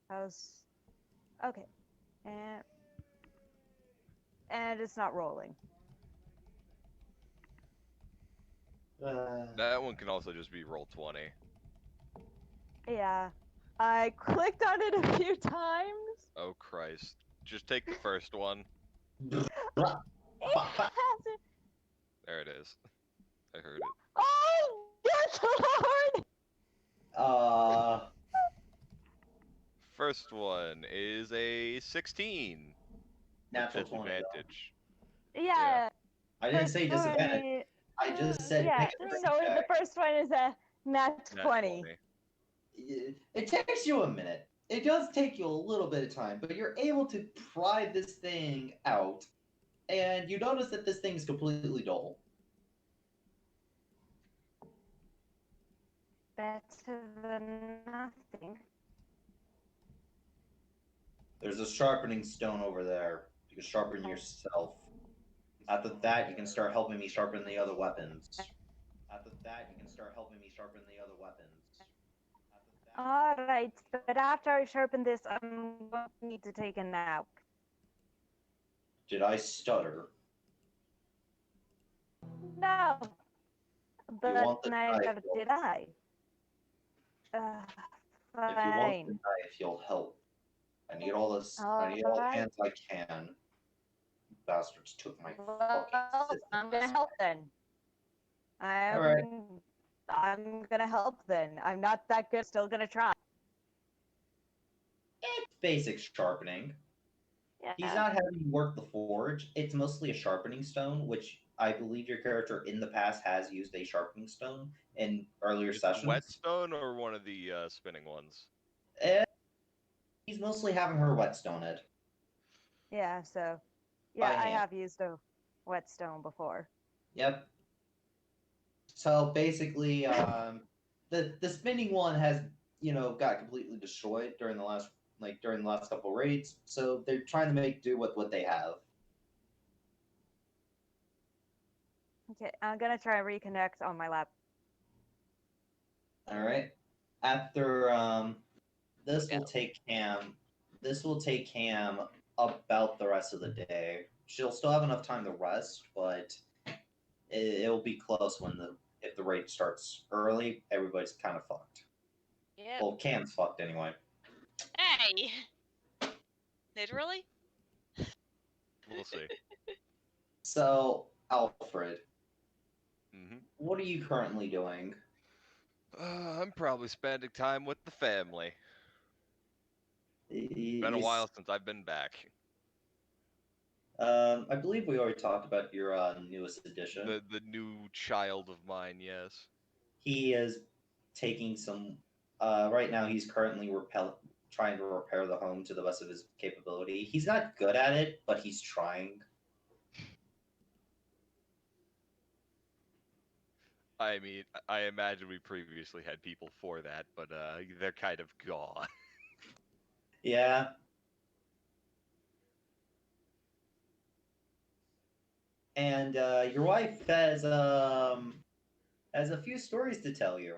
How's okay? And it's not rolling. That one can also just be roll 20. Yeah, I clicked on it a few times. Oh Christ! Just take the first one. It hasn't. There it is. I heard it. Oh, good lord! First one is a 16 with Natural 20 though. disadvantage. Yeah. I didn't say disadvantage. Funny. I just said Yeah. make a brain So check. the first one is a nat Nat 20. It takes you a minute. It does take you a little bit of time, but you're able to pry this thing out, and you notice that this thing is completely dull. Better than nothing. There's a sharpening stone over there. You can sharpen yourself. After that, you can start helping me sharpen the other weapons. After that, you can start helping me sharpen the other weapons. All right, but after I sharpen this, I'm going to need to take a nap. Did I stutter? No, You but want the neither knife? did I. If you want the Fine. knife, you'll help. I need all this. I All need all the right. hands I can. Bastards took my Well, fucking system. I'm gonna help then. All right. I'm gonna help then. I'm not that good. Still gonna try. It's basic sharpening. Yeah. He's not having you work the forge. It's mostly a sharpening stone, which I believe your character in the past has used a sharpening stone in earlier Is it sessions. whetstone or one of the spinning ones? And he's mostly having her whetstone it. Yeah. So, By yeah, I hand. have used a whetstone before. Yep. So basically, the spinning one has got completely destroyed during the last couple raids. So they're trying to make do with what they have. Okay, I'm gonna try and reconnect on my lap. All right. After this will take Cam. This will take Cam about the rest of the day. She'll still have enough time to rest, but it'll be close if the raid starts early. Everybody's kind of fucked. Yep. Well, Cam's fucked anyway. Hey! Literally? We'll see. So, Alfred, Mm-hmm. what are you currently doing? I'm probably spending time with the family. Been a He's- while since I've been back. I believe we already talked about your newest addition. The new child of mine, yes. He is taking some. Right now, he's currently trying to repair the home to the best of his capability. He's not good at it, but he's trying. I mean, I imagine we previously had people for that, but they're kind of gone. Yeah. And your wife has a few stories to tell you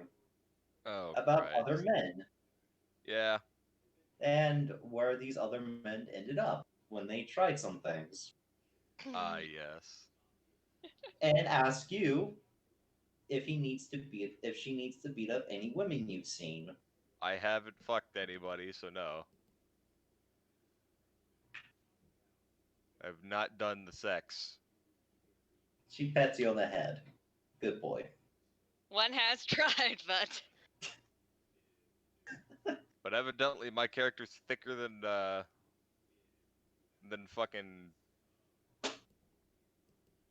about Christ. other men Yeah. and where these other men ended up when they tried some things, Yes. and ask you if she needs to beat up any women you've seen. I haven't fucked anybody, so no. I've not done the sex. She pats you on the head. Good boy. One has tried, but But evidently my character's thicker than fucking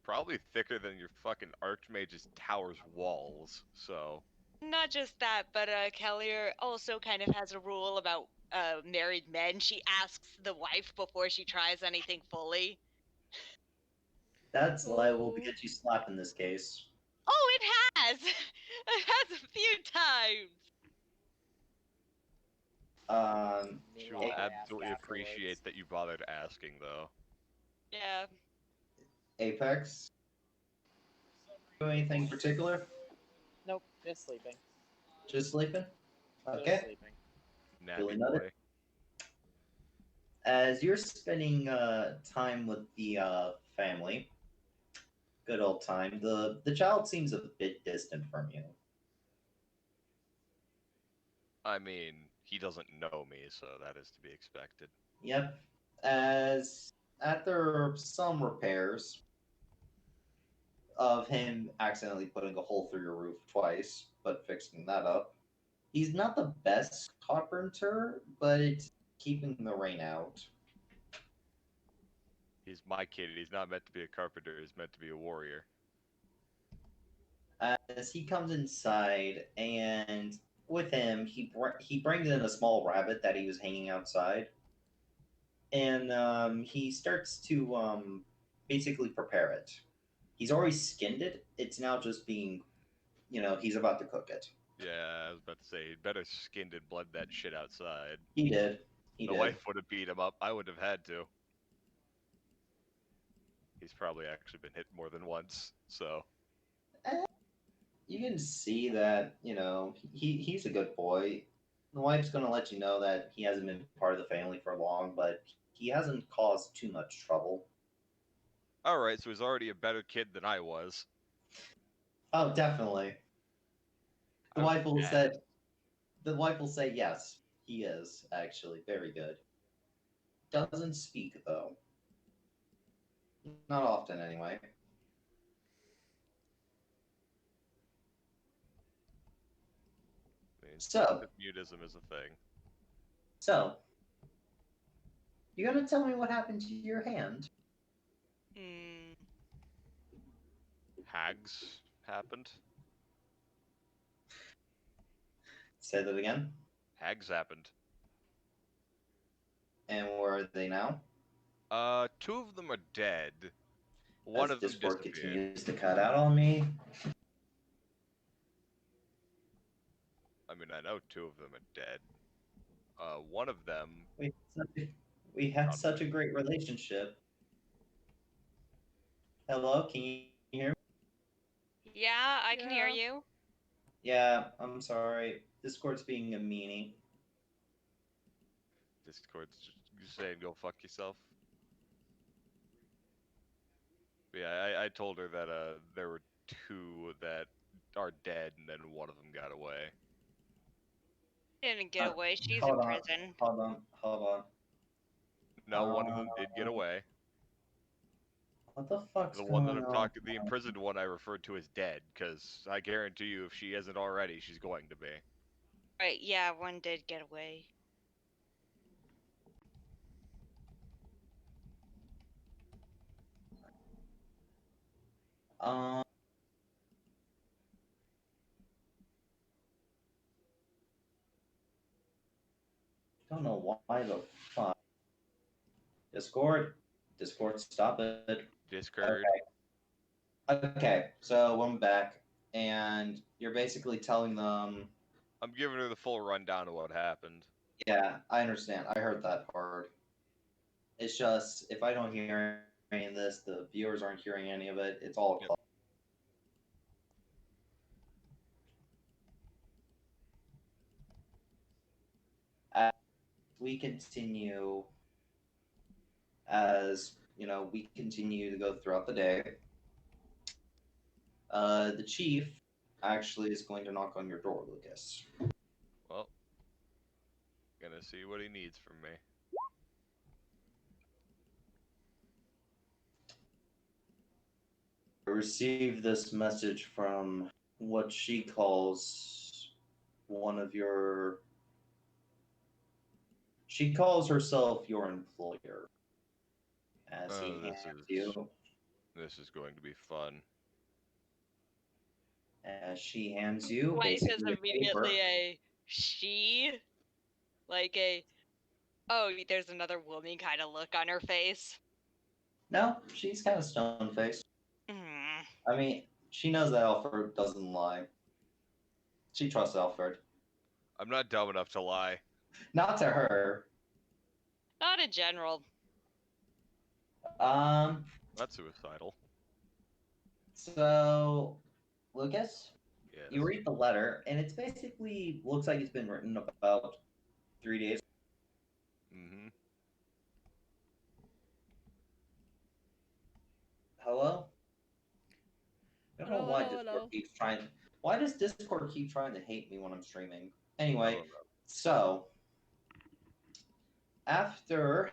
probably thicker than your fucking Archmage's tower's walls, so not just that, but Kellier also kind of has a rule about married men. She asks the wife before she tries anything fully. That's liable to get you slapped in this case. Oh, it has! It has a few times. she Meanwhile, will I ask absolutely afterwards. appreciate that you bothered asking, though. Yeah. Apex? Do anything in particular? Nope, just sleeping. Just sleeping? Just Okay. sleeping. Nappy Really nutted? boy. as you're spending time with the family, good old time, the child seems a bit distant from you. I mean, he doesn't know me, so that is to be expected. Yep. As after some repairs of him accidentally putting a hole through your roof twice, but fixing that up, he's not the best carpenter, but it's keeping the rain out. He's my kid. He's not meant to be a carpenter. He's meant to be a warrior. As he comes inside, and with him, he brings in a small rabbit that he was hanging outside, and he starts to basically prepare it. He's already skinned it. It's now just being, he's about to cook it. Yeah, I was about to say, he'd better skinned and bled that shit outside. He did. He The did. wife would have beat him up. I would have had to. He's probably actually been hit more than once, so. You can see that, he's a good boy. The wife's going to let you know that he hasn't been part of the family for long, but he hasn't caused too much trouble. Alright, so he's already a better kid than I was. Oh, definitely. The I was wife will bad. say, the wife will say, yes, he is actually very good. Doesn't speak though. Not often, anyway. I mean, So, mutism is a thing. so, you gonna tell me what happened to your hand? Hmm. Hags happened. Say that again. Hags happened. And where are they now? Two of them are dead. One As of them Discord disappeared. continues to cut out on me. I mean, I know two of them are dead. One of them. We had such a great relationship. Hello, can you hear me? Yeah, I can hear Yeah. you. Yeah, I'm sorry. Discord's being a meanie. Discord's just saying go fuck yourself. But yeah, I told her that there were two that are dead, and then one of them got away. Didn't get away. She's Hold in on, prison. hold on. No, one of them did get away. What the fuck's The one that going I'm on? talking, the imprisoned one, I referred to as dead, because I guarantee you, if she isn't already, she's going to be. Right, yeah, one did get away. Um, don't know why the fuck. Discord, stop it. Discord. Okay, so I'm back, and you're basically telling them. I'm giving her the full rundown of what happened. Yeah, I understand. I heard that part. It's just if I don't hear any of this, the viewers aren't hearing any of it. It's all. Yep. As we continue, we continue to go throughout the day. The chief actually is going to knock on your door, Lucas. Well, gonna see what he needs from me. I received this message from what she calls one of your. She calls herself your employer. As he hands you. This is going to be fun. As she hands you Wife is basically a immediately paper. a she. Like a, oh, there's another woman kind of look on her face. No, she's kind of stone faced. Mm. I mean, she knows that Alfred doesn't lie. She trusts Alfred. I'm not dumb enough to lie. Not to her. Not in general. Not suicidal. So, Lucas, Yes. you read the letter, and it's basically looks like it's been written about 3 days. Mm-hmm. Hello? I don't know Hello, why hello, Discord hello. keeps trying. Why does Discord keep trying to hate me when I'm streaming? Anyway, don't know. so after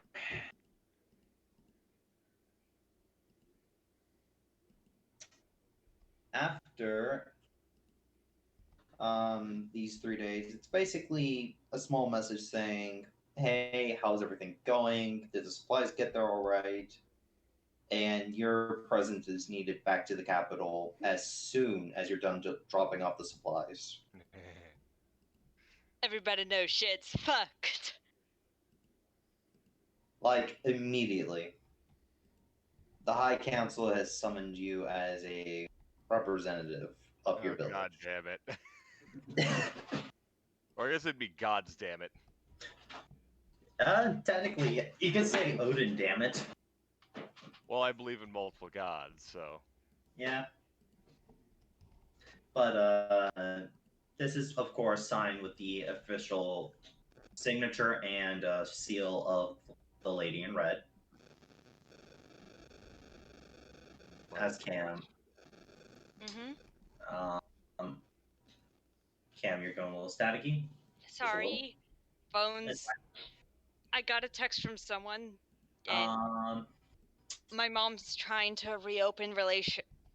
after these 3 days, it's basically a small message saying, "Hey, how's everything going? Did the supplies get there all right?" And your presence is needed back to the capital as soon as you're done dropping off the supplies. Everybody knows shit's fucked. Like, immediately. The High Council has summoned you as a representative of your Oh, God village. damn it. Or I guess it'd be God's damn it. Technically, you can say Odin, damn it. Well, I believe in multiple gods, so. Yeah. But, this is, of course, signed with the official signature and seal of the Lady in Red. As Cam. Mm-hmm. Cam, you're going a little staticky. Sorry. Phones. I got a text from someone, and my mom's trying to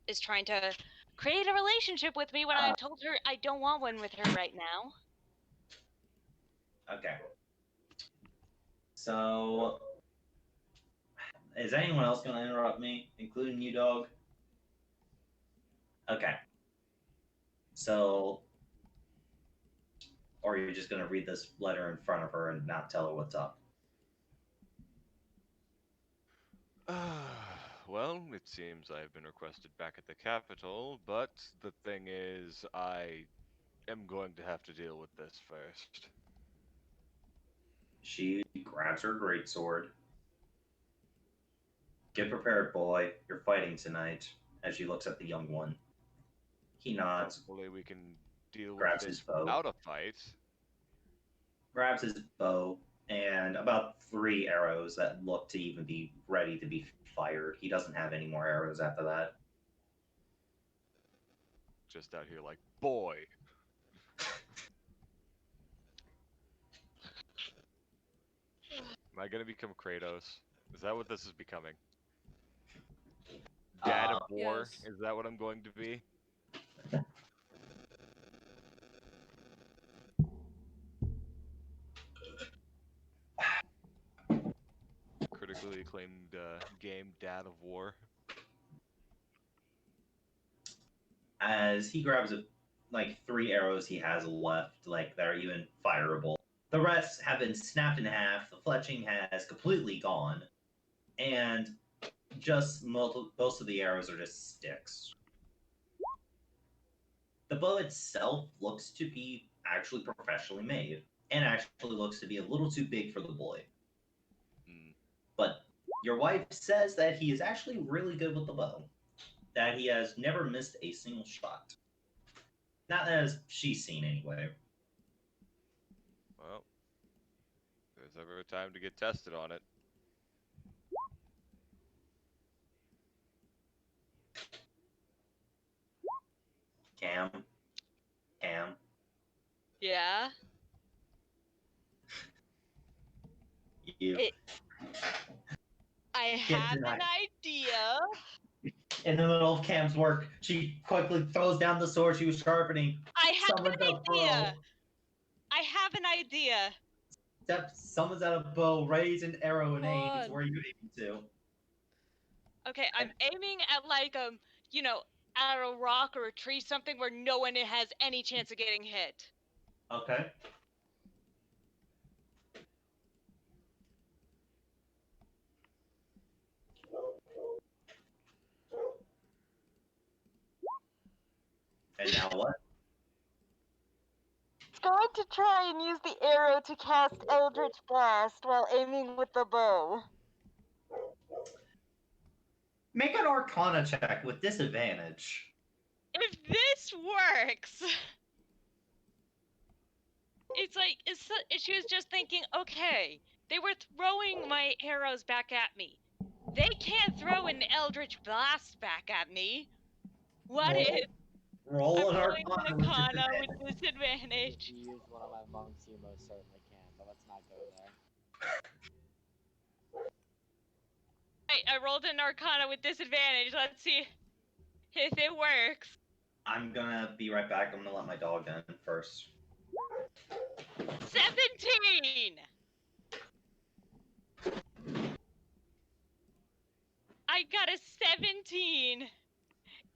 is trying to create a relationship with me when I told her I don't want one with her right now. Okay. So, is anyone else going to interrupt me, including you, dog? Okay. So, or you're just going to read this letter in front of her and not tell her what's up? Well, it seems I have been requested back at the capital, but the thing is, I am going to have to deal with this first. She grabs her greatsword. Get prepared, boy. You're fighting tonight. As she looks at the young one. He nods. Hopefully we can deal with Grabs this his bow. without a fight. Grabs his bow and about 3 arrows that look to even be ready to be fired. He doesn't have any more arrows after that. Just out here like, boy. Am I gonna become Kratos? Is that what this is becoming? Dad of War? Yes. Is that what I'm going to be? Critically acclaimed game, Dad of War. As he grabs like 3 arrows he has left, like they're even fireable. The rest have been snapped in half. The fletching has completely gone, and just most of the arrows are just sticks. The bow itself looks to be actually professionally made, and actually looks to be a little too big for the boy. But your wife says that he is actually really good with the bow. That he has never missed a single shot. Not as she's seen, anyway. Well, if there's ever a time to get tested on it. Cam. Yeah? I have an idea. In the middle of Cam's work, she quickly throws down the sword she was sharpening. I have an idea. I have an idea. Summons out a bow, raises an arrow, and aims. Where are you aiming to? Okay, I'm aiming at like at a rock or a tree, something where no one has any chance of getting hit. Okay. And now what? It's going to try and use the arrow to cast Eldritch Blast while aiming with the bow. Make an Arcana check with disadvantage. If this works, it's like she was just thinking, okay, they were throwing my arrows back at me. They can't throw an Eldritch Blast back at me. What if Roll I'm an rolling Arcana an with Arcana with disadvantage. disadvantage? If you use one of my monks, you most certainly can, but let's not go there. Right, I rolled an Arcana with disadvantage. Let's see if it works. I'm gonna be right back. I'm gonna let my dog in first. 17! I got a 17!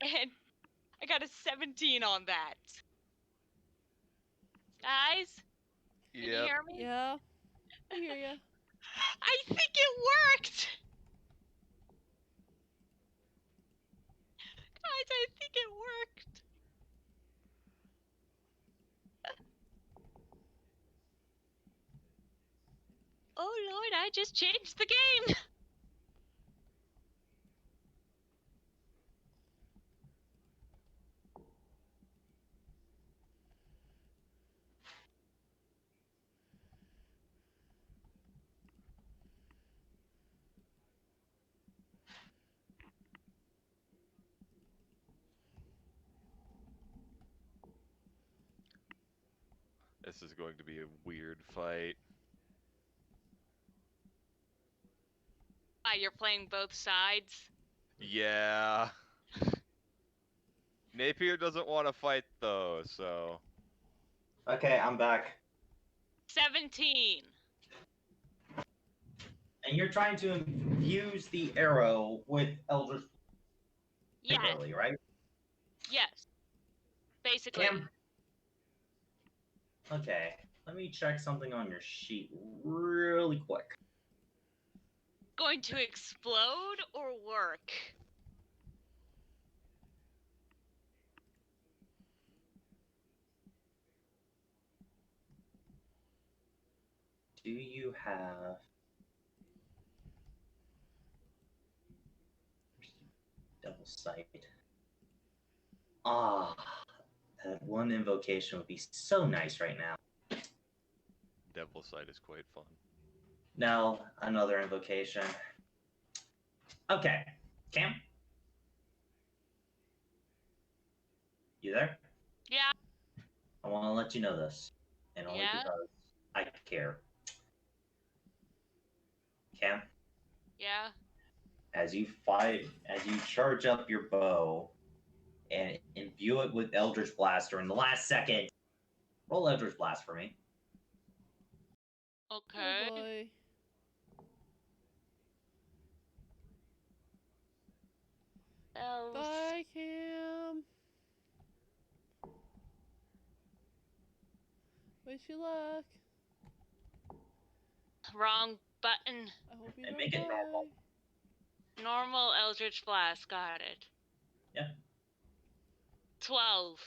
And I got a 17 on that. Guys? Can you hear me? Yeah. I hear ya. I think it worked! Guys, I think it worked. Oh Lord, I just changed the game! This is going to be a weird fight. You're playing both sides? Yeah. Napier doesn't want to fight though, so. Okay, I'm back. 17. And you're trying to infuse the arrow with Eldritch Yes. Literally, right? Yes. Basically. Cam. Okay, let me check something on your sheet really quick. Going to explode or work? Do you have... Double sight. Ah, that one invocation would be so nice right now. Devil Sight is quite fun. No, another invocation. Okay, Cam? You there? Yeah. I want to let you know this, and only Yeah? because I care. Cam, Yeah. as you charge up your bow and imbue it with Eldritch Blaster in the last second, roll Eldritch Blast for me. Okay. Oh boy. Bye, Cam. Wish you luck. Wrong button. I hope you And don't make it die. normal. Normal Eldritch Blast. Got it. Yeah. 12.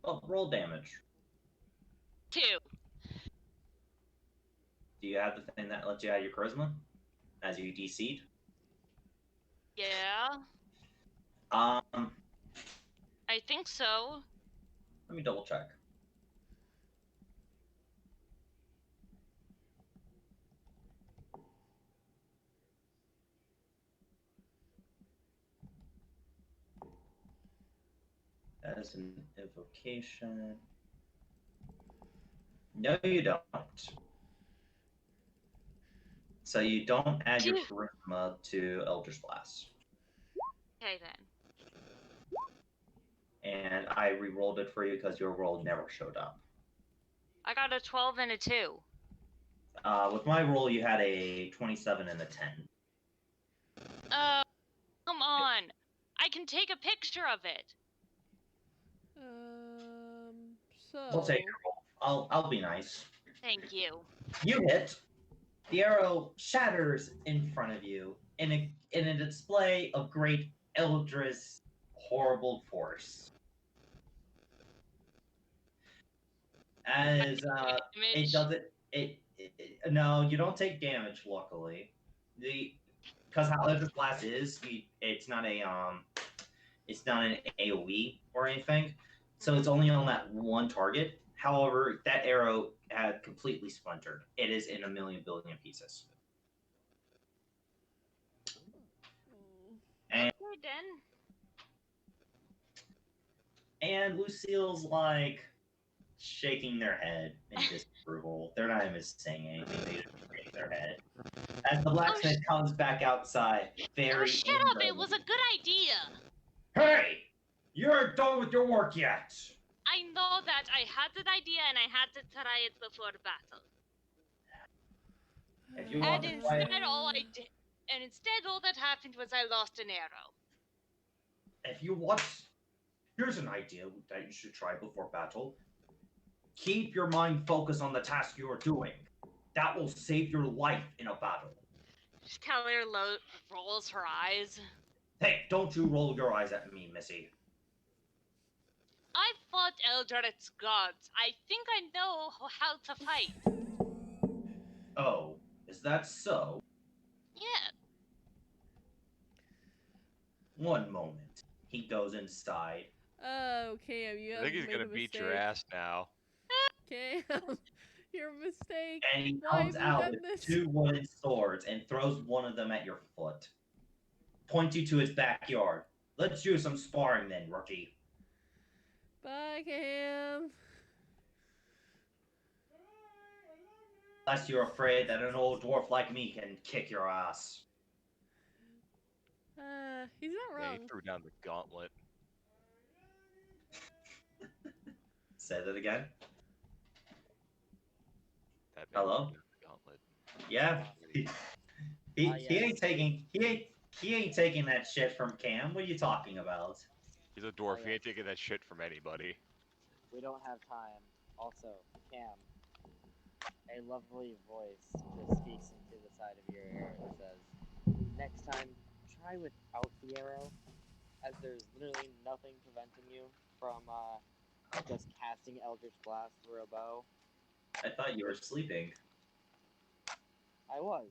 Well, roll damage. 2. Do you have the thing that lets you add your charisma as you DC'd? Yeah. Um, I think so. let me double check. As an invocation. No, you don't. So you don't add your charisma to Eldritch Blast. Okay then. And I re-rolled it for you because your roll never showed up. I got a 12 and a 2. With my roll, you had a 27 and a 10. Come on. I can take a picture of it. So. We'll take your roll. I'll be nice. Thank you. You hit. The arrow shatters in front of you in a display of great eldritch, horrible force. As it doesn't, no, you don't take damage. Luckily, because how Eldritch Blast is, it's not an AOE or anything, so it's only on that one target. However, that arrow had completely splintered. It is in a million billion pieces. And Okay, then. and Lucille's like shaking their head in disapproval. They're not even saying anything. They just shake their head. As the blacksmith comes back outside, very shut up! It was a good idea. Hey! You aren't done with your work yet! I know that I had an idea and I had to try it before the battle. If you want And to try it, instead all that happened was I lost an arrow. if you want, here's an idea that you should try before battle. Keep your mind focused on the task you are doing. That will save your life in a battle. Keller rolls her eyes. Hey, don't you roll your eyes at me, Missy. I fought Eldritch gods. I think I know how to fight. Oh, is that so? Yeah. One moment. He goes inside. Oh, Cam, you I have think he's made gonna a beat mistake. your ass now. Cam, your mistake. And he Why comes have you out done with this? 2 wooden swords and throws one of them at your foot. Points you to his backyard. Let's do some sparring then, rookie. Bye, Cam. Unless you're afraid that an old dwarf like me can kick your ass. He's not Yeah, wrong. he threw down the gauntlet. Say that again. That man Hello? threw down the gauntlet. Yeah. He ain't taking that shit from Cam. What are you talking about? He's a dwarf. He ain't taking that shit from anybody. We don't have time. Also, Cam, a lovely voice just speaks into the side of your ear and says, next time, try without the arrow, as there's literally nothing preventing you from just casting Eldritch Blast through a bow. I thought you were sleeping. I was.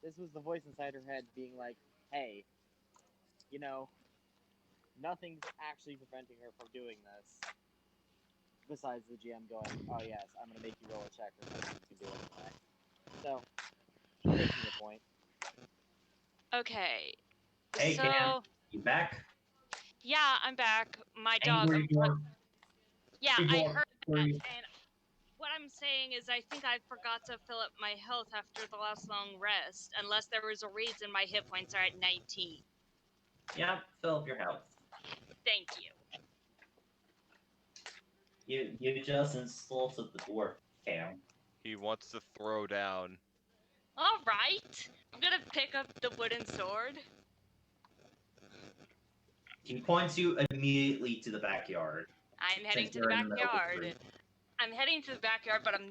This was the voice inside her head being like, hey, you know, nothing's actually preventing her from doing this. Besides the GM going, oh yes, I'm going to make you roll a check or something you can do anyway. So, she's making a point. Okay. Hey, so, Cam, you back? yeah, I'm back. My dog. Angry dwarf. Yeah, Angry I dwarf, heard that. angry. And what I'm saying is, I think I forgot to fill up my health after the last long rest, unless there was a reason my hit points are at 19. Yeah, fill up your health. Thank you. You just insulted the dwarf, Cam. He wants to throw down. All right. I'm gonna pick up the wooden sword. He points you immediately to the backyard. I'm heading Since to the you're in the middle of the backyard. street. I'm heading to the backyard, but I'm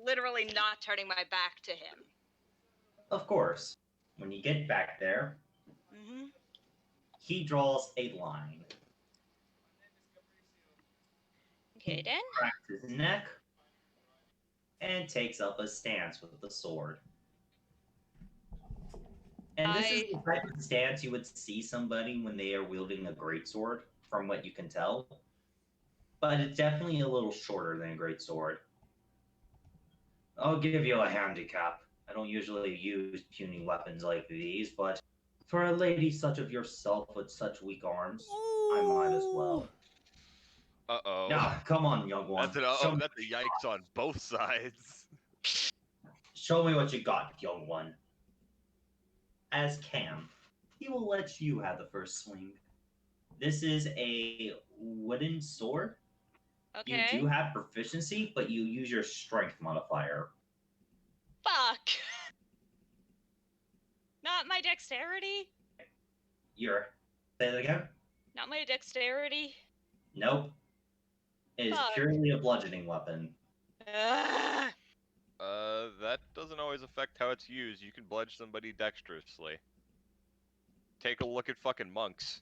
literally not turning my back to him. Of course. When you get back there, he draws a line. Okay, then. Cracks his neck and takes up a stance with the sword. And this is the type of stance you would see somebody when they are wielding a greatsword, from what you can tell. But it's definitely a little shorter than a greatsword. I'll give you a handicap. I don't usually use puny weapons like these, but for a lady such of yourself with such weak arms, I might as well. Uh-oh. Now, come on, young one. That's a yikes on both sides. Show me what you got, young one. As Cam, he will let you have the first swing. This is a wooden sword. Okay. You do have proficiency, but you use your strength modifier. Fuck. Not my dexterity? Say that again? Not my dexterity? Nope. It is purely a bludgeoning weapon. That doesn't always affect how it's used. You can bludge somebody dexterously. Take a look at fucking monks.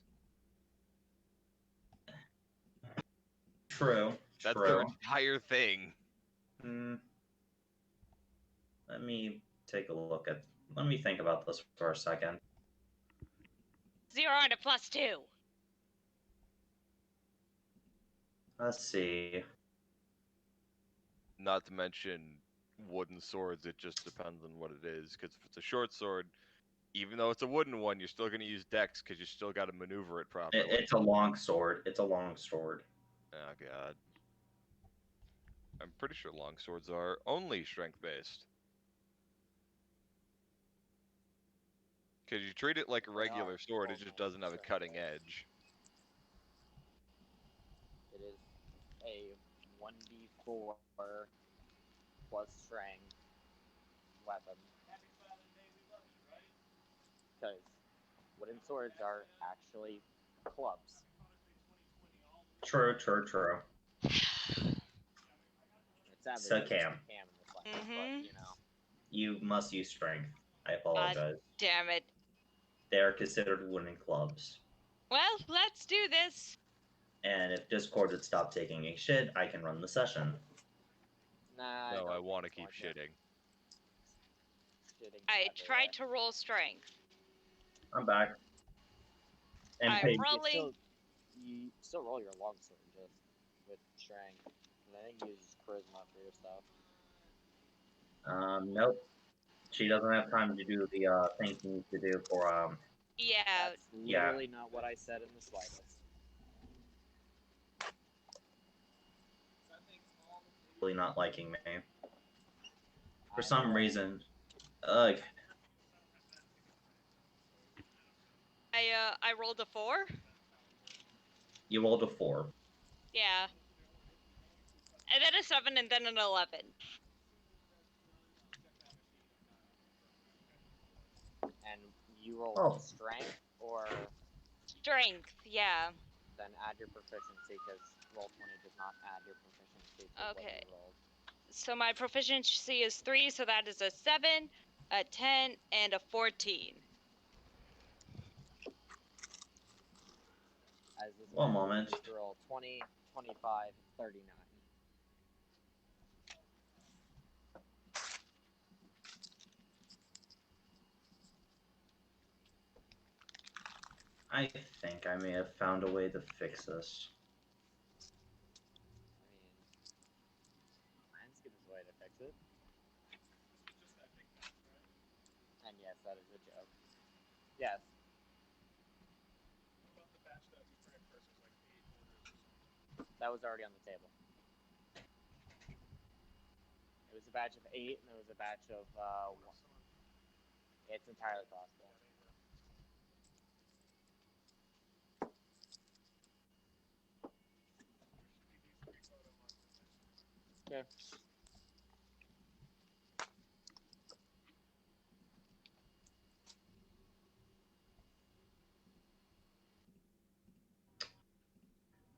True. That's their entire thing. Let me let me think about this for a second. 0 and a +2. Let's see. Not to mention wooden swords, it just depends on what it is. Because if it's a short sword, even though it's a wooden one, you're still going to use dex because you still got to maneuver it properly. It's a long sword. It's a long sword. Oh god. I'm pretty sure long swords are only strength based. Because you treat it like a They regular are sword, it just only doesn't have a cutting strength-based. edge. It is a 1d4 plus strength weapon. Because wooden swords are actually clubs. True, true, true. It's sadly So just Cam, Cam in this language, but you know. you must use strength. I God apologize. damn it. They are considered wooden clubs. Well, let's do this. And if Discord would stop taking a shit, I can run the session. Nah, No, I don't want to think keep it's going shitting. Shitting I everywhere. tried to roll strength. I'm back. And I'm Paige, rolling. You still roll your longsword just with strength. And I think you use charisma for your stuff. nope. She doesn't have time to do the things she needs to do for Yeah. That's literally not what I said in the slightest. really not liking me. For I'm some aware. reason. Ugh. I rolled a 4. You rolled a 4. Yeah. And then a 7 and then an 11. And you roll Oh. strength, or Strength, yeah. then add your proficiency, because roll 20 does not add your proficiency to what Okay. you rolled. So my proficiency is 3, so that is a 7, a 10, and a 14. As this One man moment. needs to roll 20, 25, 39. I think I may have found a way to fix this. I mean, Mineskin is the way to fix it. And yes, that is a joke. Yes. That was already on the table. It was a batch of 8, and there was a batch of 1. It's entirely possible. Okay.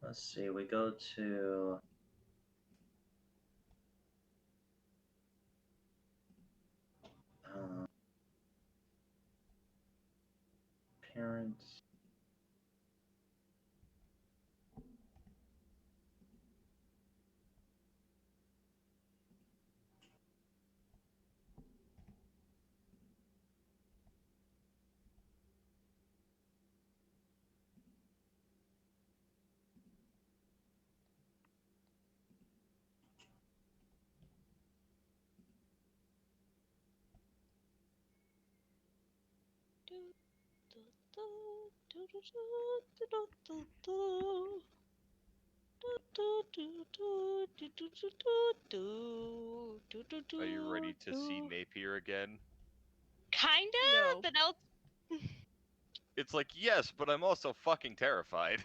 Let's see, we go to parents. Are you ready to see Napier again? Kinda? No. Then I'll... It's like, yes, but I'm also fucking terrified.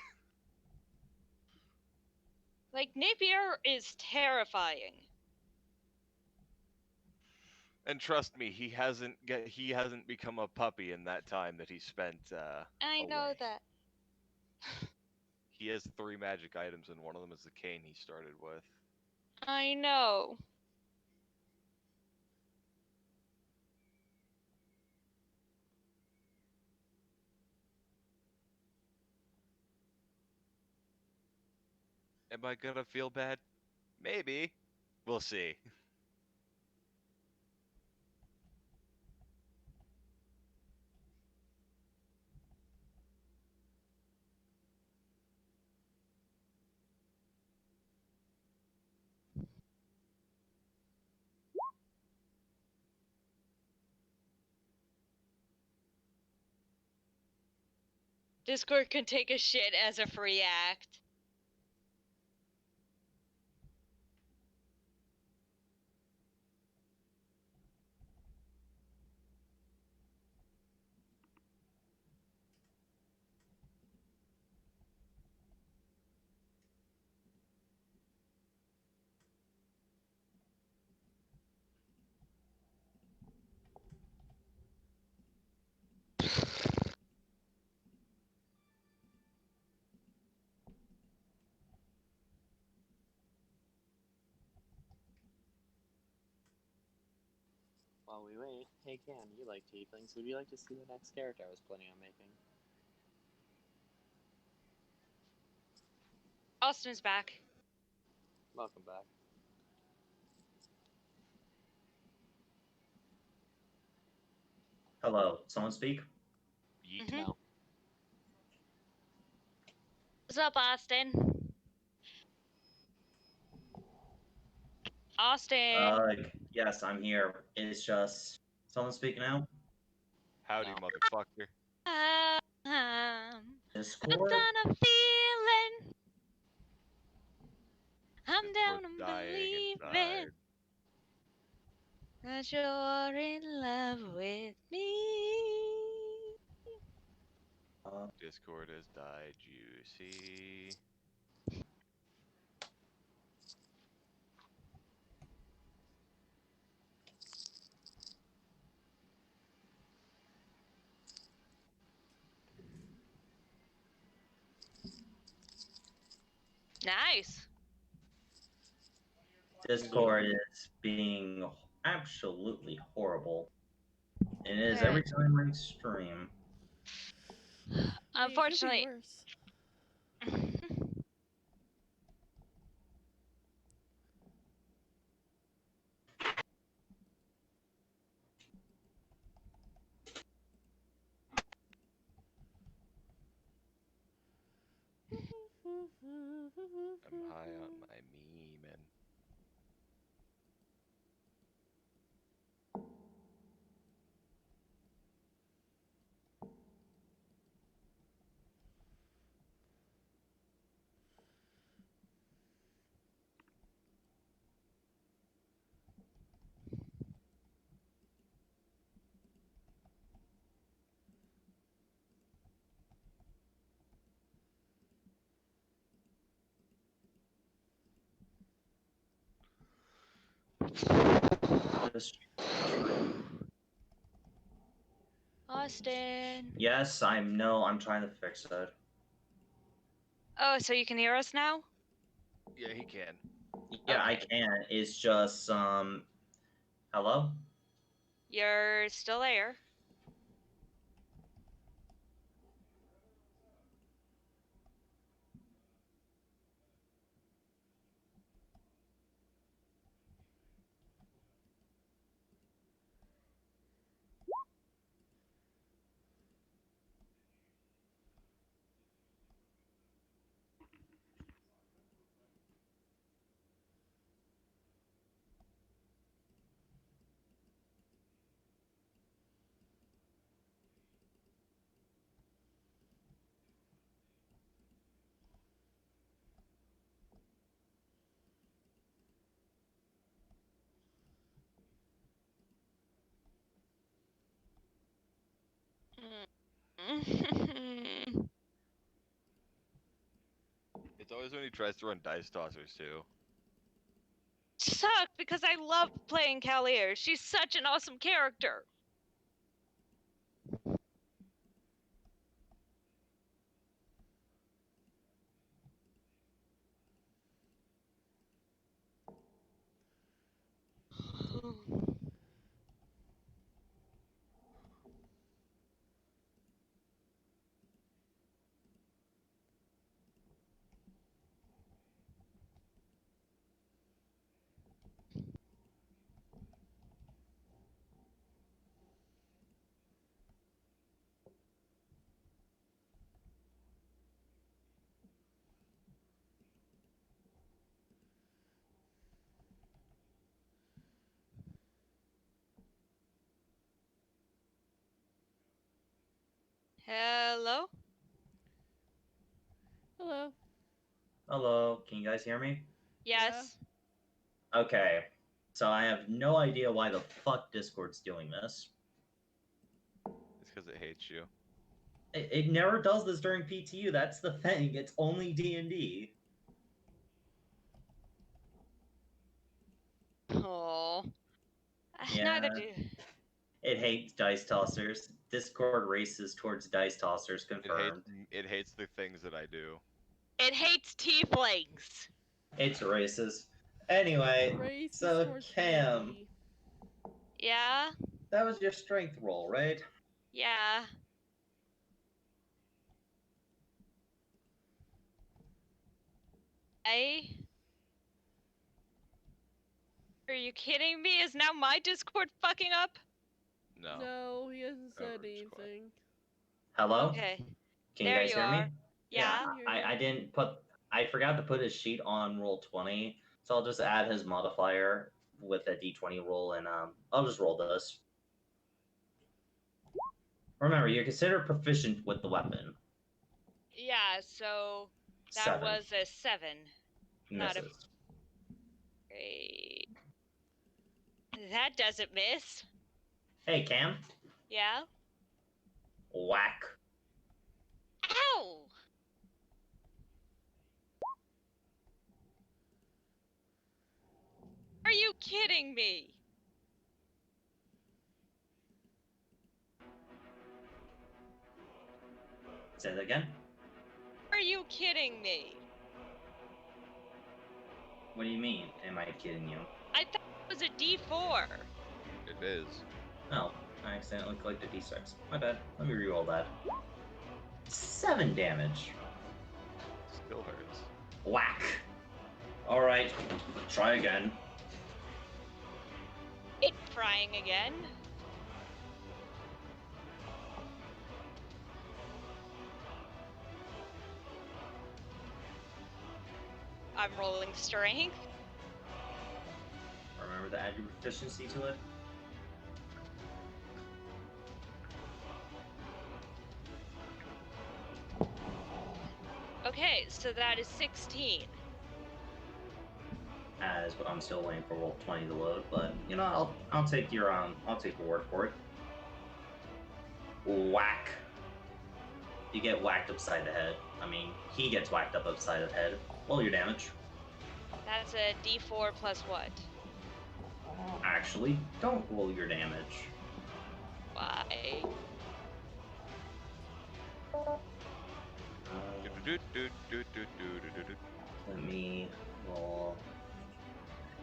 Like, Napier is terrifying. And trust me, he hasn't become a puppy in that time that he spent I know away. that. He has 3 magic items, and one of them is the cane he started with. I know. Am I gonna feel bad? Maybe. We'll see. Discord can take a shit as a free act. While we wait, hey Cam, you like tieflings. Would you like to see the next character I was planning on making? Austin's back. Welcome back. Hello, someone speak? Yeet. No. What's up, Austin? Austin. Yes, I'm here. It's just someone speak now. Howdy, No. motherfucker. I'm Discord. down a feeling. I'm Discord's down and dying believing inside. that you're in love with me. Discord has died, you see. Nice. Discord is being absolutely horrible. It is Okay. every time I stream. Unfortunately. It could be worse. I'm high on my memeing. Just Austin. yes, I'm trying to fix it. Oh, so you can hear us now? Yeah, he can. Yeah, I Okay. can. It's just hello? You're still there. It's always when he tries to run dice tossers too. Suck because I love playing Calier. She's such an awesome character. Hello? Hello. Hello, can you guys hear me? Yes. Okay, so I have no idea why the fuck Discord's doing this. It's because it hates you. It never does this during PTU, that's the thing. It's only D&D. Oh. Yeah. Neither do. It hates Dice Tossers. Discord races towards Dice Tossers, confirmed. It hates the things that I do. It hates tieflings. It's racist. Anyway, Racist so towards Cam, D&D. Yeah. that was your strength roll, right? Yeah. Are you kidding me? Is now my Discord fucking up? No. No, he hasn't said Coverage squad. anything. Hello? Okay. Can you There guys you hear are. me? Yeah. I didn't put... I forgot to put his sheet on roll 20, so I'll just add his modifier with a d20 roll, and I'll just roll this. Remember, you're considered proficient with the weapon. Yeah, so that 7. was a 7. Not a Misses. great. That doesn't miss. Hey, Cam. Yeah. Whack. Ow! Are you kidding me? Say that again. Are you kidding me? What do you mean? Am I kidding you? I thought it was a D4. It is. Oh, I accidentally clicked a d6. My bad. Let me re-roll that. 7 damage. Still hurts. Whack. Alright, try again. It trying again. I'm rolling strength. Remember to add your proficiency to it? Okay, so that is 16. As but I'm still waiting for roll 20 to load, but you know, I'll take your word for it. Whack. You get whacked upside the head. I mean, he gets whacked up upside the head. Roll your damage. That's a D4 plus what? Actually, don't roll your damage. Why? Let me roll.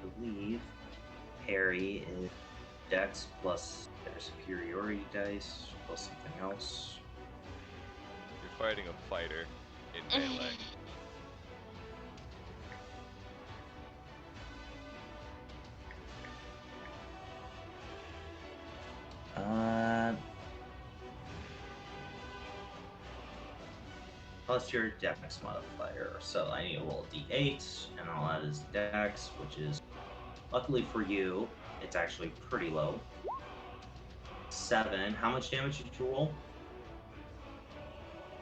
I believe Harry is Dex plus their superiority dice plus something else. You're fighting a fighter in melee. Plus your Dex modifier. So I need to roll a d8, and I'll add his Dex, which is, luckily for you, it's actually pretty low. 7. How much damage did you roll?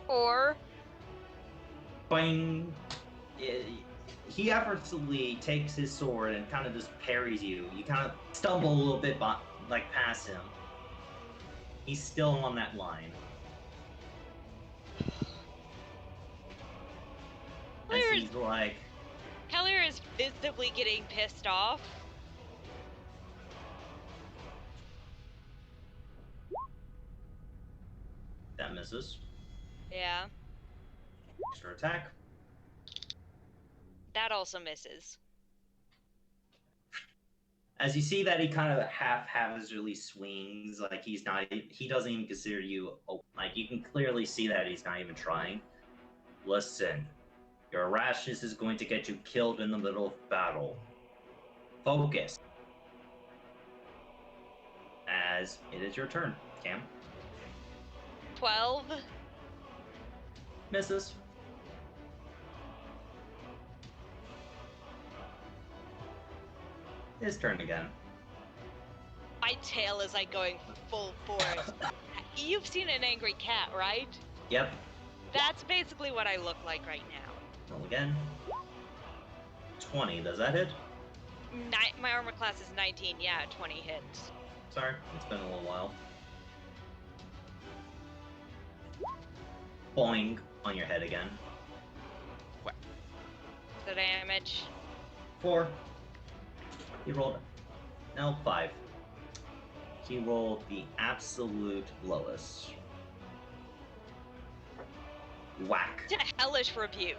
4. Boing! He effortlessly takes his sword and kind of just parries you. You kind of stumble a little bit, like past him. He's still on that line. As he's like, Keller is visibly getting pissed off. that misses. Yeah, Extra attack. that also misses. As you see that he kind of haphazardly swings, like he doesn't even consider you, like you can clearly see that he's not even trying. Listen, your rashness is going to get you killed in the middle of battle. Focus. As it is your turn, Cam. 12. Misses. His turn again. My tail is like going full force. You've seen an angry cat, right? Yep. That's basically what I look like right now. Roll again. 20. Does that hit? My armor class is 19. Yeah, 20 hits. Sorry, it's been a little while. Boing on your head again. The damage. 4. He rolled. No, 5. He rolled the absolute lowest. Whack. It's a hellish rebuke.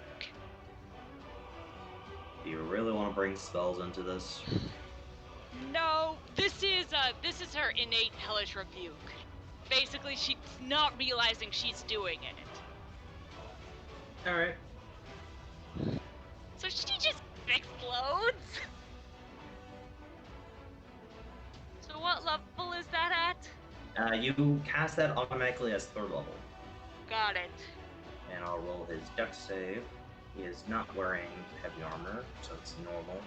Do you really want to bring spells into this? No, this is her innate hellish rebuke. Basically, she's not realizing she's doing it. Alright. So she just explodes. So what level is that at? You cast that automatically as 3rd level. Got it. And I'll roll his dex save. He is not wearing heavy armor, so it's normal.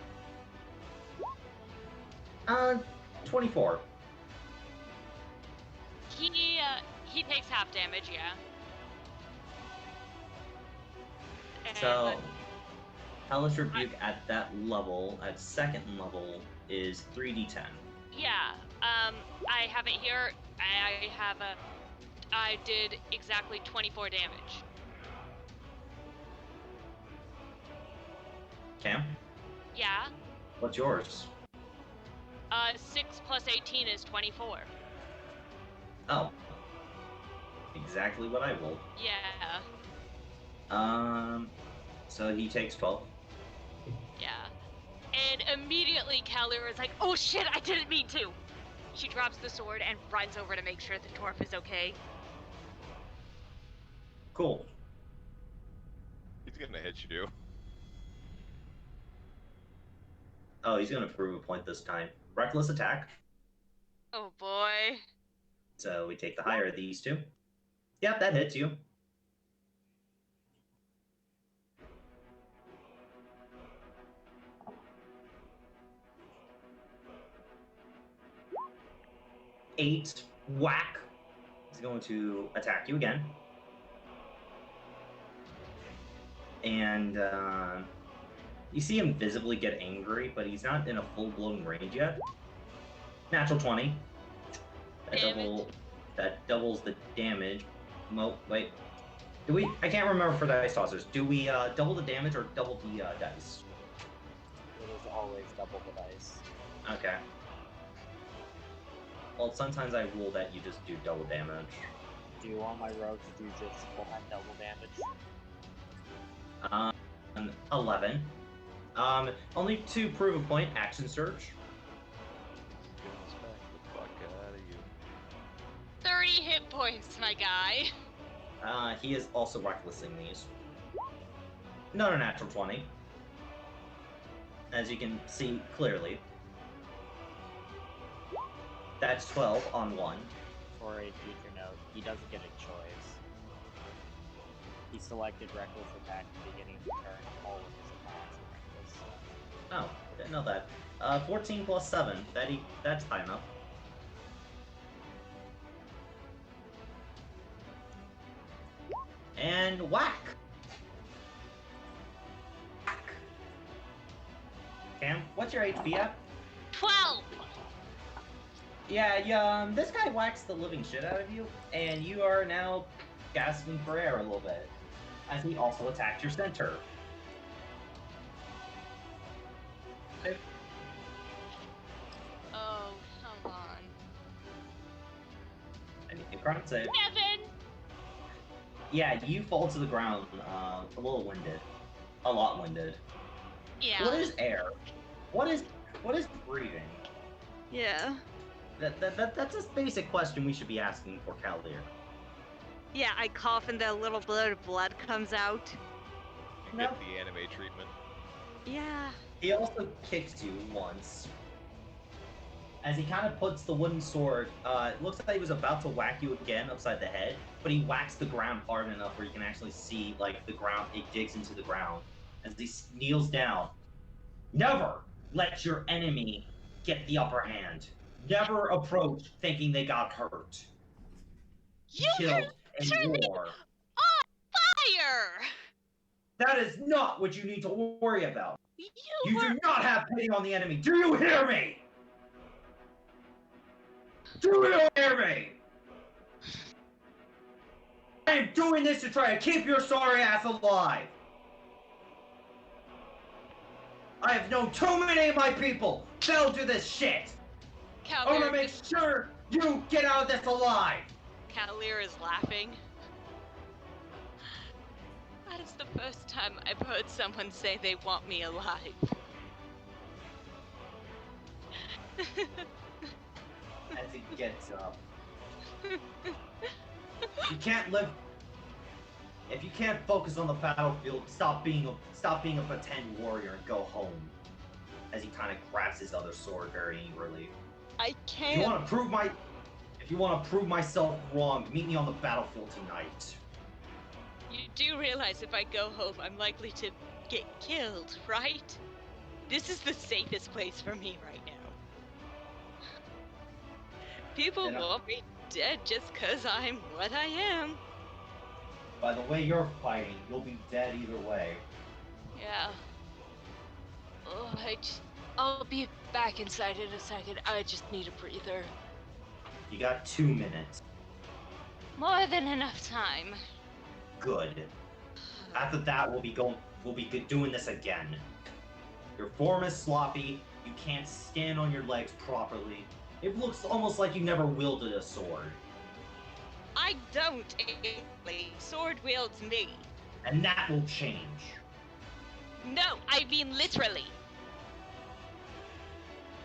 24. He takes half damage, yeah. And So, Hellish Rebuke at that level, at 2nd level, is 3d10. yeah, I have it here. I did exactly 24 damage. Cam, Yeah. what's yours? 6 plus 18 is 24. Oh. Exactly what I rolled. Yeah. So he takes 12. Yeah. And immediately Kalira is like, oh shit, I didn't mean to! She drops the sword and runs over to make sure the dwarf is okay. Cool. He's gonna hit you. Oh, he's gonna prove a point this time. Reckless attack. Oh boy. So we take the higher of these two. Yep, that hits you. Eight. Whack. He's going to attack you again. And you see him visibly get angry, but he's not in a full-blown range yet. Natural 20. That doubles the damage. Wait. Do we? I can't remember for the dice tossers. Do we double the damage or double the dice? It is always double the dice. Okay. Well, sometimes I rule that you just do double damage. Do you want my rogue to do just full-on double damage? 11. Only to prove a point, action surge. Smack the fuck out of you. 30 hit points, my guy. He is also recklessing these. Another natural 20. As you can see clearly. That's 12 on 1. For a future note, he doesn't get a choice. He selected reckless attack at the beginning of the turn. All of his attacks are reckless. Oh, didn't know that. 14 plus 7. That's high enough. And whack! Whack. Cam, what's your HP at? 12! Yeah, this guy whacks the living shit out of you, and you are now gasping for air a little bit, as he also attacked your center. Oh, come on. Anything crime save? 7! Yeah, you fall to the ground, a little winded. A lot winded. Yeah. What is air? What is breathing? Yeah. That's a basic question we should be asking for Kaldir. Yeah, I cough and the little bit of blood comes out. You Nope. get the anime treatment. Yeah. He also kicks you once. As he kind of puts the wooden sword, it looks like he was about to whack you again upside the head, but he whacks the ground hard enough where you can actually see, like, the ground, it digs into the ground. As he kneels down. Never let your enemy get the upper hand. Never approach thinking they got hurt. You Killed turn in me war. on fire! That is not what you need to worry about. You were... do not have pity on the enemy. Do you hear me? Do you hear me? I am doing this to try to keep your sorry ass alive. I have known too many of my people fell to this shit. I want to make sure you get out of this alive. Cavalier is laughing. That is the first time I've heard someone say they want me alive. As he gets up. You can't live. If you can't focus on the battlefield, stop being a pretend warrior and go home. As he kind of grabs his other sword very angrily. I can't. If you want to prove myself wrong, meet me on the battlefield tonight. You do realize if I go home, I'm likely to get killed, right? This is the safest place for me right now. People want me dead just 'cause I'm what I am. By the way you're fighting, you'll be dead either way. Yeah. Oh, I'll be back inside in a second. I just need a breather. You got 2 minutes. More than enough time. Good. After that, we'll be doing this again. Your form is sloppy. You can't stand on your legs properly. It looks almost like you never wielded a sword. I don't exactly. Sword wields me. And that will change. No, I mean literally.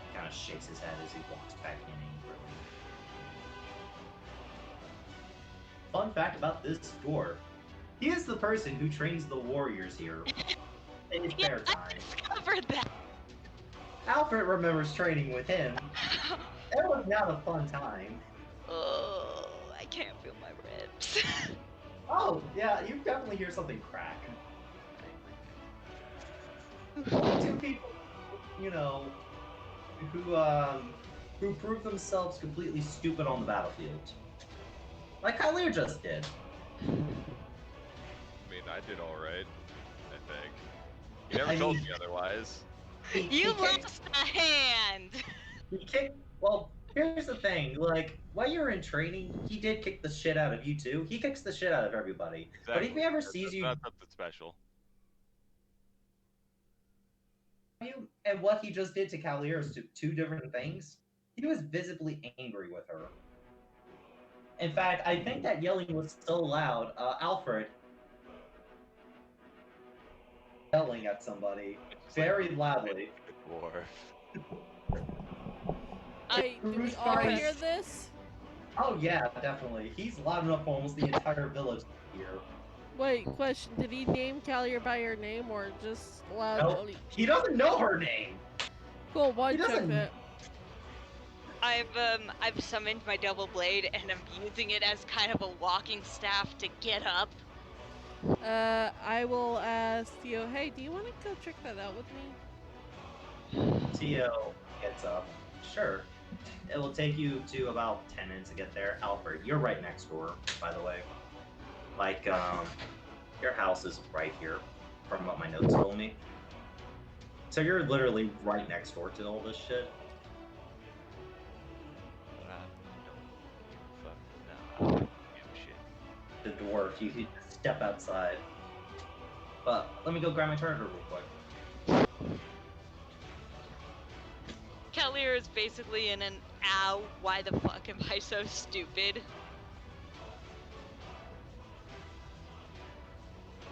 He kind of shakes his head as he walks back in angrily. Fun fact about this dwarf. He is the person who trains the warriors here. In his spare time. I discovered that. Alfred remembers training with him. It was not a fun time. Oh, I can't feel my ribs. Oh, yeah, you definitely hear something crack. Two people, you know, who prove themselves completely stupid on the battlefield. Like Kyler just did. I mean, I did alright, I think. You never told me otherwise. You lost a hand! He kicked, well, here's the thing, like, while you're in training, he did kick the shit out of you too. He kicks the shit out of everybody. Exactly. But if he ever sees you... That's something special. And what he just did to Cavalier is two different things. He was visibly angry with her. In fact, I think that yelling was so loud, Alfred yelling at somebody very loudly. Dwarf. Do we all hear this? Oh yeah, definitely. He's loud enough for almost the entire village to hear. Wait, question. Did he name Callier by her name or just loud? Nope. He doesn't know her name! Cool, one He doesn't- check that. I've summoned my double blade and I'm using it as kind of a walking staff to get up. I will ask Theo, hey, do you want to go check that out with me? Theo gets up. Sure. It will take you to about 10 minutes to get there. Alfred, you're right next door, by the way. Like, your house is right here, from what my notes told me. So you're literally right next door to all this shit. The dwarf, you could step outside. But let me go grab my charger real quick. Cavalier is basically in an ow, why the fuck am I so stupid?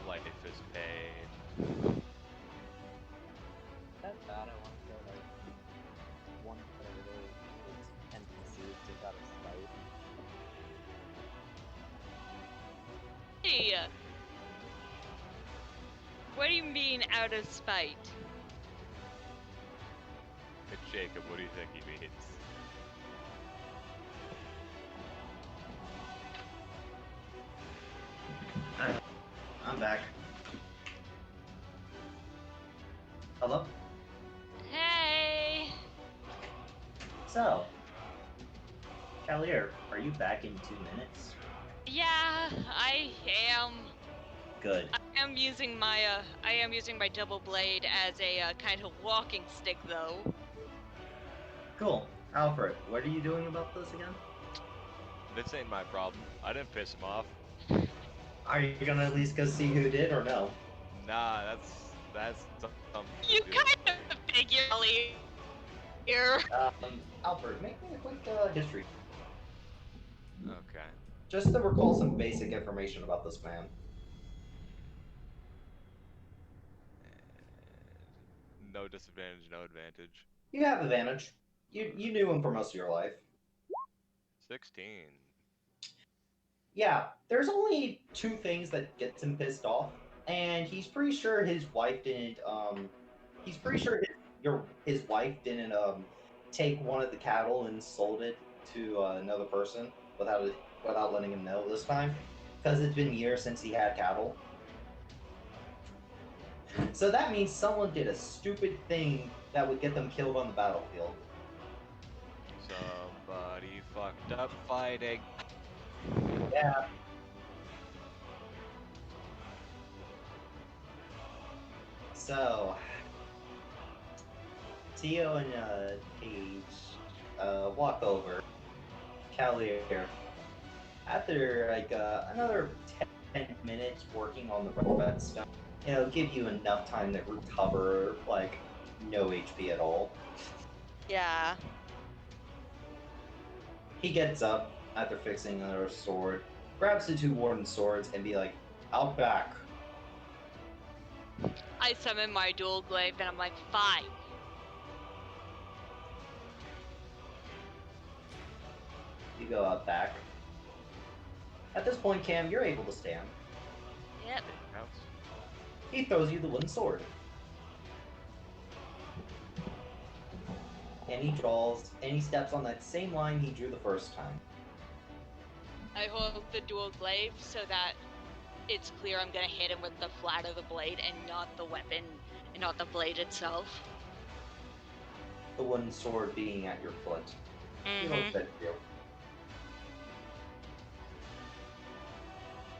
Life is pain. That bad, I want to go like 1/3 of its NPCs just out of spite. Hey! What do you mean out of spite? Hey, Jacob, what do you think he means? I'm back. Hello? Hey! So, Cavalier, are you back in 2 minutes? Yeah, I am. Good. I am using my double blade as a kind of walking stick, though. Cool. Alfred, what are you doing about this again? This ain't my problem. I didn't piss him off. Are you gonna at least go see who did or no? Nah, that's something. You kind of figure here. Alfred, make me a quick history. Okay. Just to recall some basic information about this man. No disadvantage, no advantage. You have advantage. You knew him for most of your life. 16. Yeah, there's only two things that gets him pissed off, and he's pretty sure his wife didn't. He's pretty sure his wife didn't take one of the cattle and sold it to another person without letting him know this time, because it's been years since he had cattle. So that means someone did a stupid thing that would get them killed on the battlefield. Somebody fucked up fighting. Yeah. So, Tio and Paige walk over. Cavalier. After another 10 minutes working on the redstone, give you enough time to recover no HP at all. Yeah. He gets up after fixing another sword, grabs the two warden swords, and be like, "Out back." I summon my dual glaive and I'm like, fine. You go out back. At this point, Cam, you're able to stand. Yep. Counts. He throws you the wooden sword. And he steps on that same line he drew the first time. I hold the dual glaive so that it's clear I'm gonna hit him with the flat of the blade and not the weapon, and not the blade itself. The wooden sword being at your foot. You know what that do.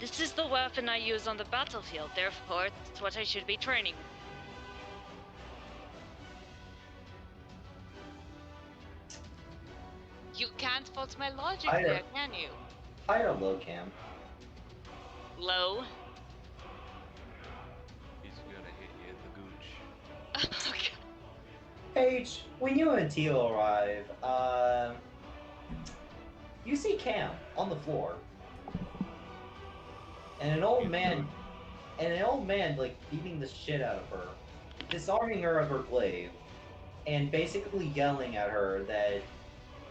This is the weapon I use on the battlefield, therefore it's what I should be training. You can't fault my logic there, can you? High or low, Cam? Low. He's gonna hit you in the gooch. Okay. Paige, when you and Tio arrive, you see Cam on the floor. And an old man, beating the shit out of her, disarming her of her glaive, and basically yelling at her that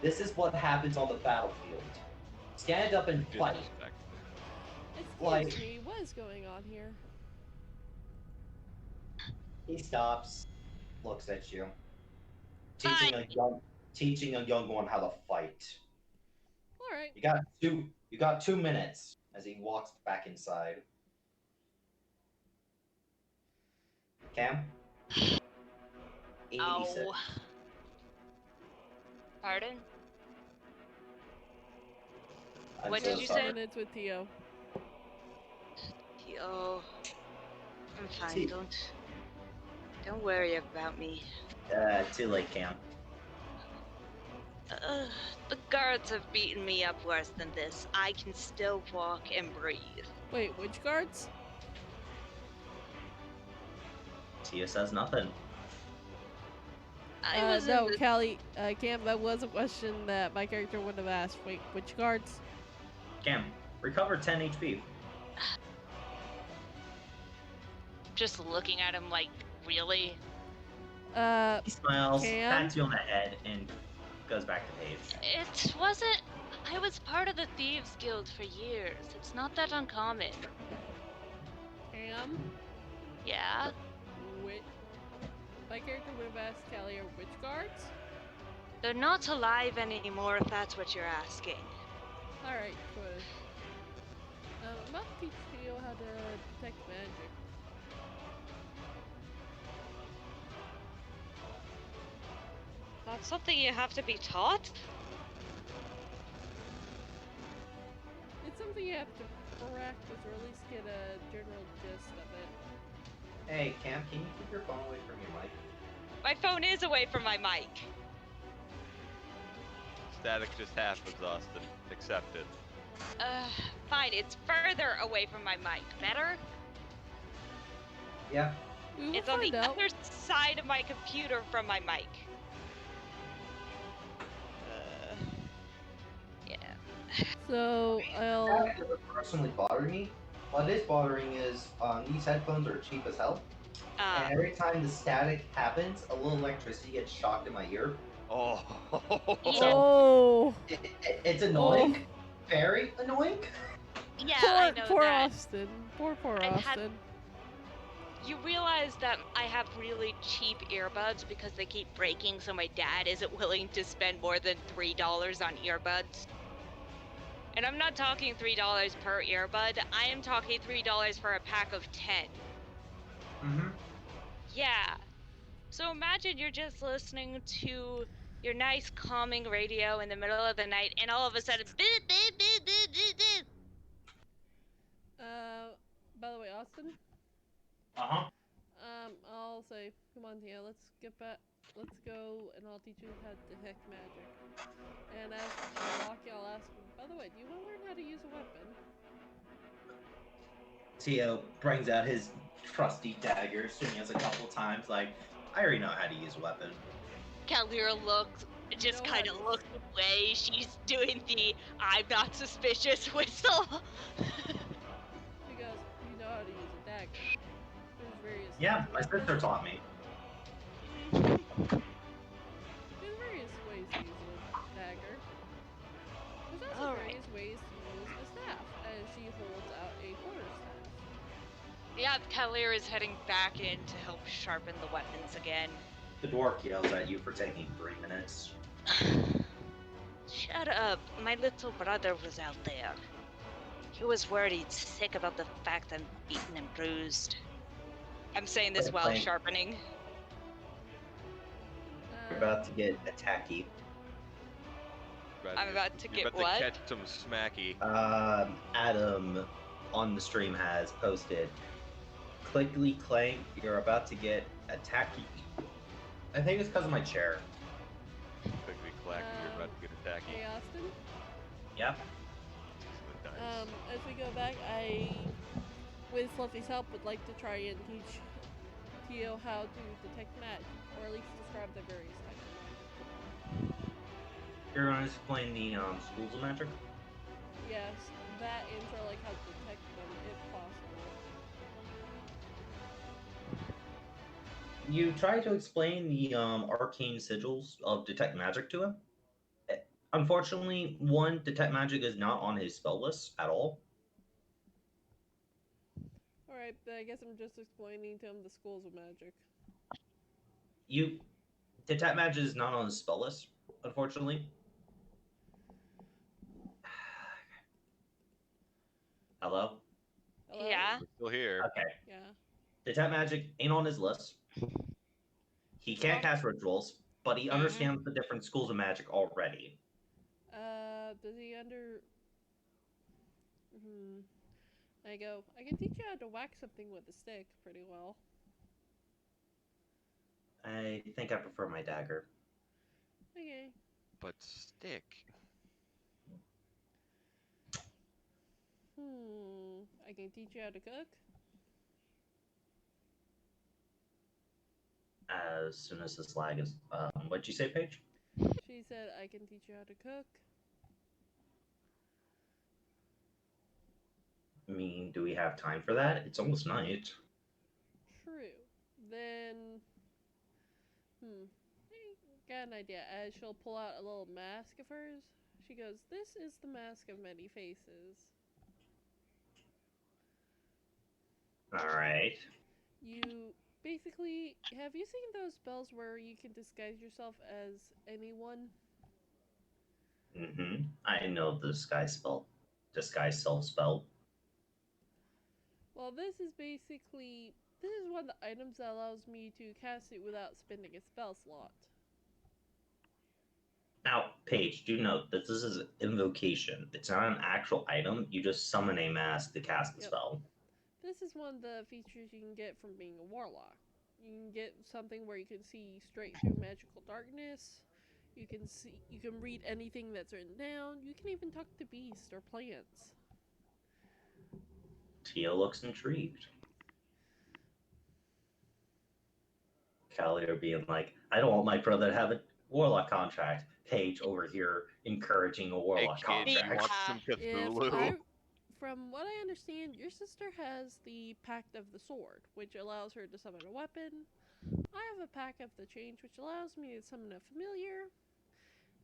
this is what happens on the battlefield. Stand up and fight. Excuse me, what is going on here? He stops, looks at you, teaching a young one how to fight. All right. You got 2 minutes as he walks back inside. Cam? 86. Ow. Pardon? What did you say? Minutes with Tio. Oh, I'm fine. Don't worry about me. Too late, Cam. The guards have beaten me up worse than this. I can still walk and breathe. Wait, which guards? Tio says nothing. No, Callie, Cam, that was a question that my character would have asked. Wait, which guards? Cam, recover 10 HP. Just looking at him like, really? He smiles, Cam? pats you on the head, and goes back to Paige. It wasn't. I was part of the Thieves Guild for years. It's not that uncommon. Cam? Yeah? Which? My character would have asked Callie, which guards? They're not alive anymore, if that's what you're asking. Alright, good. I'm about to teach Tio how to detect magic. That's something you have to be taught? It's something you have to practice, or at least get a general gist of it. Hey, Cam, can you keep your phone away from your mic? My phone is away from my mic. Static just happens, Austin. Accept it. Fine, it's further away from my mic. Better? Yeah. We will It's on the find out. other side of my computer from my mic. Yeah. So I'll. That doesn't personally bother me. What is bothering is these headphones are cheap as hell. And every time the static happens, a little electricity gets shocked in my ear. Oh. Yeah. Oh. It's annoying. Very annoying. Yeah, Poor, I know poor that. Austin. Poor I've had- Austin. You realize that I have really cheap earbuds because they keep breaking, so my dad isn't willing to spend more than $3 on earbuds. And I'm not talking $3 per earbud, I am talking $3 for a pack of 10. Mm-hmm. Yeah. So imagine you're just listening to your nice calming radio in the middle of the night, and all of a sudden, beep, beep, beep, beep, beep, beep. By the way, Austin. Uh-huh. I'll say, come on, Tia, let's get back. Let's go, and I'll teach you how to detect magic. And as I'm walking, I'll ask him, by the way, do you want to learn how to use a weapon? Tio brings out his trusty dagger, swinging us a couple times, like, I already know how to use a weapon. Kalira looks, just know kind how of to- looks away. She's doing the I'm not suspicious whistle. She goes, you know how to use a dagger. There's various Yeah, types my of sister weapons. taught me. There's various ways to use a dagger. There's also Alright. various ways to use a staff, as she holds out a quarterstaff. Yeah, Kalira is heading back in to help sharpen the weapons again. The dwarf yells at you for taking 3 minutes. Shut up. My little brother was out there. He was worried sick about the fact I'm beaten and bruised. I'm saying this while Thank- sharpening. You're about to get attacky. I'm about to You're get about to what? catch some smacky. Adam on the stream has posted, clickly clank, you're about to get attacky. I think it's because of my chair. Quickly clack, you're about to get attacky. Hey, Austin. Yep. The dice. As we go back, I, with Fluffy's help, would like to try and teach Tio how to detect magic, or at least describe the various types of magic. You're going to explain the schools of magic? Yes, that and for like how to detect them, if possible. You try to explain the arcane sigils of detect magic to him. Unfortunately, one, detect magic is not on his spell list at all. Alright, but I guess I'm just explaining to him the schools of magic. Detect magic is not on his spell list, unfortunately. Hello? Hello? Yeah. We're still here. Okay. Yeah. Detect magic ain't on his list. He can't cast rituals, but he understands the different schools of magic already. Does he I go, I can teach you how to whack something with a stick pretty well. I think I prefer my dagger. Okay. But stick. I can teach you how to cook. As soon as this lag is... what'd you say, Paige? She said, I can teach you how to cook. I mean, do we have time for that? It's almost night. True. Then, I got an idea. As she'll pull out a little mask of hers, she goes, this is the mask of many faces. Alright. You basically, have you seen those spells where you can disguise yourself as anyone? Mm-hmm. I know the disguise spell. Disguise self spell. Well, this is one of the items that allows me to cast it without spending a spell slot. Now, Paige, do note that this is invocation. It's not an actual item. You just summon a mask to cast the Yep. spell. This is one of the features you can get from being a warlock. You can get something where you can see straight through magical darkness. You can read anything that's written down. You can even talk to beasts or plants. Tia looks intrigued. Callier being like, I don't want my brother to have a warlock contract. Paige over here encouraging a Hey warlock kid, you contract. want some Cthulhu? From what I understand, your sister has the Pact of the Sword, which allows her to summon a weapon. I have a Pact of the Change, which allows me to summon a familiar.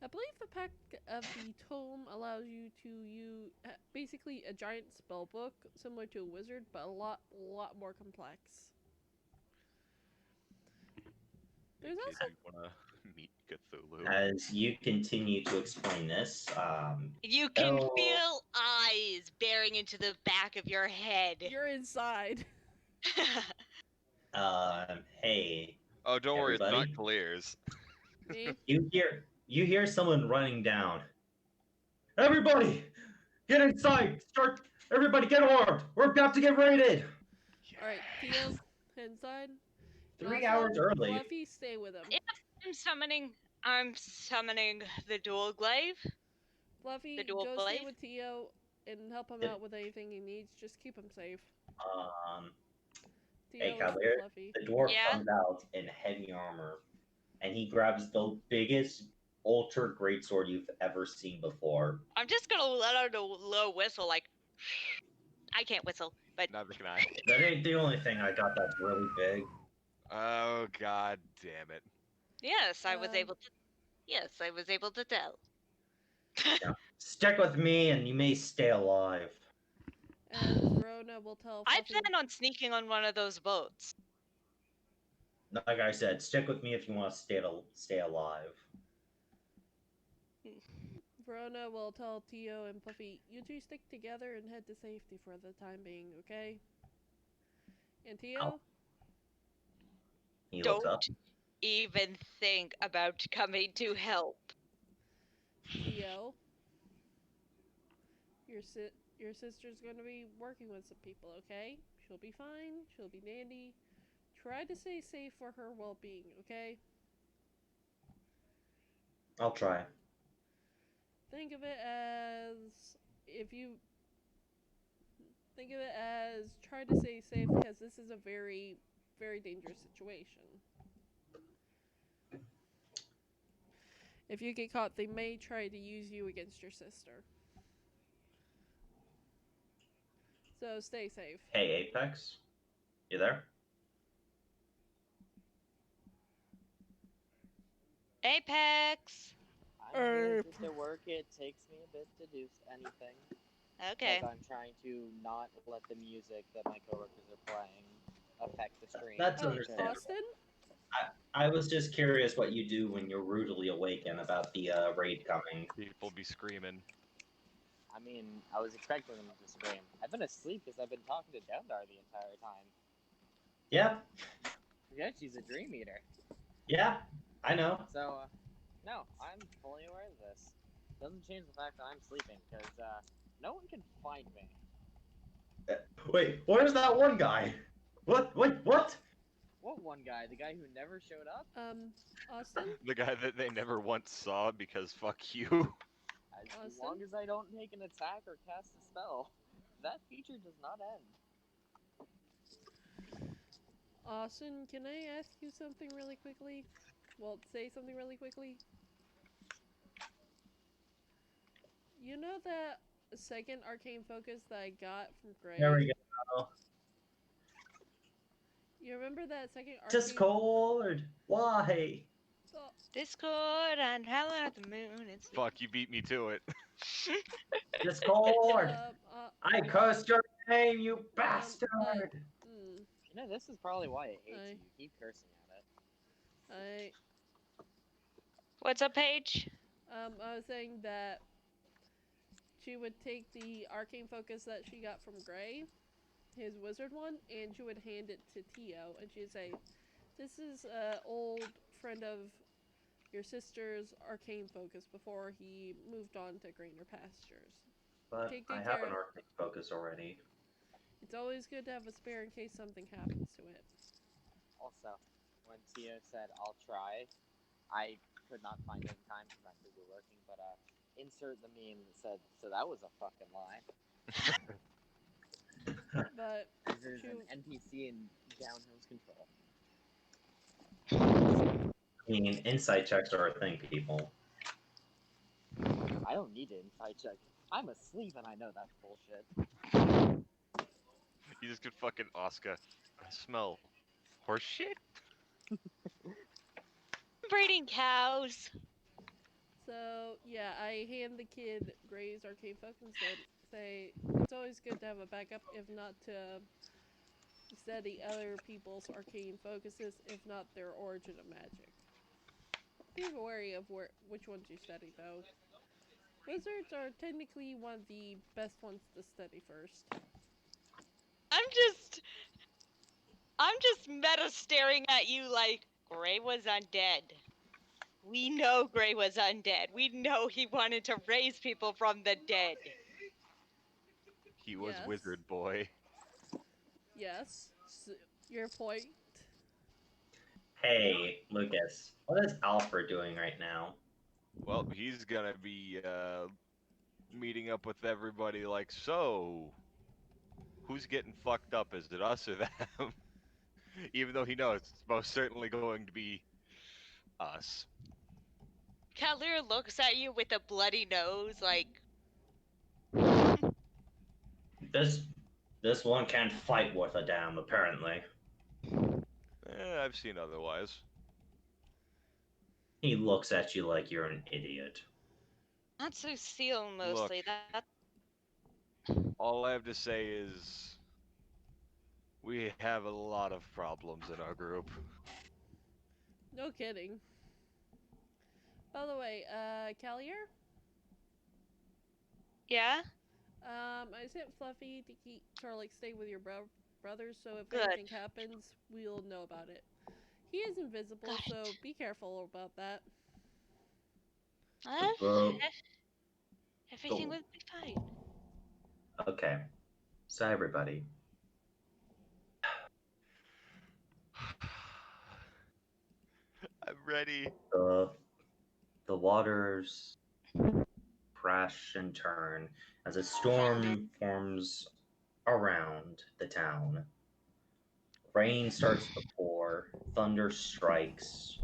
I believe the Pact of the Tome allows you to use basically a giant spell book, similar to a wizard, but a lot more complex. Hey There's kid, also you wanna meet Cthulhu? As you continue to explain this, You can Oh. feel eyes bearing into the back of your head. you're inside. Hey, Oh, don't worry, it's everybody. not Clears. Me? You hear someone running down. Everybody, get inside! Everybody, get armed! We're about to get raided. All right, Theo, inside. 3 Also, hours early. Fluffy, stay with him. I'm summoning the dual glaive. Fluffy, The dual go glaive? stay with Theo and help him Yep. out with anything he needs. Just keep him safe. Hey, Theo, Cavalier. Fluffy. The dwarf Yeah? comes out in heavy armor, and he grabs the biggest ultra greatsword you've ever seen before. I'm just gonna let out a low whistle, like I can't whistle, but Neither can I. That ain't the only thing I got that's really big. Oh god damn it. yes, I was able to. Yes, I was able to tell. Yeah. Stick with me, and you may stay alive. And Verona will tell I Fluffy. plan on sneaking on one of those boats. Like I said, stick with me if you want to stay alive. Verona will tell Theo and Fluffy, you two stick together and head to safety for the time being, okay? And Theo? Oh. He looks up. Don't even think about coming to help. Theo? Your sister's gonna be working with some people, okay? She'll be fine. She'll be dandy. Try to stay safe for her well-being, okay? I'll try. Think of it as try to stay safe because this is a very, very dangerous situation. If you get caught, they may try to use you against your sister. So stay safe. Hey, Apex. You there? Apex. I'm here just at work. It takes me a bit to do anything. Okay. Because I'm trying to not let the music that my coworkers are playing affect the stream. That's understandable. Austin? I was just curious what you do when you're rudely awakened about the raid coming. People be screaming. I mean, I was expecting them to scream. I've been asleep because I've been talking to Dundar the entire time. Yeah, Yeah, she's a dream eater. yeah, I know. So, no, I'm fully aware of this. Doesn't change the fact that I'm sleeping, because no one can find me. Wait, where's that one guy? What? What? What one guy? The guy who never showed up? Austin? The guy that they never once saw because fuck you. As long as I don't take an attack or cast a spell, that feature does not end. Austin, can I ask you something really quickly? Well, say something really quickly. You know that second arcane focus that I got from Gray? There we go. You remember that second arcane... Discord! Why? Discord and howling at the moon. It's Fuck, you beat me to it. Discord! I cursed your name, you bastard! You know, this is probably why it hates you. You keep cursing at it. What's up, Paige? I was saying that she would take the arcane focus that she got from Gray, his wizard one, and she would hand it to Tio, and she'd say, "This is an old friend of your sister's arcane focus before he moved on to greener pastures. But Take I good have care. an arcane focus already. It's always good to have a spare in case something happens to it. Also, when Tia said I'll try, I could not find it in time because I'm busy working, but insert the meme that said, so that was a fucking lie. But There's shoot, an NPC in Downhill's Control. I mean, insight checks are a thing, people. I don't need an inside check. I'm asleep and I know that's bullshit. You just get fucking Oscar. I smell horse shit. Breeding cows. so yeah, I hand the kid Gray's arcane focus and say it's always good to have a backup, if not to study other people's arcane focuses, if not their origin of magic. Be wary of which ones you study, though. Wizards are technically one of the best ones to study first. I'm just meta staring at you like Gray was undead. We know Gray was undead. We know he wanted to raise people from the dead. He was Yes. wizard boy. Yes. So, your point? Hey, Lucas, what is Alfred doing right now? Well, he's gonna be meeting up with everybody like, so who's getting fucked up? Is it us or them? Even though he knows it's most certainly going to be us. Kalir looks at you with a bloody nose like, This one can't fight worth a damn, apparently. I've seen otherwise. He looks at you like you're an idiot. not so seal mostly. Look. All I have to say is we have a lot of problems in our group. No kidding. By the way, Callier? Yeah? I sent Fluffy to like stay with your brothers, so if Good. anything happens, we'll know about it. He is invisible, Got so it. be careful about that. Everything will be fine. Okay, so everybody. I'm ready. The waters crash and turn as a storm forms around the town. Rain starts to pour, thunder strikes,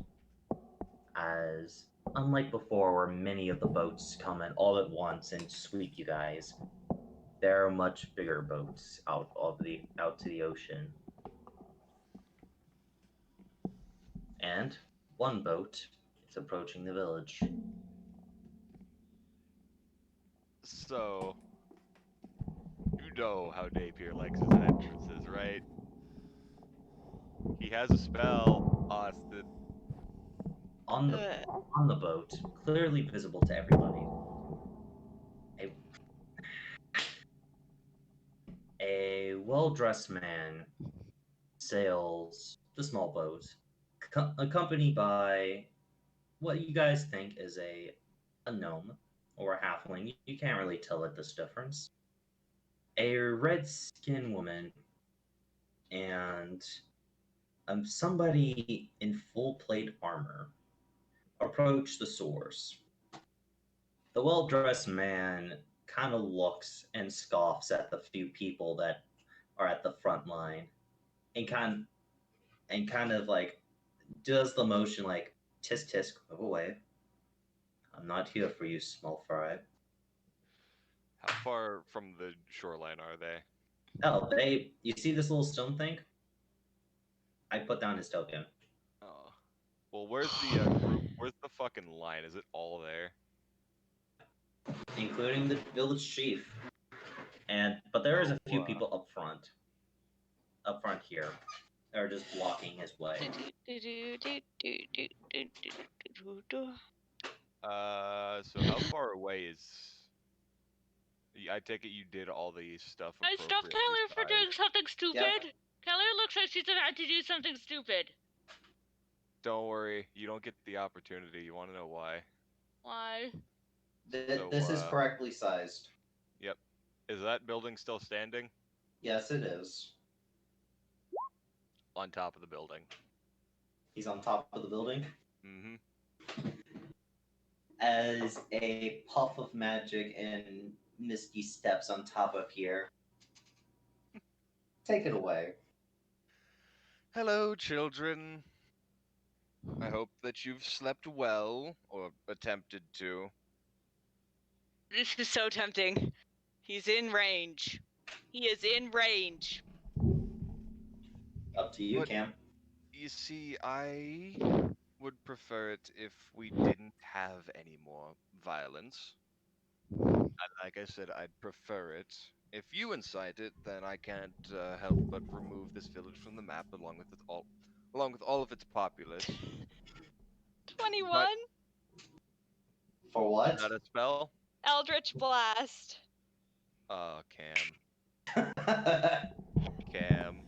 as unlike before where many of the boats come in all at once and sweep you guys, there are much bigger boats out to the ocean. And one boat is approaching the village. So, you know how Napier likes his entrances, right? He has a spell, Austin. On the boat, clearly visible to everybody, a well-dressed man sails the small boat, accompanied by what you guys think is a gnome or a halfling. You can't really tell it this difference. A red-skinned woman and somebody in full plate armor approach the source. The well-dressed man kind of looks and scoffs at the few people that are at the front line, and kind of like does the motion like tisk tisk, move away. I'm not here for you, small fry. How far from the shoreline are they? Oh, you see this little stone thing? I put down his token. Oh. Well, where's the group? Where's the fucking line? Is it all there? Including the village chief. But there is a few people up front here. They're just blocking his way. So how far away is? I take it you did all the stuff. I stopped Keller for doing something stupid. Yep. Keller looks like she's about to do something stupid. Don't worry, you don't get the opportunity. You want to know why? Why? So, This is correctly sized. Yep. Is that building still standing? Yes, it is. On top of the building. He's on top of the building. Mm-hmm. As a puff of magic and Misty steps on top of here. Take it away. Hello, children. I hope that you've slept well, or attempted to. This is so tempting. He's in range. He is in range. Up to you, But- Cam. You see, I would prefer it if we didn't have any more violence. And like I said, I'd prefer it. If you incite it, then I can't help but remove this village from the map along with all of its populace. 21? For Is what? that a spell? Eldritch Blast. Cam. Cam.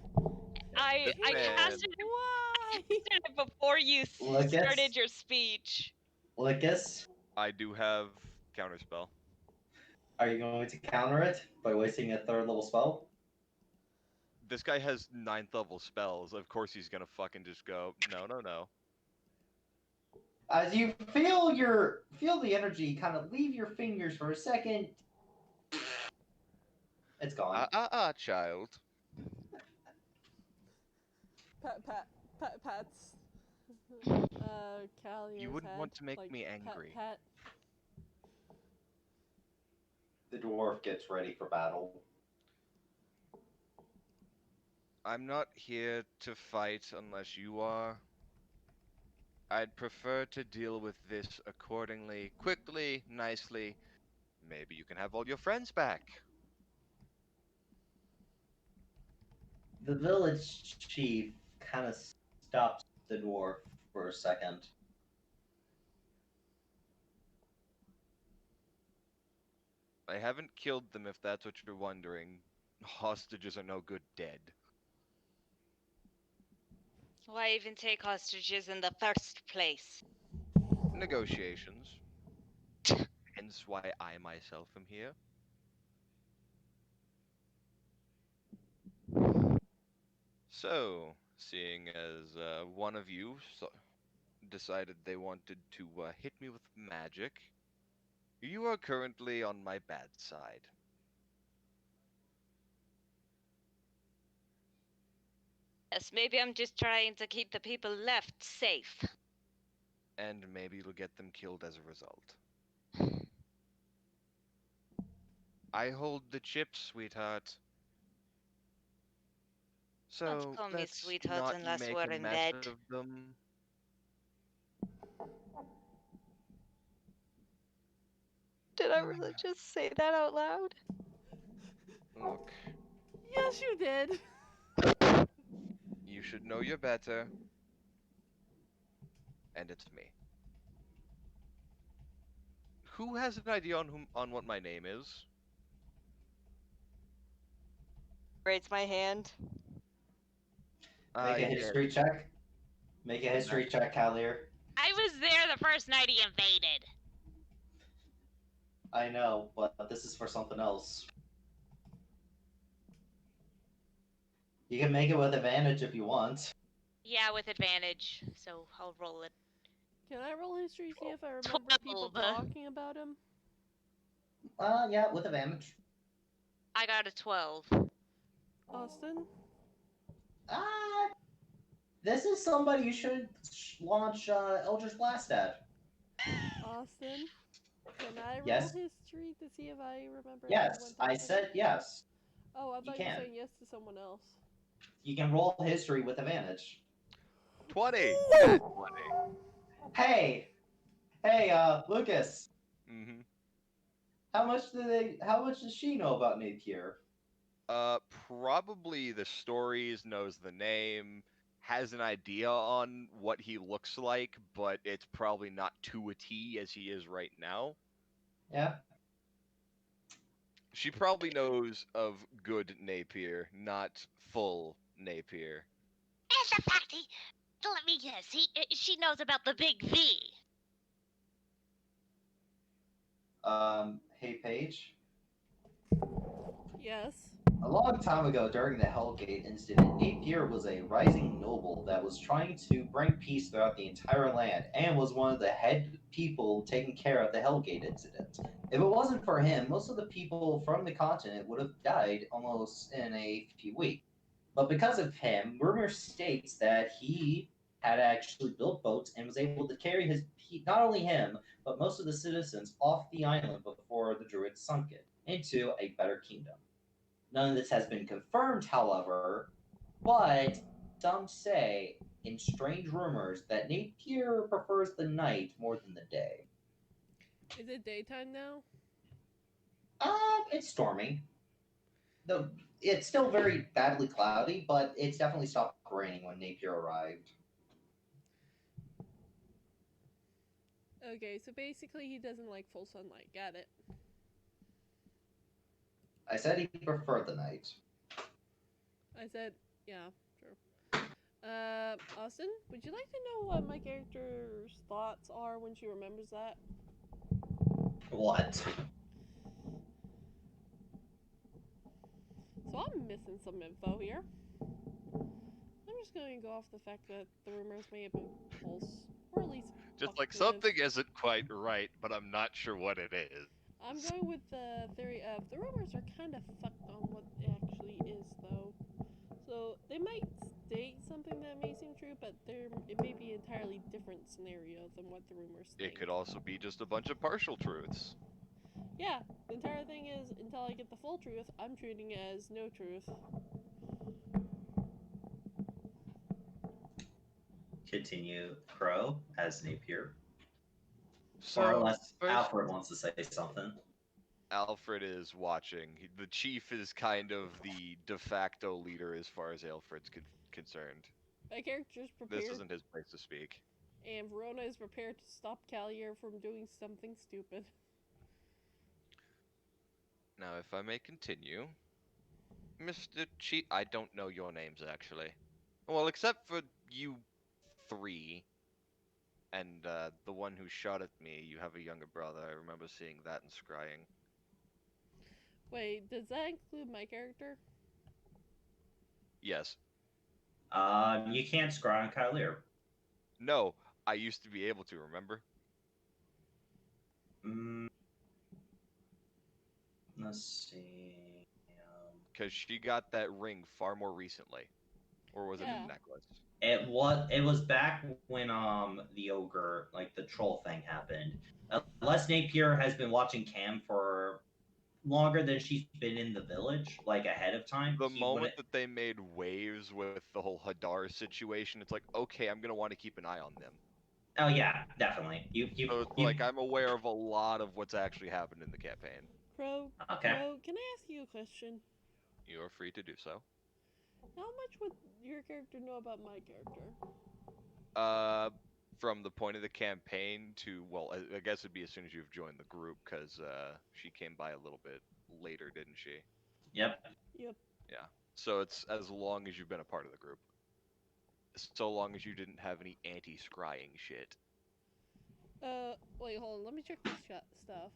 I Man. casted Why? it before you Lucas? started your speech. Lucas, I do have counterspell. are you going to counter it by wasting a third level spell? This guy has 9th level spells. Of course he's gonna fucking just go, no. As you feel the energy kind of leave your fingers for a second, it's gone. Child. Pats. Callier's You wouldn't head, want to make like, me angry. Pat. The dwarf gets ready for battle. I'm not here to fight unless you are. I'd prefer to deal with this accordingly, quickly, nicely. Maybe you can have all your friends back. The village chief kind of stops the dwarf for a second. I haven't killed them if that's what you're wondering. Hostages are no good dead. Why even take hostages in the first place? Negotiations. Hence why I myself am here. So, seeing as one of you decided they wanted to hit me with magic, you are currently on my bad side. Yes, maybe I'm just trying to keep the people left safe. And maybe you'll get them killed as a result. I hold the chips, sweetheart. So Don't call me let's sweetheart not unless make we're a in mess bed. of them. Did I really just say that out loud? Look, Yes, you did. you should know you're better. And it's me. Who has an idea on what my name is? Raise my hand. Make a history check. Make a history check, Callier. I was there the first night he invaded. I know, but this is for something else. You can make it with advantage if you want. Yeah, with advantage. So I'll roll it. Can I roll history, see if I remember people 12. talking about him? Yeah, with advantage. I got a 12. Austin? This is somebody you should launch Eldritch Blast at. Austin? Can I roll Yes. history to see if I remember Yes, anyone I talking said about yes. Oh, I you thought you were can. saying yes to someone else. You can roll history with advantage. 20! Ooh! 20. Hey, Lucas. Mm-hmm. How much does she know about Napier? Probably the stories, knows the name, has an idea on what he looks like, but it's probably not to a T as he is right now. Yeah. She probably knows of good Napier, not full Napier. As a party, let me guess. She knows about the big V. Hey, Paige. Yes. A long time ago, during the Hellgate incident, Napier was a rising noble that was trying to bring peace throughout the entire land and was one of the head people taking care of the Hellgate incident. If it wasn't for him, most of the people from the continent would have died almost in a few weeks. But because of him, rumor states that he had actually built boats and was able to carry not only him, but most of the citizens off the island before the Druids sunk it into a better kingdom. None of this has been confirmed, however, but some say in strange rumors that Napier prefers the night more than the day. Is it daytime now? It's stormy. Though it's still very badly cloudy, but it's definitely stopped raining when Napier arrived. Okay, so basically he doesn't like full sunlight. Got it. I said he preferred the night. I said, yeah, sure. Austin, would you like to know what my character's thoughts are when she remembers that? What? So I'm missing some info here. I'm just going to go off the fact that the rumors may have been false, or at least Just like speculative. something isn't quite right, but I'm not sure what it is. I'm going with the theory of the rumors are kind of fucked on what it actually is, though. So they might state something that may seem true, but it may be an entirely different scenario than what the rumors think. It could also be just a bunch of partial truths. Yeah, the entire thing is, until I get the full truth, I'm treating it as no truth. Continue Crow as Napier. So, Or unless first, Alfred wants to say something. Alfred is watching. The chief is kind of the de facto leader as far as Alfred's concerned. My character's prepared. This isn't his place to speak. And Verona is prepared to stop Callier from doing something stupid. Now, if I may continue, Mr. Chief, I don't know your names actually. Well, except for you three, and the one who shot at me. You have a younger brother. I remember seeing that in scrying. Wait, does that include my character? Yes. You can't scry on Kylier. No, I used to be able to. Remember? Let's see. Because she got that ring far more recently, or was it a necklace? It was back when the ogre, like the troll thing, happened. Unless Napier has been watching Cam for longer than she's been in the village, like ahead of time. The moment that they made waves with the whole Hadar situation, it's like, okay, I'm gonna want to keep an eye on them. Oh yeah, definitely. Like I'm aware of a lot of what's actually happened in the campaign. Crow, okay. Crow, can I ask you a question? You are free to do so. How much would your character know about my character? From the point of the campaign to, well, I guess it'd be as soon as you've joined the group, because she came by a little bit later, didn't she? Yep. Yep. Yeah. So it's as long as you've been a part of the group. So long as you didn't have any anti-scrying shit. Wait, hold on. Let me check this stuff.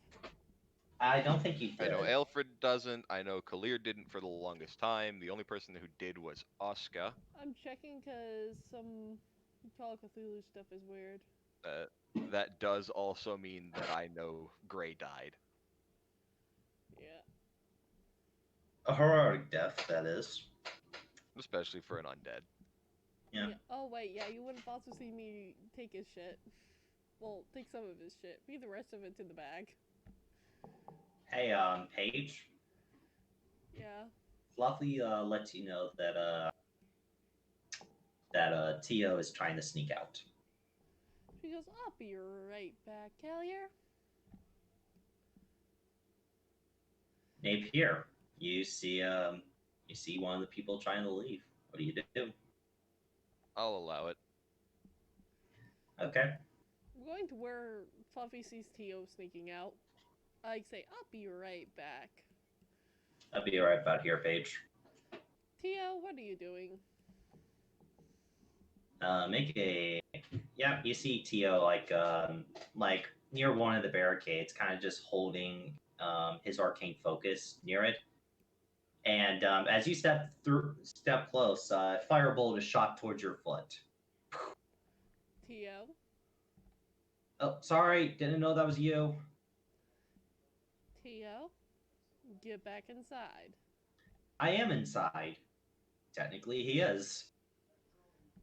I don't think you did. I know Alfred doesn't. I know Kalir didn't for the longest time. The only person who did was Oscar. I'm checking because some Call of Cthulhu stuff is weird. That does also mean that I know Gray died. Yeah. A heroic death, that is. Especially for an undead. Yeah. Oh, wait, yeah, you wouldn't also see me take his shit. Well, take some of his shit. Leave the rest of it in the bag. Hey, Paige. Yeah. Fluffy lets you know that Tio is trying to sneak out. She goes, I'll be right back, Callier. Napier, you see one of the people trying to leave. What do you do? I'll allow it. Okay. I'm going to where Fluffy sees Tio sneaking out. I say, I'll be right back. I'll be right about here, Paige. Tio, what are you doing? Make a. Yeah, you see Tio like near one of the barricades, kind of just holding his arcane focus near it. And as you step close, firebolt is shot towards your foot. Tio? Oh, sorry, didn't know that was you. Tio? Get back inside. I am inside. Technically, he is.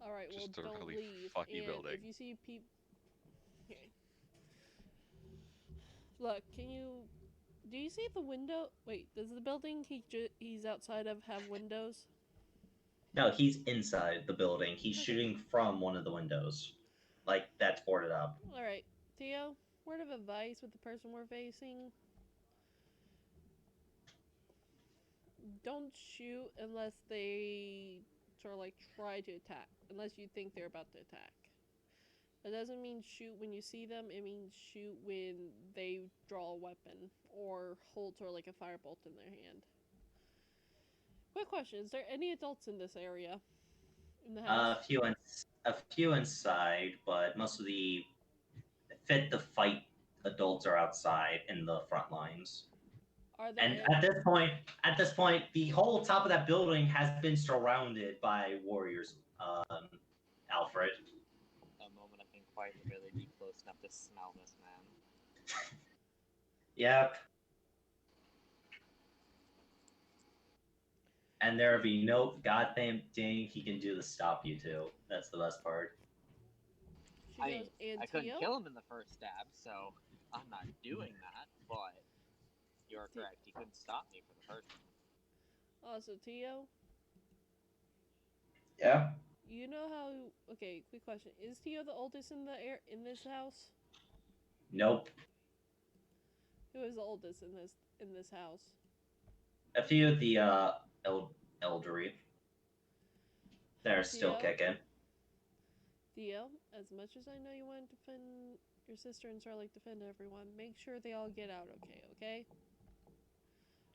Alright, well, Just a don't really leave. fucky And building. if you see people... Okay. Look, can you... Do you see the window? Wait, does the building he's outside of have windows? No, he's inside the building. He's Okay. shooting from one of the windows. Like, that's boarded up. Alright, Theo, word of advice with the person we're facing. Don't shoot unless they sort of like try to attack. Unless you think they're about to attack. It doesn't mean shoot when you see them, it means shoot when they draw a weapon or hold sort of like a firebolt in their hand. Quick question, is there any adults in this area? In the house? A few inside, but most of the fit the fight adults are outside in the front lines. Are there And at this point, the whole top of that building has been surrounded by warriors. Alfred. A moment I can quite really be close enough to smell this man. Yep. And there'll be no goddamn thing he can do to stop you two. That's the best part. She goes, and I couldn't Tio? kill him in the first stab, so I'm not doing that, but you're correct. He couldn't stop me for the first one. Also, Tio? Yeah. You know how... Okay, quick question. Is Tio the oldest in this house? Nope. Who is the oldest in this house? A few of the elderly. They're still Theo? kicking. Theo, as much as I know you want to defend your sister and sort of like defend everyone, make sure they all get out okay?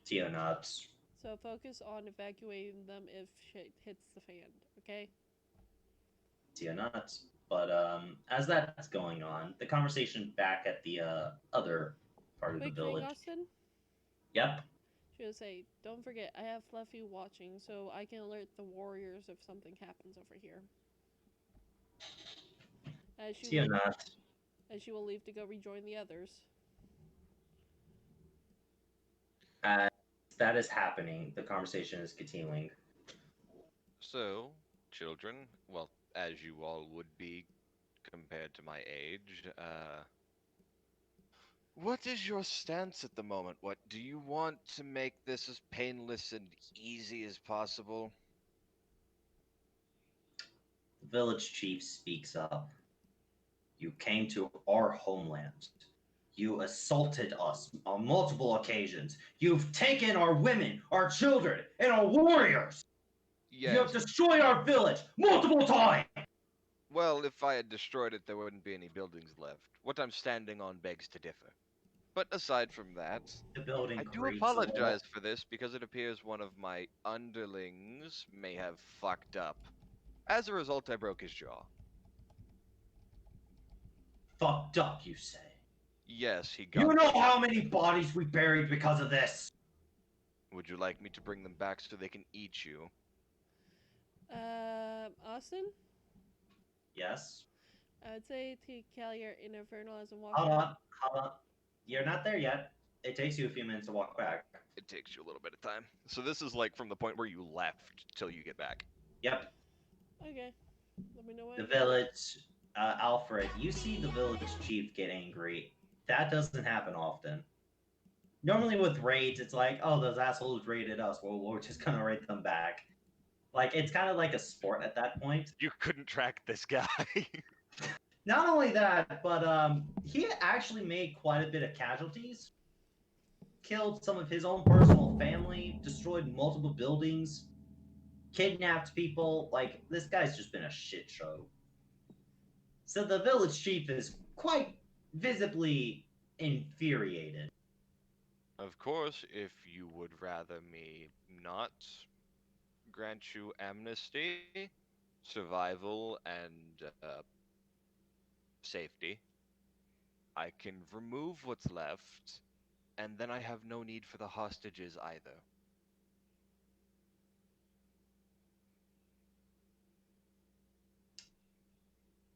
Tio nods. So focus on evacuating them if shit hits the fan, okay? Tio nods. But as that's going on, the conversation back at the other part of the Quick thing, village. Austin? Yep. She would say, don't forget, I have Fluffy watching, so I can alert the warriors if something happens over here. Tio nods. As she will leave to go rejoin the others. As that is happening, the conversation is continuing. So, children, well, as you all would be compared to my age, what is your stance at the moment? What do you want to make this as painless and easy as possible? The village chief speaks up. You came to our homeland. You assaulted us on multiple occasions. You've taken our women, our children, and our warriors. Yes. You have destroyed our village multiple times. Well, if I had destroyed it, there wouldn't be any buildings left. What I'm standing on begs to differ. But aside from that, The building I do creates apologize for this because it appears one of my underlings may have fucked up. As a result, I broke his jaw. Fucked up, you say? Yes, he got... You know how many bodies we buried because of this? Would you like me to bring them back so they can eat you? Austin? Yes. I would say to Callier in Infernal as a walk. Hold on. You're not there yet. It takes you a few minutes to walk back. It takes you a little bit of time. So this is like from the point where you left till you get back. Yep. Okay. Let me know when. The village, Alfred, you see the village chief get angry. That doesn't happen often. Normally with raids, it's like, oh, those assholes raided us. Well, we're just gonna raid them back. Like, it's kind of like a sport at that point. You couldn't track this guy. Not only that, but he actually made quite a bit of casualties. Killed some of his own personal family, destroyed multiple buildings, kidnapped people. Like, this guy's just been a shit show. So the village chief is quite visibly infuriated. Of course, if you would rather me not grant you amnesty, survival and safety. I can remove what's left, and then I have no need for the hostages either.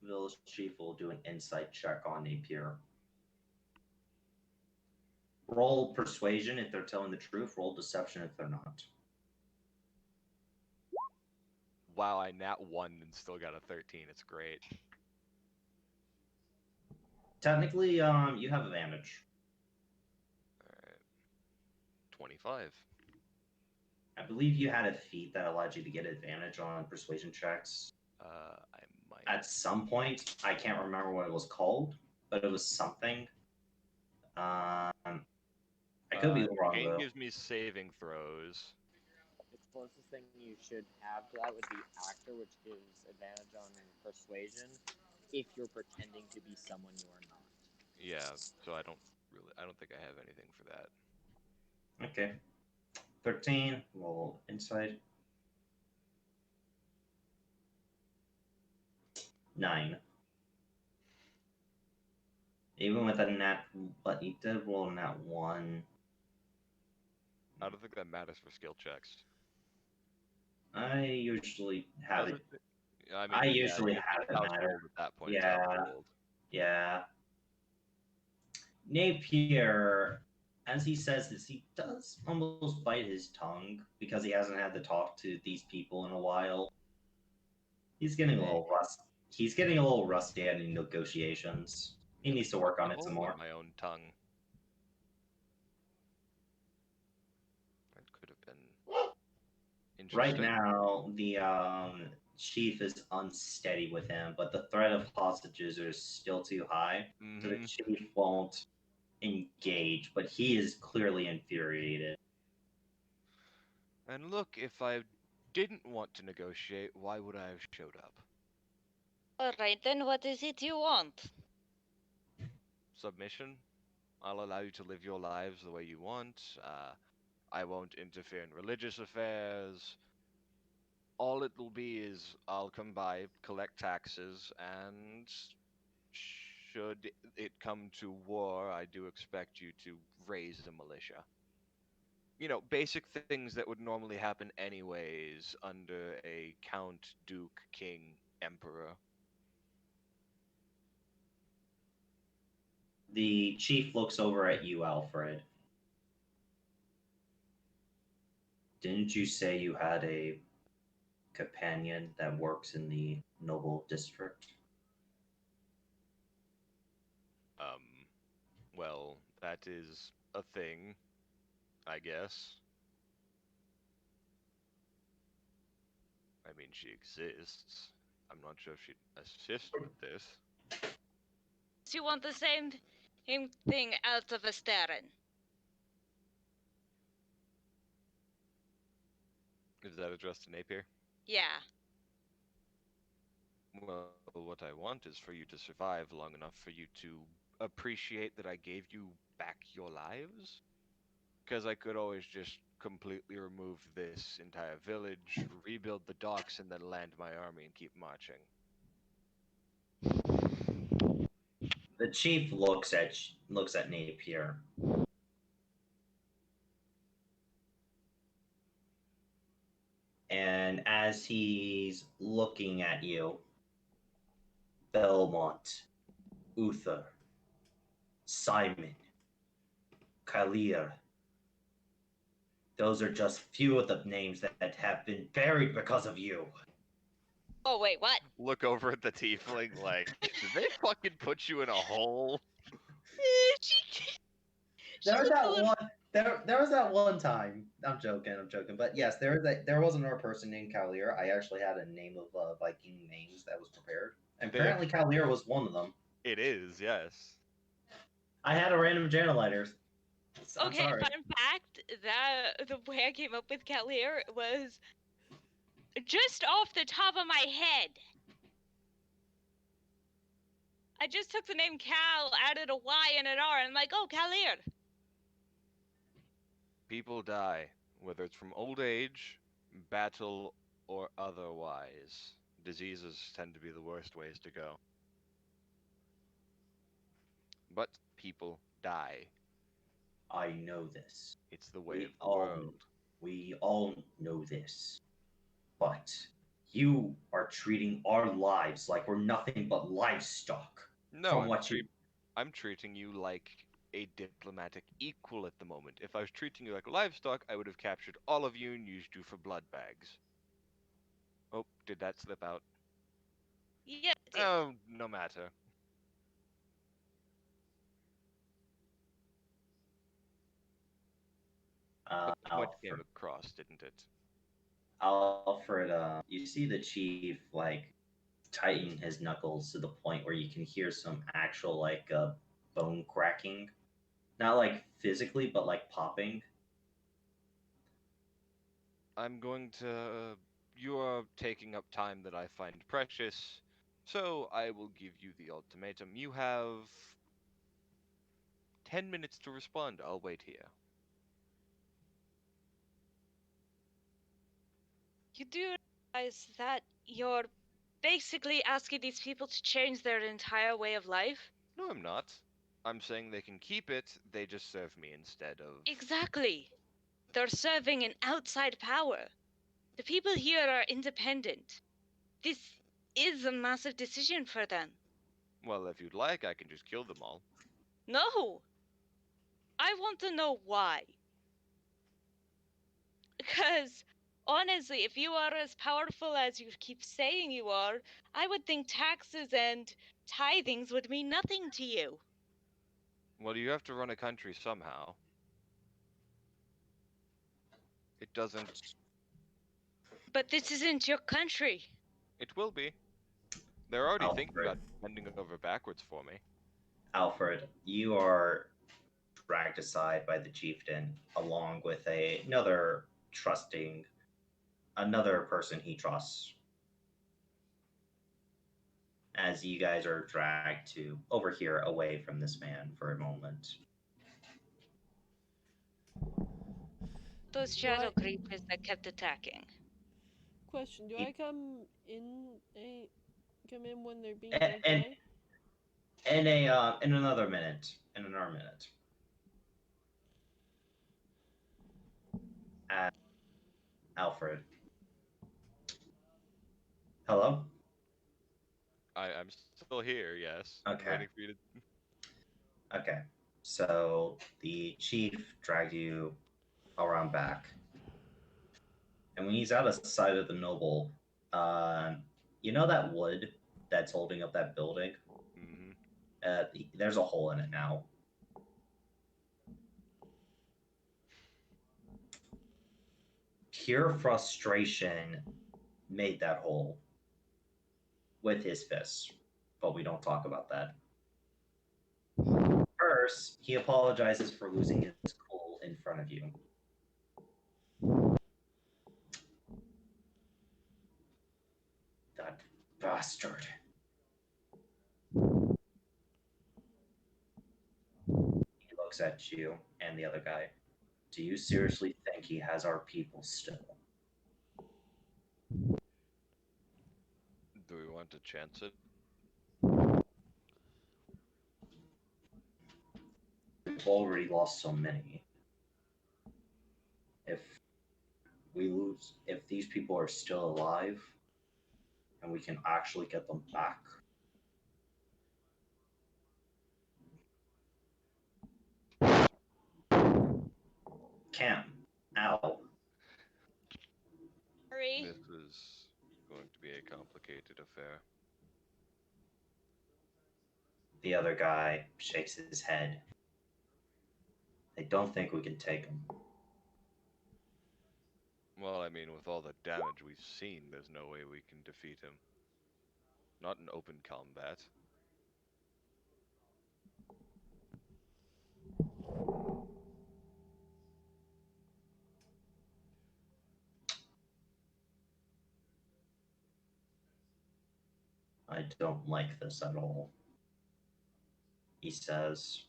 Village chief will do an insight check on Napier. Roll persuasion if they're telling the truth. Roll deception if they're not. Wow, I nat 1 and still got a 13. It's great. Technically, you have advantage. Alright. 25. I believe you had a feat that allowed you to get advantage on persuasion checks. I might. At some point, I can't remember what it was called, but it was something. I could be wrong Kane though. gives me saving throws. The closest thing you should have to that would be actor, which gives advantage on persuasion if you're pretending to be someone you are not. Yeah, so I don't think I have anything for that. Okay. 13. Roll insight. 9. Even with a nat, but you did roll a nat 1. I don't think that matters for skill checks. I usually have Does it. it? I mean, I yeah, usually it's have it house matter. gold at that point. Yeah. It's house gold. Yeah. Napier, as he says this, he does almost bite his tongue because he hasn't had to talk to these people in a while. He's getting a little rust. He's getting a little rusty at negotiations. He needs to work on it some more. My own tongue. That could have been interesting. Right now, the chief is unsteady with him, but the threat of hostages is still too high, so the chief won't engage. But he is clearly infuriated. And look, if I didn't want to negotiate, why would I have showed up? Alright, then what is it you want? Submission. I'll allow you to live your lives the way you want. I won't interfere in religious affairs. All it will be is I'll come by, collect taxes, and should it come to war, I do expect you to raise a militia. You know, basic things that would normally happen anyways under a count, duke, king, emperor. The chief looks over at you, Alfred. Didn't you say you had a companion that works in the noble district? Well, that is a thing, I guess. I mean, she exists. I'm not sure if she'd assist with this. Do you want the same thing out of a Stern? Is that addressed to Napier? Yeah. Well, what I want is for you to survive long enough for you to appreciate that I gave you back your lives. Because I could always just completely remove this entire village, rebuild the docks, and then land my army and keep marching. The chief looks at Napier. And as he's looking at you, Belmont, Uther, Simon, Kalir. Those are just few of the names that have been buried because of you. Oh, wait, what? Look over at the tiefling like, did they fucking put you in a hole? There was that one time. I'm joking. But yes, there was another person named Kalir. I actually had a name of Viking names that was prepared. And apparently Kalir was one of them. It is, yes. I had a random janitors. Okay, fun fact, that the way I came up with Kalir was just off the top of my head. I just took the name Cal, added a Y and an R, and I'm like, oh, Kalir. People die, whether it's from old age, battle, or otherwise. diseases tend to be the worst ways to go. But people die. I know this. It's the way of We the all world. we all know this. But you are treating our lives like we're nothing but livestock. No, From what you I'm treating you like a diplomatic equal at the moment. If I was treating you like livestock, I would have captured all of you and used you for blood bags. Oh, did that slip out? Yeah, it did. Oh, no matter. But the point came across, didn't it? Alfred, you see the chief like tighten his knuckles to the point where you can hear some actual like bone cracking, not like physically, but like popping. I'm going to. You are taking up time that I find precious, so I will give you the ultimatum. You have 10 minutes to respond. I'll wait here. You do realize that you're basically asking these people to change their entire way of life? No, I'm not. I'm saying they can keep it, they just serve me instead of. Exactly. They're serving an outside power. The people here are independent. This is a massive decision for them. Well, if you'd like, I can just kill them all. No! I want to know why. Because, honestly, if you are as powerful as you keep saying you are, I would think taxes and tithings would mean nothing to you. Well, you have to run a country somehow. It doesn't. But this isn't your country. It will be. They're already thinking Alfred, about bending over backwards for me. Alfred, you are dragged aside by the chieftain along with another person he trusts. As you guys are dragged to over here away from this man for a moment. Those Do I shadow creatures that kept attacking. question? Do He- I come in when they're being And, dragged and away? in another minute, uh, Alfred. Hello. I'm still here, yes. I'm Okay. waiting for you to. Okay. So the chief dragged you around back, and when he's out of sight of the noble, you know that wood that's holding up that building? Hmm. There's a hole in it now. Pure frustration made that hole with his fists, but we don't talk about that. First, he apologizes for losing his cool in front of you. That bastard. He looks at you and the other guy. Do you seriously think he has our people still? Do we want to chance it? We've already lost so many. If if these people are still alive and we can actually get them back, Cam, Al, Hurry. This is going to be a complicated affair. the other guy shakes his head. I don't think we can take him. Well, I mean, with all the damage we've seen, there's no way we can defeat him. Not in open combat. I don't like this at all. He says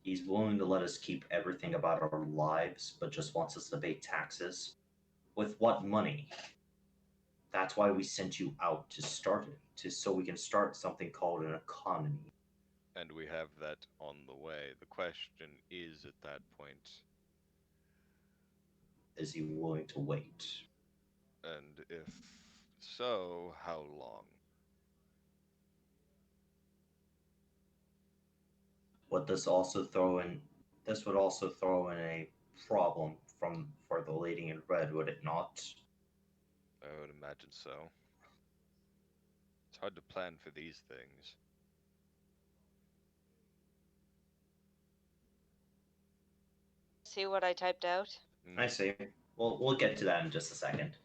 he's willing to let us keep everything about our lives, but just wants us to pay taxes. With what money? That's why we sent you out to start it, so we can start something called an economy. And we have that on the way. The question is at that point, Is he willing to wait? and if so, how long? What this would also throw in a problem for the lady in red, would it not? I would imagine so. It's hard to plan for these things. See what I typed out? I see. We'll get to that in just a second.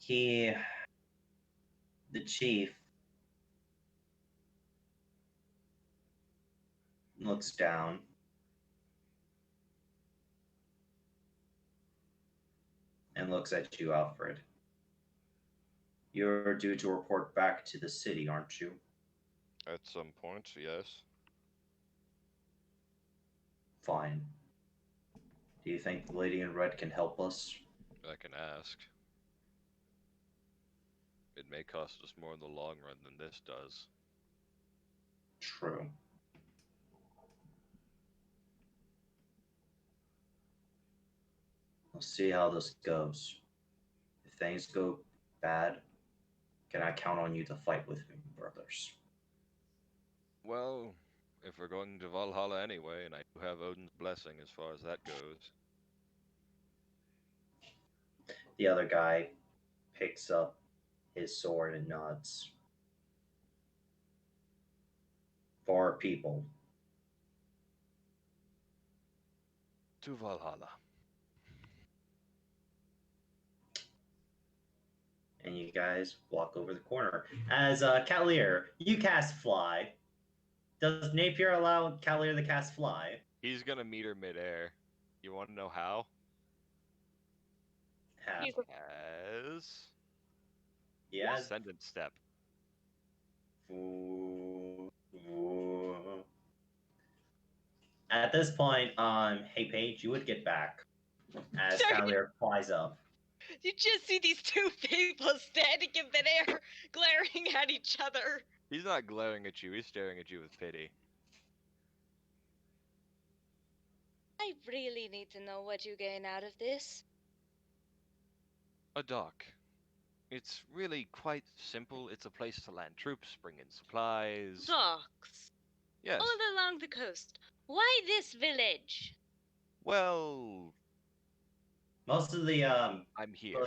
The chief looks down and looks at you, Alfred. You're due to report back to the city, aren't you? At some point, yes. Fine. Do you think the lady in red can help us? I can ask. It may cost us more in the long run than this does. True. We'll see how this goes. If things go bad, can I count on you to fight with me, brothers? Well, if we're going to Valhalla anyway, and I do have Odin's blessing as far as that goes. The other guy picks up his sword and nods. For our people. To Valhalla. And you guys walk over the corner. As Cavalier, you cast Fly. Does Napier allow Cavalier to cast Fly? He's gonna meet her midair. You want to know how? Have. As Yes. Ascendant step. At this point, hey Paige, you would get back as Sorry. Cavalier flies up. You just see these two people standing in midair, glaring at each other. He's not glaring at you, he's staring at you with pity. I really need to know what you gain out of this. A dock. It's really quite simple. It's a place to land troops, bring in supplies. Docks. Yes. All along the coast. Why this village? Well, Most of the I'm here.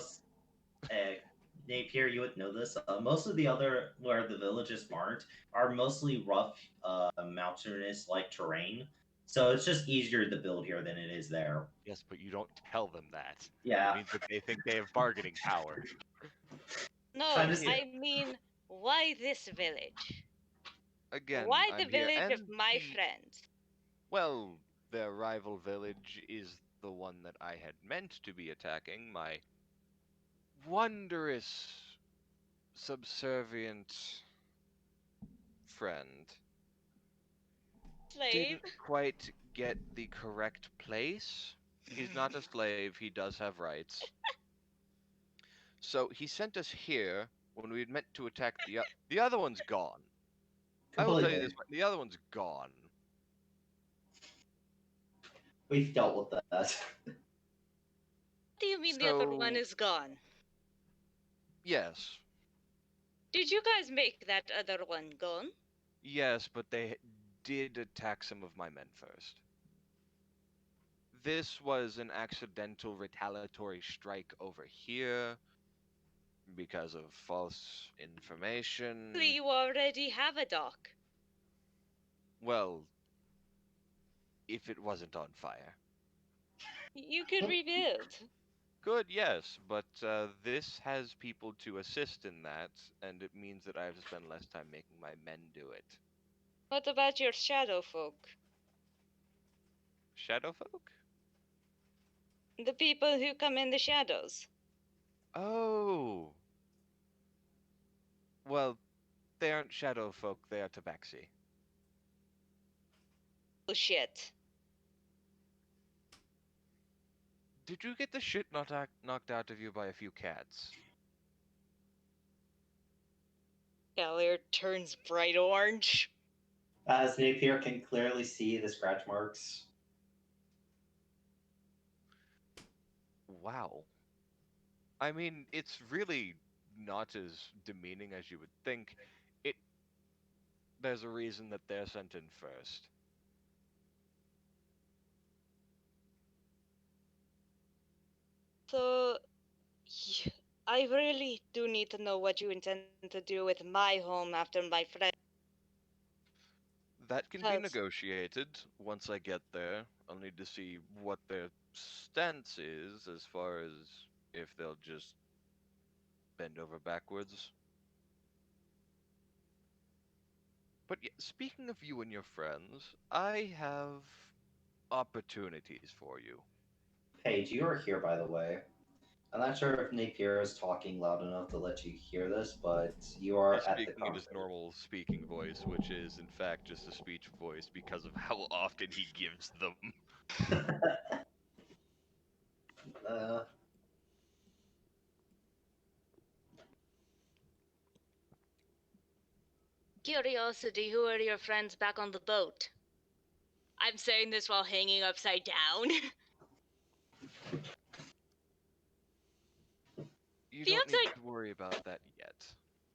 Napier, you would know this. Most of the other where the villages aren't are mostly rough, mountainous like terrain. So it's just easier to build here than it is there. Yes, but you don't tell them that. Yeah. It means that they think they have bargaining power. No, I mean, why this village? Again, why I'm the here, village of and my friends? Well, their rival village is the one that I had meant to be attacking. My wondrous, subservient friend Slave? didn't quite get the correct place. He's not a slave, he does have rights. So he sent us here when we had meant to attack the other one's gone. I will tell you this, the other one's gone. We've dealt with that. What do you mean the other one is gone? Yes. Did you guys make that other one gone? Yes, but they did attack some of my men first. This was an accidental retaliatory strike over here because of false information. You already have a dock. Well, if it wasn't on fire. You could rebuild. Good, yes, but this has people to assist in that, and it means that I have to spend less time making my men do it. What about your shadow folk? Shadow folk? The people who come in the shadows. Oh. Well, they aren't shadow folk, they are tabaxi. Oh shit. Did you get the shit knocked out of you by a few cats? Galliard turns bright orange. As Napier can clearly see the scratch marks. Wow. I mean, it's really not as demeaning as you would think. It There's a reason that they're sent in first. So, I really do need to know what you intend to do with my home after my friend. That can be negotiated once I get there. I'll need to see what their stance is as far as if they'll just bend over backwards. But yeah, speaking of you and your friends, I have opportunities for you. Paige, you are here, by the way. I'm not sure if Napier is talking loud enough to let you hear this, but you are He's at the speaking in his conference. normal speaking voice, which is in fact just a speech voice because of how often he gives them. uh, Curiosity, who are your friends back on the boat? I'm saying this while hanging upside down. You The don't need upside to worry about that yet.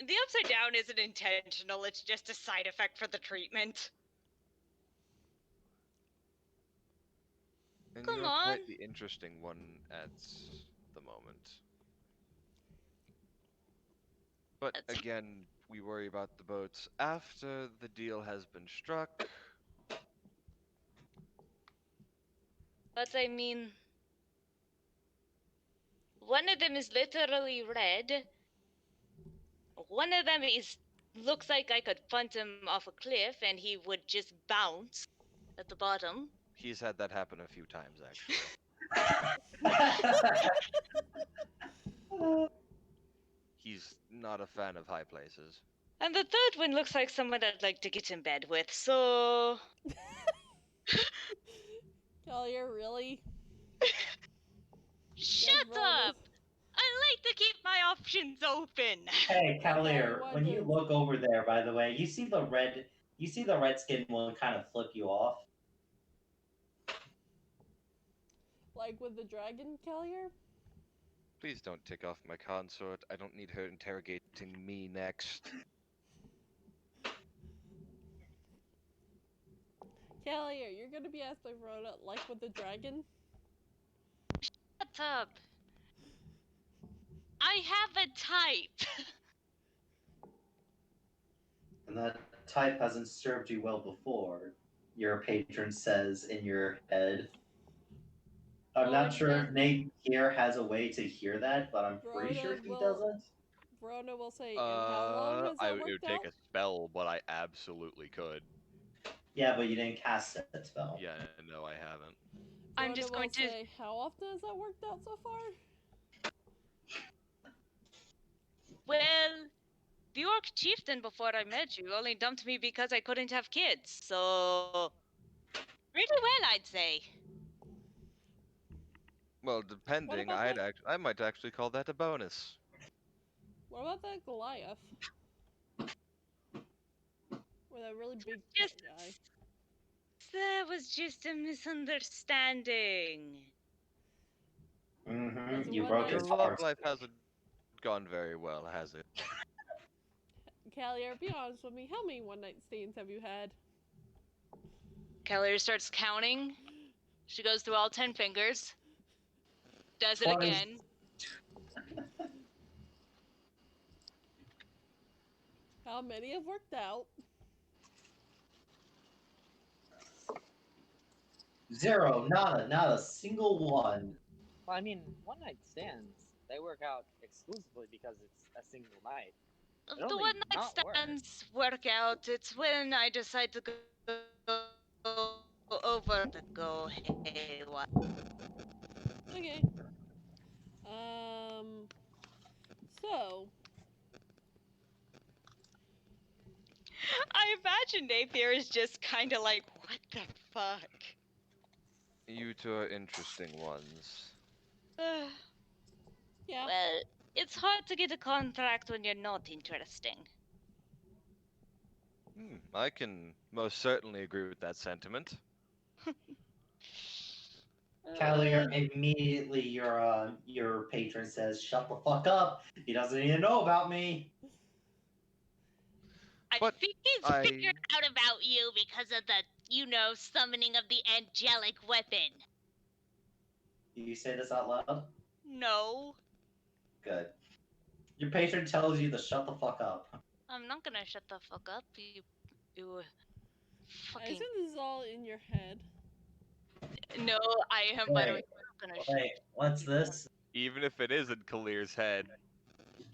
the upside down isn't intentional, it's just a side effect for the treatment. And Come you're on. quite the interesting one at the moment. But again, we worry about the boats after the deal has been struck. But I mean, one of them is literally red. One of them looks like I could punt him off a cliff and he would just bounce at the bottom. He's had that happen a few times, actually. He's not a fan of high places. And the third one looks like someone I'd like to get in bed with, so... Collier, really? Shut Rhoda. up! I like to keep my options open. Hey, Cavalier, Okay, when you look over there, by the way, you see the red skin one kind of flip you off. Like with the dragon, Collier? Please don't tick off my consort. I don't need her interrogating me next. Collier, you're gonna be asked by Rhoda, like with the dragon? Shut up. I have a type. And that type hasn't served you well before, your patron says in your head. I'm not sure if Nate here has a way to hear that, but I'm pretty sure he doesn't. Rhoda will say, and how long has that It would worked take out? a spell, but I absolutely could. Yeah, but you didn't cast that spell. Yeah, no, I haven't. I'm just going to say, how often has that worked out so far? Well, the orc chieftain before I met you only dumped me because I couldn't have kids, so... Pretty well, I'd say. Well, depending, I might actually call that a bonus. What about that Goliath? Or that really big guy? That was just a misunderstanding. Mm-hmm. You broke his Your love heart. life hasn't gone very well, has it? Callier, be honest with me. How many one-night stands have you had? Callier starts counting. She goes through all 10 fingers. Does it again. How many have worked out? 0, not a single one. Well, I mean, one-night stands, they work out exclusively because it's a single night. The one-night stands work out. It's when I decide to go over the go haywire. Okay. So... I imagine Napier is just kind of like, what the fuck? You two are interesting ones. Yeah. Well, it's hard to get a contract when you're not interesting. I can most certainly agree with that sentiment. Cavalier, immediately your patron says, "Shut the fuck up. He doesn't even know about me." I But think he's figured out about you because of the, summoning of the angelic weapon. Did you say this out loud? No. Good. Your patron tells you to shut the fuck up. I'm not gonna shut the fuck up, you I fucking... assume this is all in your head. No, I am, by the way, not gonna Wait, what's this? Even if it is in Kalir's head.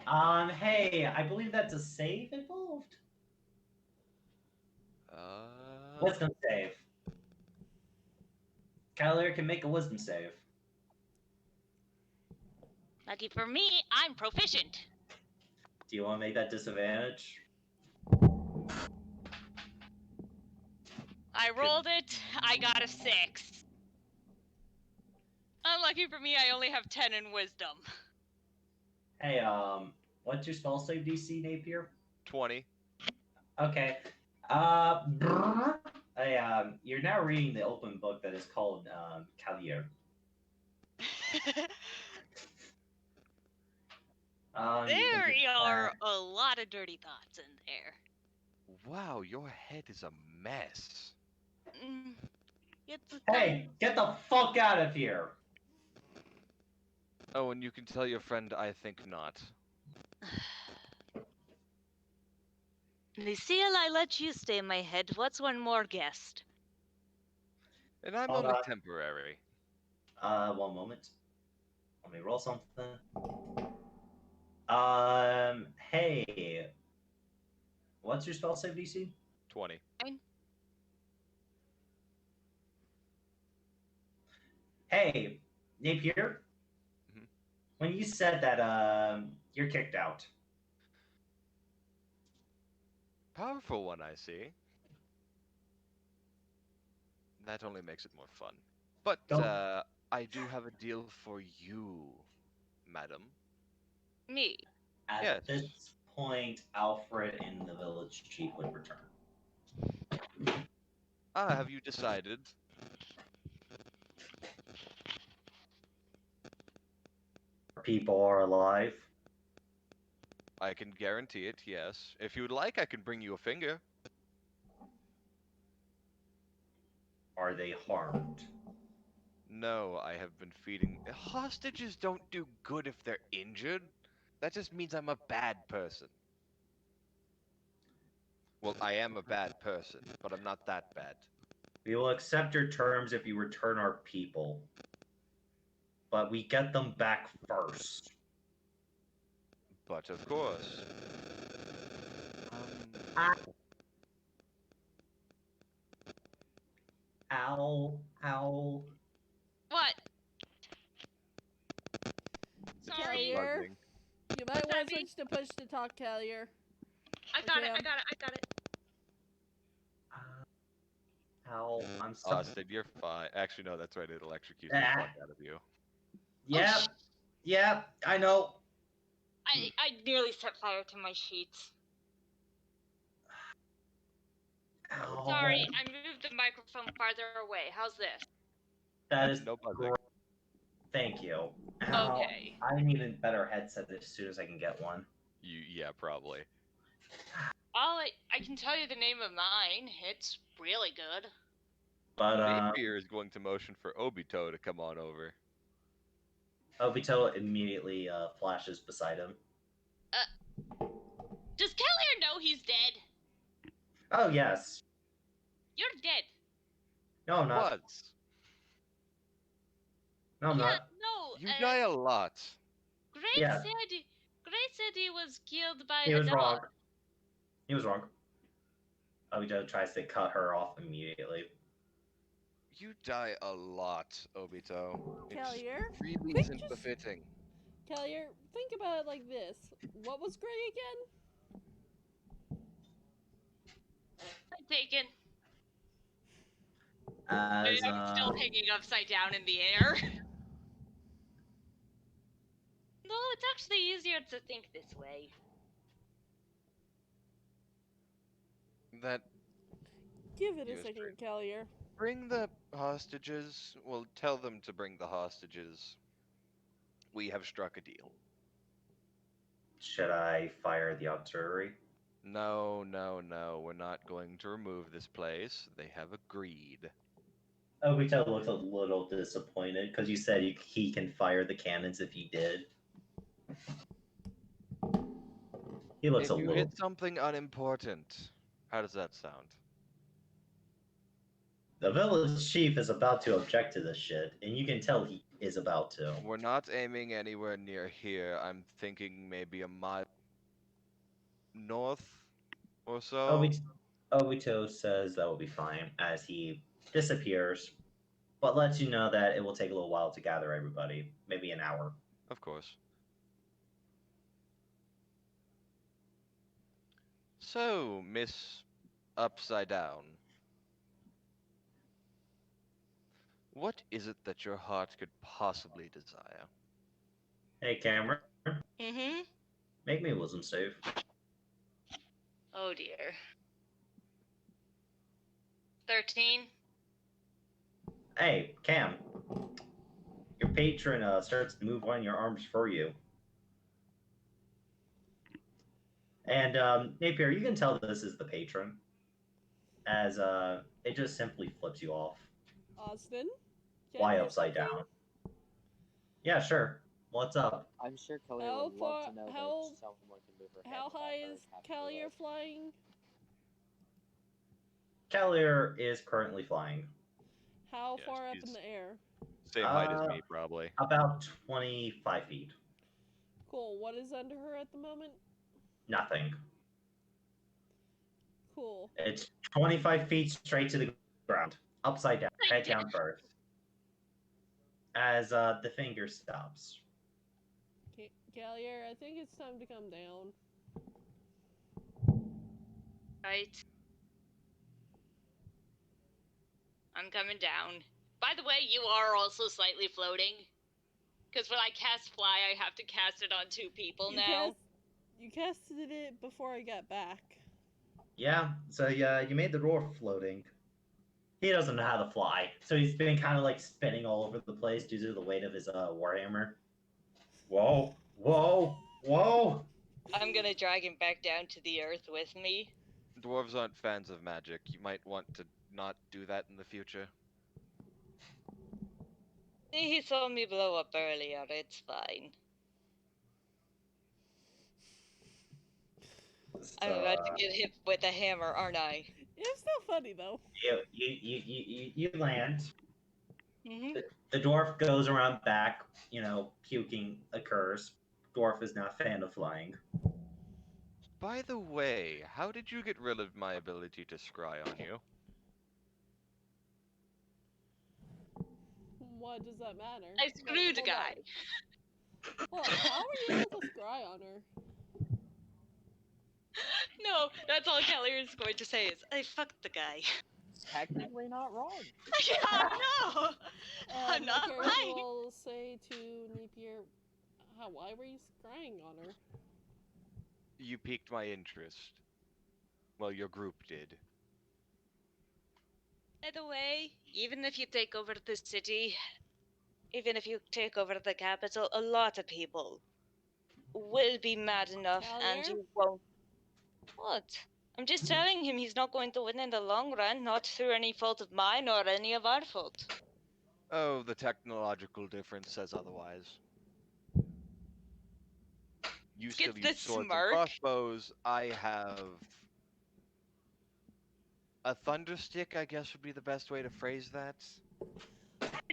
Hey, I believe that's a save involved. Uh, Wisdom save. Cavalier can make a wisdom save. Lucky for me, I'm proficient. Do you want to make that disadvantage? I rolled it, I got a 6. Unlucky for me, I only have 10 in wisdom. Hey, what's your spell save DC, Napier? 20. Okay. You're now reading the open book that is called Cavalier. There are a lot of dirty thoughts in there. Wow, your head is a mess. Hey, get the fuck out of here! Oh, and you can tell your friend I think not. Lucille, I let you stay in my head. What's one more guest? And I'm Hold only on. temporary. 1 moment. Let me roll something. Hey. What's your spell save DC? 20. Hey, Napier. Mhm. When you said that, you're kicked out. Powerful one, I see. That only makes it more fun. But, I do have a deal for you, madam. Me. At this point, Alfred and the village chief would return. Have you decided? People are alive. I can guarantee it, yes. If you would like, I can bring you a finger. Are they harmed? No, I have been feeding... Hostages don't do good if they're injured. That just means I'm a bad person. Well, I am a bad person, but I'm not that bad. We will accept your terms if you return our people. But we get them back first. But of course. Ow. What? Sorry. Callier, you might want to switch to push to talk, Callier. I got it. Ow. I'm so... Austin, you're fine. Actually, no, that's right. It electrocutes the fuck out of you. Yep, I know. I nearly set fire to my sheets. Ow. Sorry, I moved the microphone farther away. How's this? That is no buzzing. Thank you. Ow. Okay. I need a better headset as soon as I can get one. Yeah, probably. I can tell you the name of mine. It's really good. But Napier is going to motion for Obito to come on over. Obito immediately flashes beside him. Does Callier know he's dead? Oh yes. You're dead. No, I'm not. What? No, I'm not. No. You die a lot. Great said he was killed by He a was dog. wrong. He was wrong. Obito tries to cut her off immediately. You die a lot, Obito. Callier? It's really isn't befitting. Callier, think about it like this. What was Gray again? I'm taken. As I'm still hanging upside down in the air. actually easier to think this way. That Give it a Yes, second, Callier. bring the hostages. Well, tell them to bring the hostages. We have struck a deal. Should I fire the auxiliary? No, no, no. We're not going to remove this place. They have agreed. Obito looks a little disappointed because you said he can fire the cannons if he did. He looks If a you little. hit something unimportant, how does that sound? The village chief is about to object to this shit, and you can tell he is about to. We're not aiming anywhere near here. I'm thinking maybe a mile north or so. Obito says that will be fine as he disappears, but lets you know that it will take a little while to gather everybody, maybe an hour. Of course. So, Miss Upside Down, what is it that your heart could possibly desire? Hey, Cameron, Mm-hmm. make me a wisdom save. Oh dear. 13. Hey, Cam, your patron starts to move on your arms for you. And Napier, you can tell this is the patron, as it just simply flips you off. Austin? Why upside down? Yeah, sure. What's up? I'm sure Kelly How would love far- to know how- that someone can move her head. How without high her is having to Callier look. flying? Callier is currently flying. How Yes, far up he's- in the air? Same height as me, probably. About 25 feet. Cool. What is under her at the moment? Nothing. Cool. It's 25 feet straight to the ground, upside down, head down first. As the finger stops. Callier, I think it's time to come down. Right. I'm coming down. By the way, you are also slightly floating. Because when I cast fly, I have to cast it on 2 people now. You casted it before I got back. Yeah, so yeah, you made the dwarf floating. He doesn't know how to fly, so he's been kind of like spinning all over the place due to the weight of his warhammer. Whoa, whoa, whoa! I'm gonna drag him back down to the earth with me. Dwarves aren't fans of magic. You might want to not do that in the future. He saw me blow up earlier, it's fine. I'm about to get hit with a hammer, aren't I? It's still funny though. You land. Mm-hmm. The dwarf goes around back, puking occurs. Dwarf is not a fan of flying. By the way, how did you get rid of my ability to scry on you? What does that matter? I screwed a guy. Well, how were you able to scry on her? No, that's all Kelly is going to say is, I fucked the guy. Technically not wrong. Yeah, no! I'm not my character right. will say to Napier, why were you scrying on her? You piqued my interest. Well, your group did. By the way, even if you take over the city, even if you take over the capital, a lot of people will be mad enough and Callier? you won't. What? I'm just telling him he's not going to win in the long run, not through any fault of mine or any of our fault. Oh, the technological difference says otherwise. You Gets still the use swords and smirk. crossbows. I have a thunder stick, I guess would be the best way to phrase that.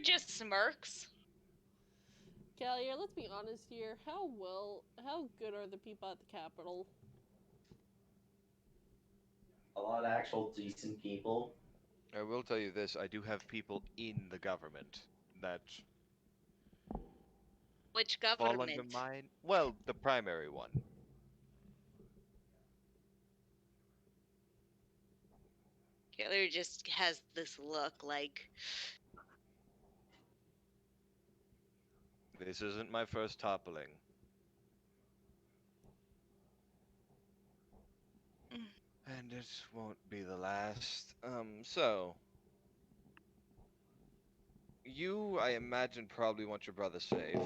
Just smirks. Callier, let's be honest here. How good are the people at the Capitol? A lot of actual decent people. I will tell you this, I do have people in the government that Which fall under government? mine. Well, the primary one. Keller just has this look like, This isn't my first toppling. And it won't be the last. So you, I imagine, probably want your brother safe.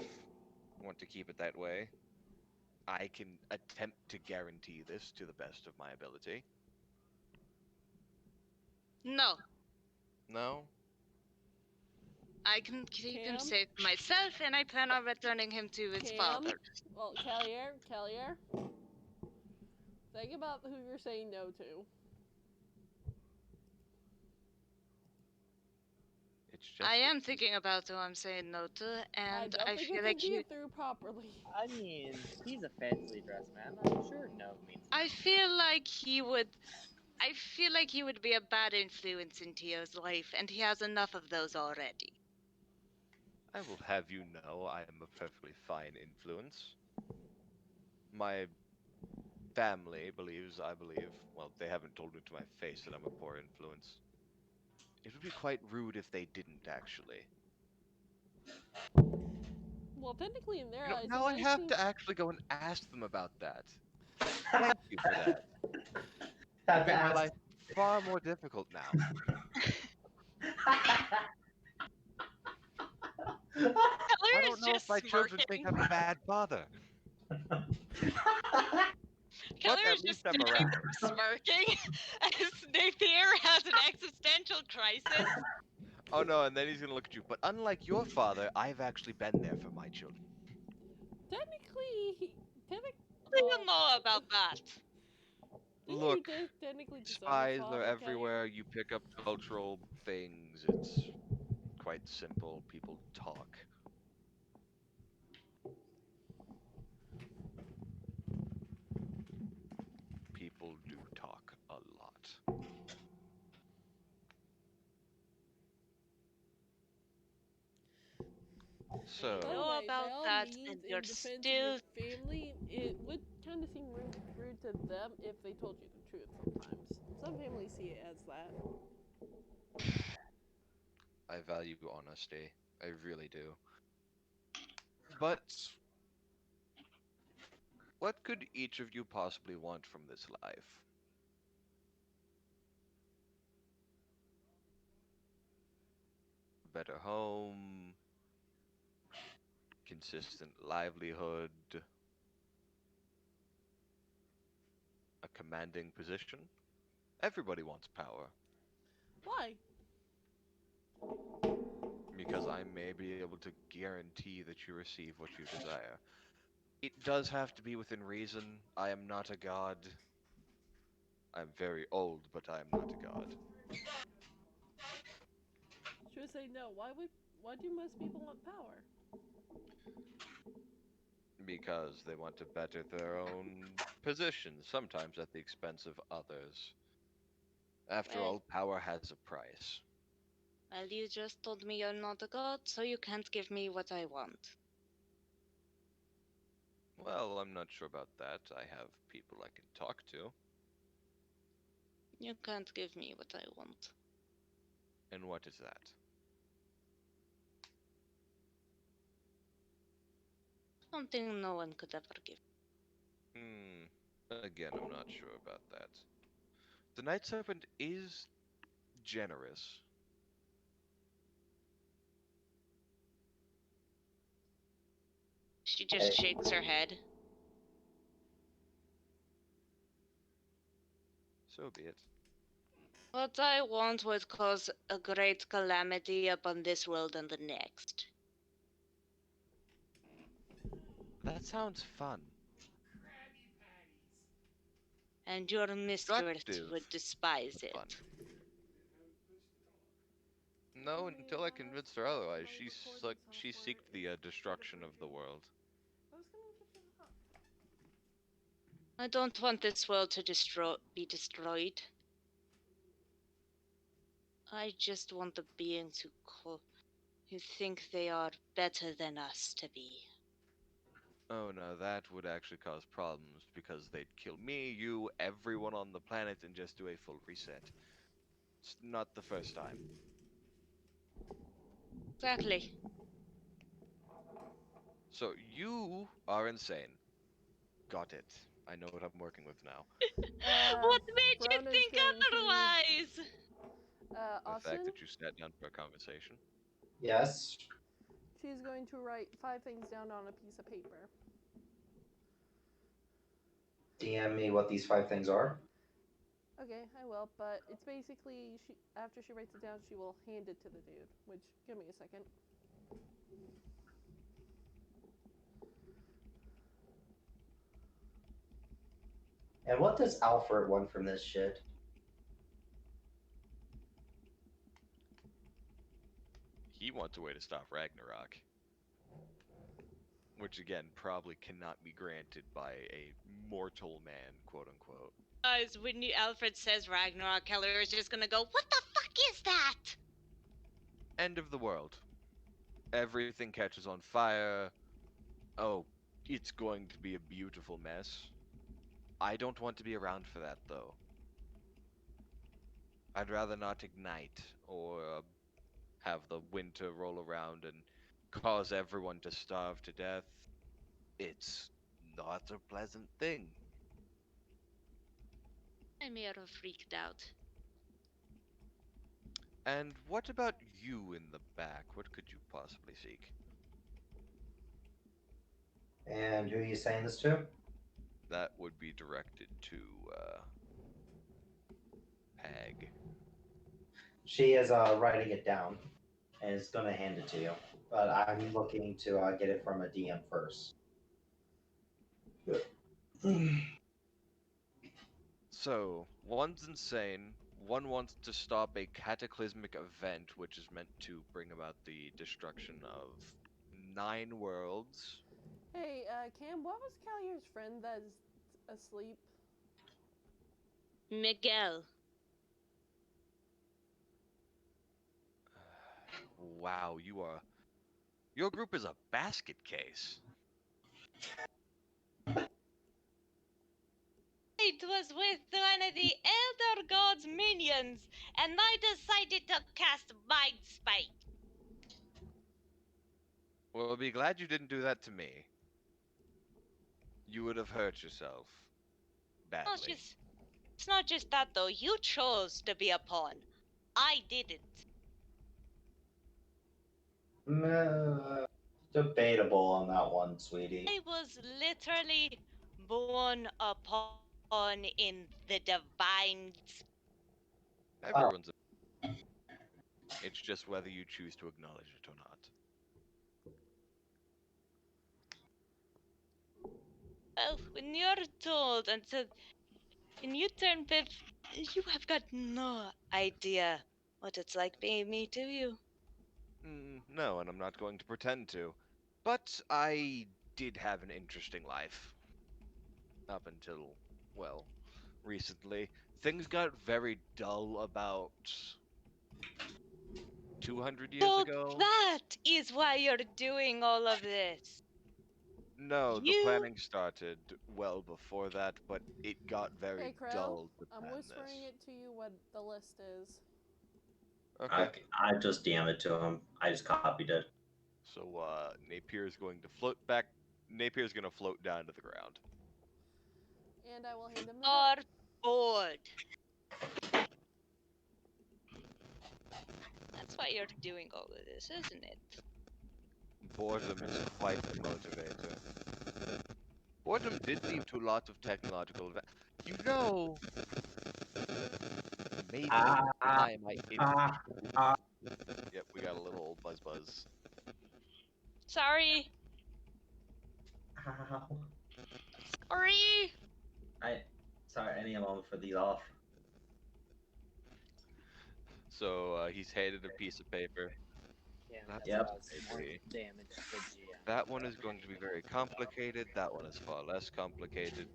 Want to keep it that way. I can attempt to guarantee this to the best of my ability. No, No? I can keep him Cam? safe myself, and I plan on returning him to his Cam? father. Well, Callier, think about who you're saying no to. It's just I that am thinking about who I'm saying no to, I and don't I think feel it like can be he. through properly. I mean, he's a fancily dressed man. I'm sure no means no. I feel like he would. I feel like he would be a bad influence in Tio's life, and he has enough of those already. I will have you know I am a perfectly fine influence. My family believes, I believe, well, they haven't told me to my face that I'm a poor influence. It would be quite rude if they didn't, actually. Well, technically, in their You know, eyes, now it I might have seem... to actually go and ask them about that. Thank you for that. Have to Made my ask. life far more difficult now. I Keller is don't know if just my children think smirking. I'm a bad father. But Keller at is just least I'm standing around. there smirking as Napier has an existential crisis. Oh no, and then he's gonna look at you. But unlike your father, I've actually been there for my children. Technically, What do you know about that? Didn't Look, you technically disown your spies are father, everywhere. You pick up cultural things. It's quite simple. People talk. People do talk a lot. So, You know Anyway, by about all that, means, and in you're defense of still. your family, it would kind of seem rude to them if they told you the truth sometimes. Some families see it as that. I value honesty. I really do. But what could each of you possibly want from this life? Better home, consistent livelihood, a commanding position? Everybody wants power, Why? because I may be able to guarantee that you receive what you desire. It does have to be within reason. I am not a god. I'm very old, but I am not a god. Should I say no? Why do most people want power? Because they want to better their own position, sometimes at the expense of others. After Well, all, power has a price. well, you just told me you're not a god, so you can't give me what I want. Well, I'm not sure about that. I have people I can talk to. You can't give me what I want. And what is that? Something no one could ever give. Again, I'm not sure about that. The Night Serpent is generous. She just shakes her head. So be it. What I want would cause a great calamity upon this world and the next. That sounds fun. And your mistress Productive would despise it. fun. No, until I convinced her otherwise. She seeked the destruction of the world. I don't want this world to be destroyed. I just want the beings who think they are better than us to be. Oh no, that would actually cause problems because they'd kill me, you, everyone on the planet, and just do a full reset. It's not the first time. Exactly. So you are insane. Got it. I know what I'm working with now. What made you Broner's think going to otherwise? The fact Austin. that you sat down for a conversation. Yes. She's going to write 5 things down on a piece of paper. DM me what these 5 things are. Okay, I will, but it's basically after she writes it down, she will hand it to the dude. Which, give me a second. And what does Alfred want from this shit? He wants a way to stop Ragnarok. Which again, probably cannot be granted by a mortal man, quote unquote. Guys, when Alfred says Ragnarok, Keller is just gonna go, "What the fuck is that?" End of the world. Everything catches on fire. Oh, it's going to be a beautiful mess. I don't want to be around for that, though. I'd rather not ignite or have the winter roll around and cause everyone to starve to death. It's not a pleasant thing. I'm here freaked out. And what about you in the back? What could you possibly seek? And who are you saying this to? That would be directed to, Peg. She is writing it down and is going to hand it to you. But I'm looking to get it from a DM first. So, one's insane. One wants to stop a cataclysmic event which is meant to bring about the destruction of 9 worlds. Hey, Cam, what was Callier's friend that's asleep? Miguel. Wow, your group is a basket case. It was with one of the Elder God's minions, and I decided to cast Mind Spike. Well, I'll be glad you didn't do that to me. You would have hurt yourself. Badly. It's not just that, though. You chose to be a pawn. I didn't. Debatable on that one, sweetie. I was literally born a pawn in the divine. Everyone's a... It's just whether you choose to acknowledge it or not. Well, when you're told when you turn 50, you have got no idea what it's like being me, do you? No, and I'm not going to pretend to. But I did have an interesting life. Up until, well, recently. Things got very dull about 200 years So ago. that is why you're doing all of this. No, the You- planning started well before that, but it got very Hey, Crow, dull to I'm plan whispering this. it to you what the list is. Okay. I just DM it to him. I just copied it. So, Napier's going to float back. Napier's going to float down to the ground. And I will hand him the are book. bored. That's why you're doing all of this, isn't it? Boredom is quite the motivator. Boredom did lead to a lot of technological You know, maybe I might Yep, we got a little buzz. Sorry. Ow. Sorry. Sorry, I need a moment for these off. So, he's handed a piece of paper. Yeah, That's Yep. more maybe. damage to the GM. That one is going to be very complicated. That one is far less complicated.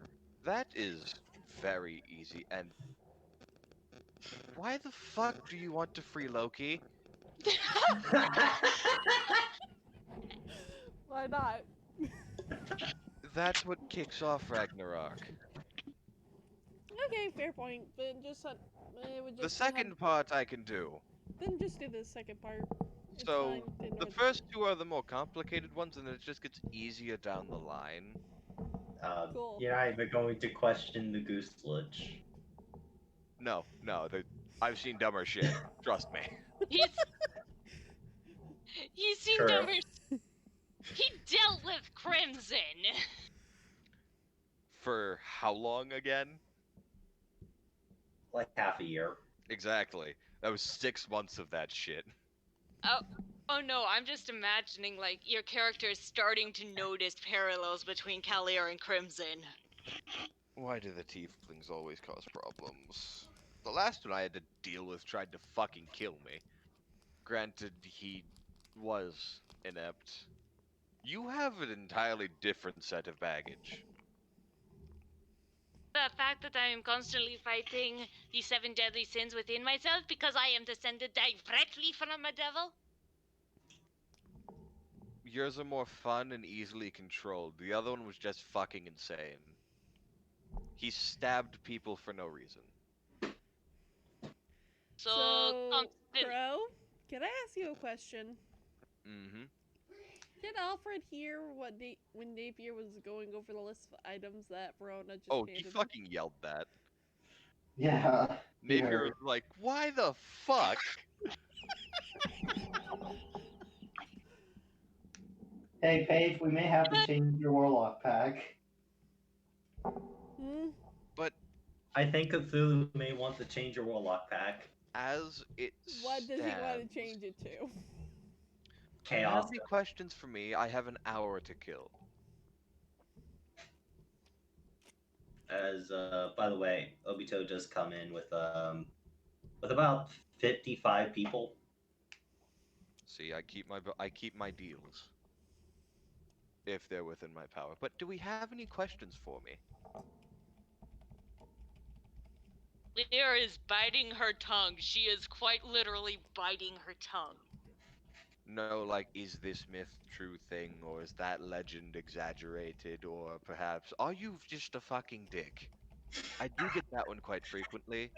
That is very easy. And why the fuck do you want to free Loki? Why not? That's what kicks off Ragnarok. Okay, fair point. Then just it would just The second part I can do. Then just do the second part. It's So, fine. the first two are the more complicated ones, and it just gets easier down the line. Cool. You're not even going to question the gooselage. No, no. I've seen dumber shit. Trust me. He's seen True. dumber. He dealt with Crimson. For how long again? Like half a year. Exactly. That was 6 months of that shit. Oh no, I'm just imagining like your character is starting to notice parallels between Calier and Crimson. Why do the tieflings always cause problems? The last one I had to deal with tried to fucking kill me. Granted, he was inept. You have an entirely different set of baggage. The fact that I am constantly fighting the 7 deadly sins within myself because I am descended directly from a devil. Yours are more fun and easily controlled. The other one was just fucking insane. He stabbed people for no reason. So, Crow, can I ask you a question? Mm-hmm. Did Alfred hear when Napier was going over the list of items that Verona just Oh, handed he him? fucking yelled that. Yeah. Napier was like, why the fuck? Hey, Paige, we may have to change your warlock pack. But I think Cthulhu may want to change your warlock pack. as it What does he want to stands, change it to? do you Chaos. have any questions for me? I have an hour to kill. As by the way, Obito does come in with about 55 people. See, I keep my deals. If they're within my power. But do we have any questions for me? Lear is biting her tongue. She is quite literally biting her tongue. No, like, is this myth true thing, or is that legend exaggerated, or perhaps, are you just a fucking dick? I do get that one quite frequently.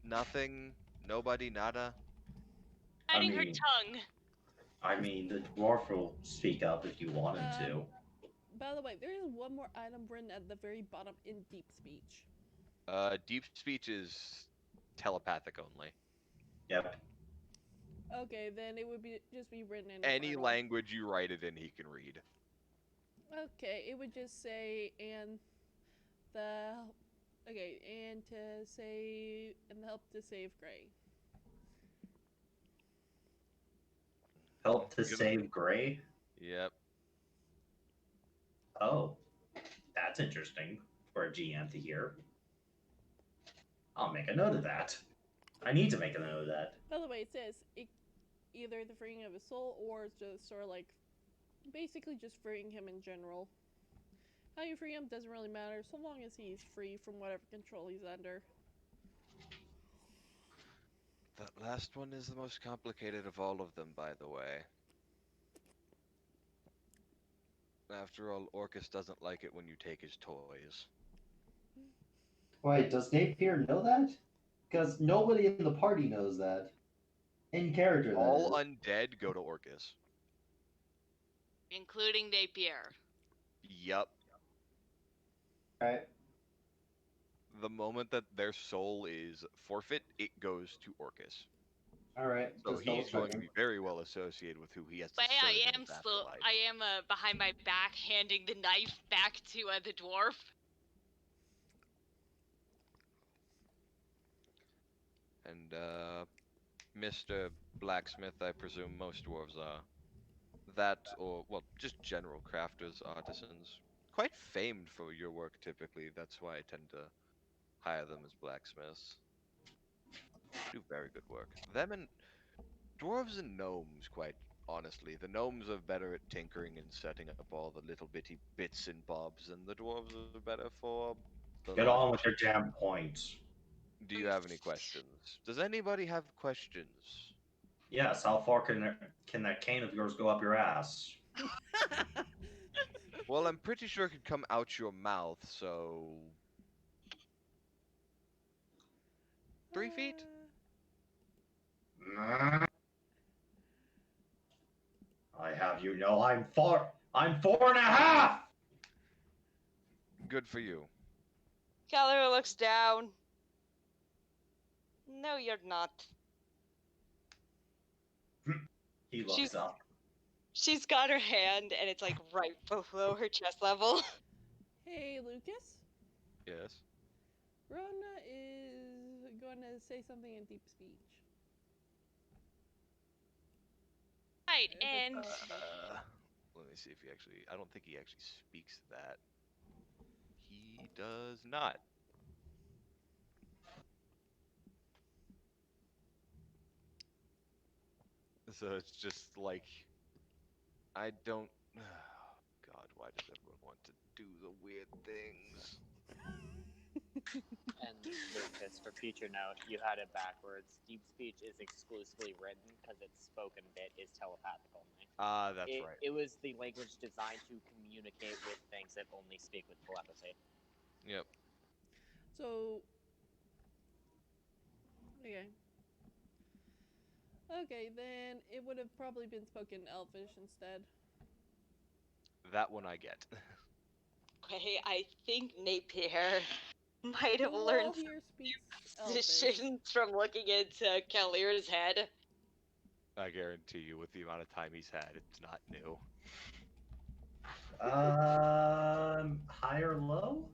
Nothing? Nobody? Nada? Biting her tongue. I mean, the dwarf will speak up if you want him to. By the way, there is one more item written at the very bottom in deep speech. Deep speech is telepathic only. Yep. Okay, then it would just be written in Any Infernal. language you write it in, he can read. Okay, it would just say, and help to save Gray. Help to save Gray? Yep. Oh, that's interesting for a GM to hear. I'll make a note of that. I need to make a note of that. By the way, it says either the freeing of his soul or it's just sort of like basically just freeing him in general. How you free him doesn't really matter so long as he's free from whatever control he's under. That last one is the most complicated of all of them, by the way. After all, Orcus doesn't like it when you take his toys. Wait, does Napier know that? Because nobody in the party knows that. In character, all undead go to Orcus. Including Napier. Yup. Right. The moment that their soul is forfeit, it goes to Orcus. Alright. So he's going to be very well associated with who he has to But serve I in am his afterlife. behind my back handing the knife back to the dwarf. And, Mr. Blacksmith, I presume most dwarves are. That, or, well, just general crafters, artisans. Quite famed for your work, typically. That's why I tend to hire them as blacksmiths. Do very good work. Them and dwarves and gnomes, quite honestly. The gnomes are better at tinkering and setting up all the little bitty bits and bobs, and the dwarves are better for the Get on with your damn points. Do you have any questions? Does anybody have questions? Yes, how far can that cane of yours go up your ass? Well, I'm pretty sure it could come out your mouth, so 3 feet? I have you know I'm 4.5! Good for you. Calera looks down. No, you're not. He looks up. She's got her hand, and it's like right below her chest level. Hey, Lucas. Yes. Rona is going to say something in deep speech. Right, If it's and possible. Let me see if he actually. I don't think he actually speaks that. He does not. So it's just like I don't. God, why does everyone want to do the weird things? And Lucas, for future note, you had it backwards. Deep speech is exclusively written because its spoken bit is telepathic only. Ah, that's right. It was the language designed to communicate with things that only speak with telepathy. Yep. So, okay. Okay, then it would have probably been spoken Elvish instead. That one I get. okay, I think Napier might have Who learned all here speaks Elvish? positions from looking into Calera's head. I guarantee you, with the amount of time he's had, it's not new. High or low?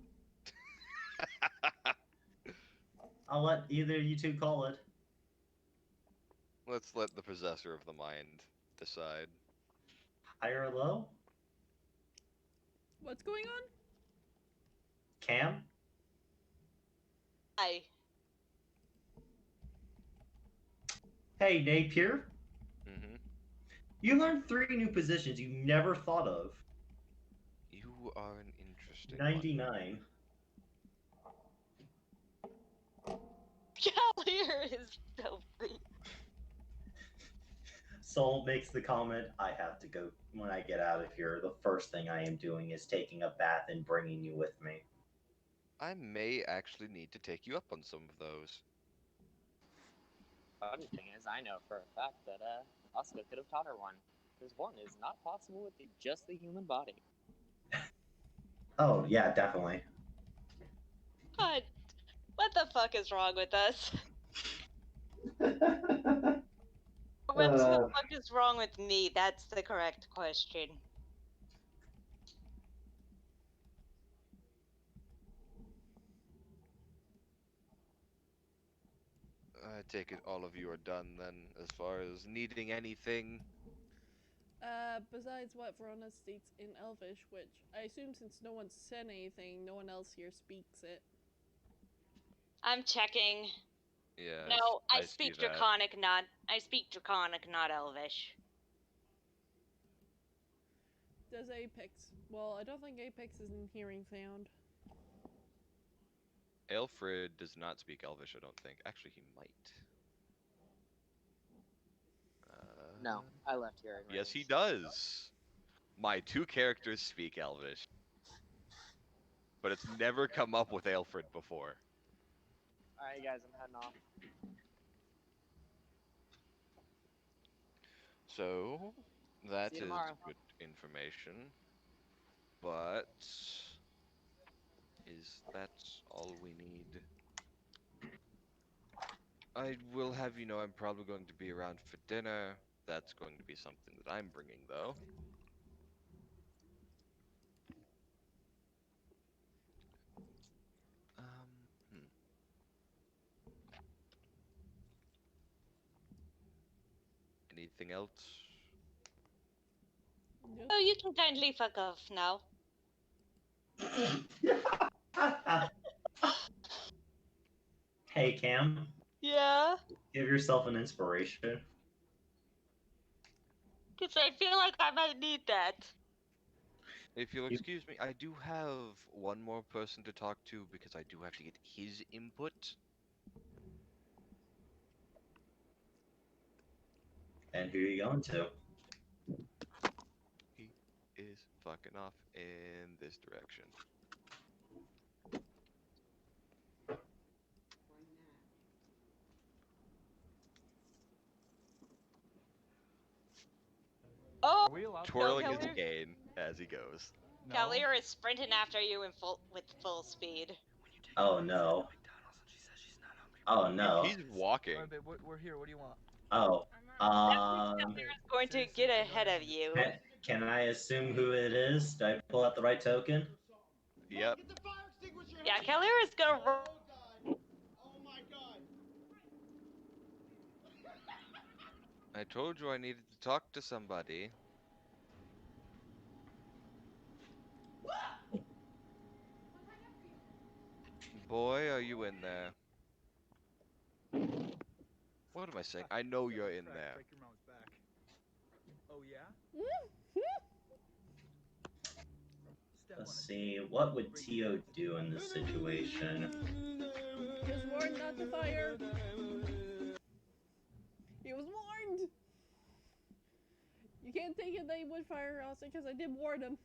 I'll let either you two call it. Let's let the possessor of the mind decide. High or low? What's going on? Cam? Hi. Hey, Napier. Mm-hmm. You learned 3 new positions you never thought of. You are an interesting 99. Calera is filthy. Soul makes the comment, I have to go. When I get out of here, the first thing I am doing is taking a bath and bringing you with me. I may actually need to take you up on some of those. Funny thing is, I know for a fact that Asuka could have taught her one. Because one is not possible with just the human body. Oh, yeah, definitely. God, what the fuck is wrong with us? What the fuck is wrong with me? That's the correct question. I take it all of you are done then, as far as needing anything. Besides what Verona states in Elvish, which I assume since no one said anything, no one else here speaks it. I'm checking. Yeah. No, I see speak that. Draconic, not. I speak Draconic, not Elvish. Does Apex? Well, I don't think Apex is in hearing sound. Alfred does not speak Elvish, I don't think. Actually, he might. No, I left hearing range. Yes, he does. My 2 characters speak Elvish. But it's never come up with Alfred before. Alright, guys, I'm heading off. So, that See you is tomorrow. good information. But is that all we need? I will have you know I'm probably going to be around for dinner. That's going to be something that I'm bringing, though. Hmm. Anything else? Nope. Oh, you can kindly fuck off now. Hey, Cam. Yeah? Give yourself an inspiration. Because I feel like I might need that. If you'll excuse me, I do have one more person to talk to because I do have to get his input. And who are you going to? He is fucking off in this direction. Oh! Are we allowed to Twirling his Calera? cane as he goes. No. Calera is sprinting after you in with full speed. When you take Oh no. Oh no. He's walking. Alright, babe, we're here. What do you want? Oh. Going to get ahead of you. Can I assume who it is? Did I pull out the right token? Yep. Yeah, Calera is gonna run. I told you I needed to talk to somebody. Boy, are you in there? What am I saying? I know you're in there. Break your mom's back. Oh yeah? Step on Let's it. see. What would Tio do in this situation? Just warned not to fire. He was warned. You can't take it that he would fire Austin because I did warn him.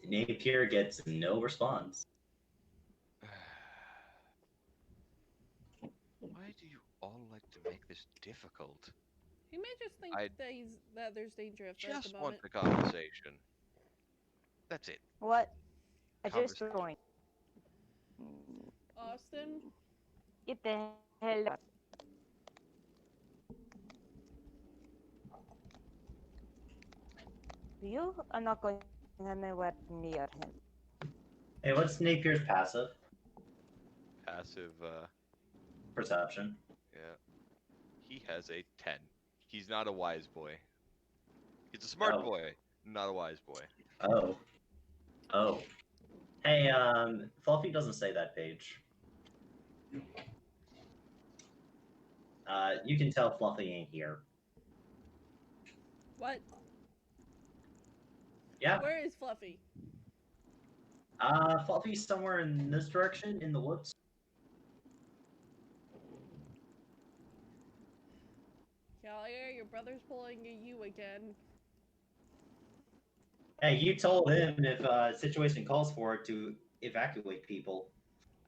Napier gets no response. Why do you all like to make this difficult? He may just think that there's danger at the Just moment. want the conversation. That's it. What? I just Conversation. joined. Austin, Get the hell out. You are not going anywhere near him. Hey, what's Napier's passive? Passive, Perception. yeah. He has a 10. He's not a wise boy. He's a smart Oh. boy, not a wise boy. Oh. Oh. Hey, Fluffy doesn't say that, Paige. You can tell Fluffy ain't here. what? Yeah. Where is Fluffy? Fluffy's somewhere in this direction, in the woods. Callier, your brother's pulling a you again. Hey, you told him if a situation calls for it to evacuate people.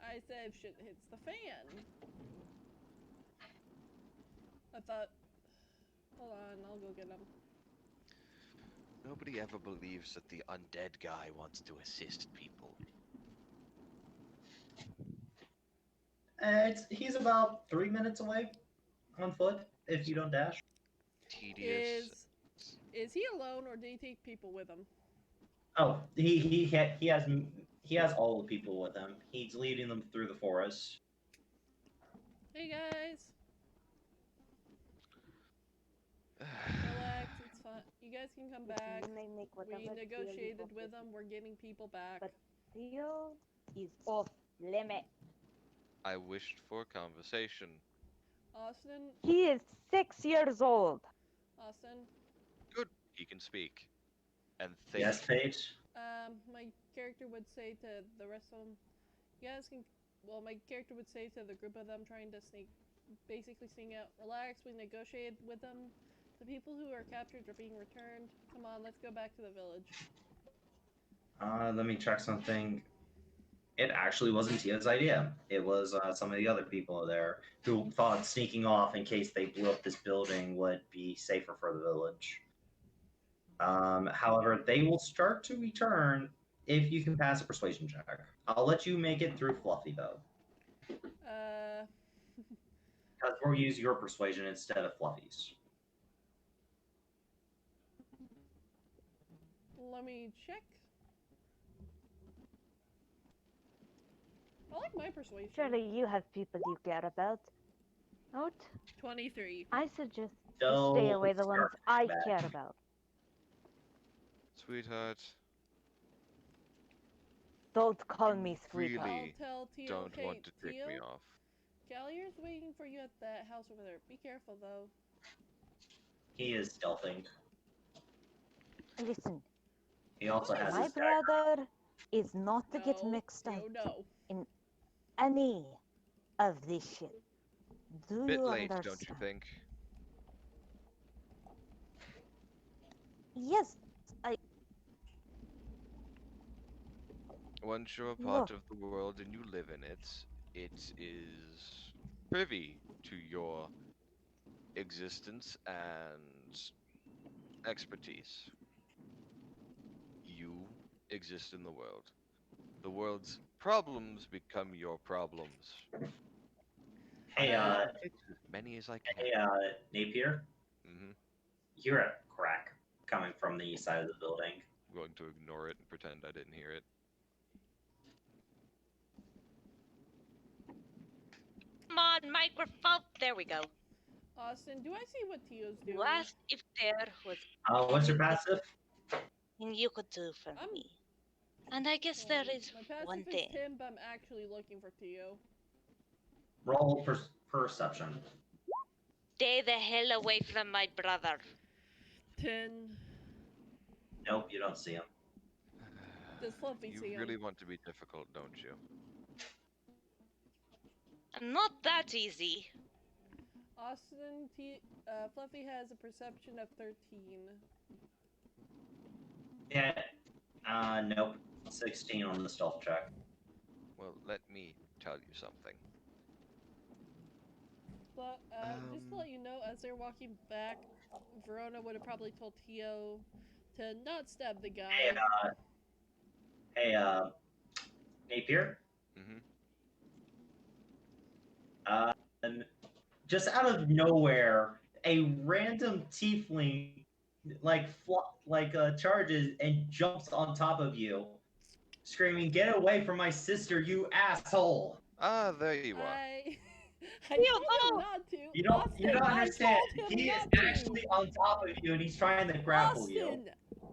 I said if shit hits the fan. I thought... Hold on, I'll go get him. Nobody ever believes that the undead guy wants to assist people. He's about 3 minutes away on foot if you don't dash. Tedious. Is he alone or did he take people with him? Oh, he has all the people with him. He's leading them through the forest. Hey guys! Relax, it's fine. You guys can come back. You may make We whatever deal you negotiated want with them, we're getting people back. But deal is off limit. I wished for conversation. Austin? He is 6 years old. Austin? Good. He can speak. And think. Yes, Paige? My character would say to the rest of them, you guys can, well, my character would say to the group of them trying to basically sneak out, relax, we negotiated with them. The people who are captured are being returned. Come on, let's go back to the village. Let me check something. It actually wasn't Tia's idea. It was some of the other people there who thought sneaking off in case they blew up this building would be safer for the village. However, they will start to return if you can pass a persuasion check. I'll let you make it through Fluffy, though. Because we'll use your persuasion instead of Fluffy's. Let me check. I like my persuasion. Surely you have people you care about. Note? 23. I suggest you So, stay away the ones I back. care about. Sweetheart, Don't call me sweetheart. really I'll tell Tio. don't Hey, want to take Tio? me off. Gallier's waiting for you at that house over there. Be careful, though. He is stealthing. Listen, He also has my his dagger. brother is not to get No, mixed up no. in any of this shit. Do Bit you late, understand? don't you think? Yes, Once you're a part Look. of the world and you live in it, it is privy to your existence and expertise. exist in the world. The world's problems become your problems. Hey, I will fix as many as I can. hey, Napier, Mm-hmm. you hear a crack coming from the east side of the building. I'm going to ignore it and pretend I didn't hear it. Come on, microphone. There we go. Austin, do I see what Tio's doing? You asked if there was What's your passive? anything you could do for I'm- me. And I guess there is My passive one is thing. Tim, but I'm actually looking for Tio. Roll perception. Stay the hell away from my brother. 10. Nope, you don't see him. Does Fluffy You see really him? want to be difficult, don't you? I'm not that easy. Austin, Fluffy has a perception of 13. Yeah. Nope. 16 on the stealth check. Well, let me tell you something. But just to let you know, as they're walking back, Verona would have probably told Tio to not stab the guy. Hey, Napier. Mm-hmm. Just out of nowhere, a random tiefling charges and jumps on top of you, screaming, "Get away from my sister, you asshole!" Ah, there you are. I told him not to. You don't Austin, understand. I told him He is not to. actually on top of you and he's trying to grapple Austin, you.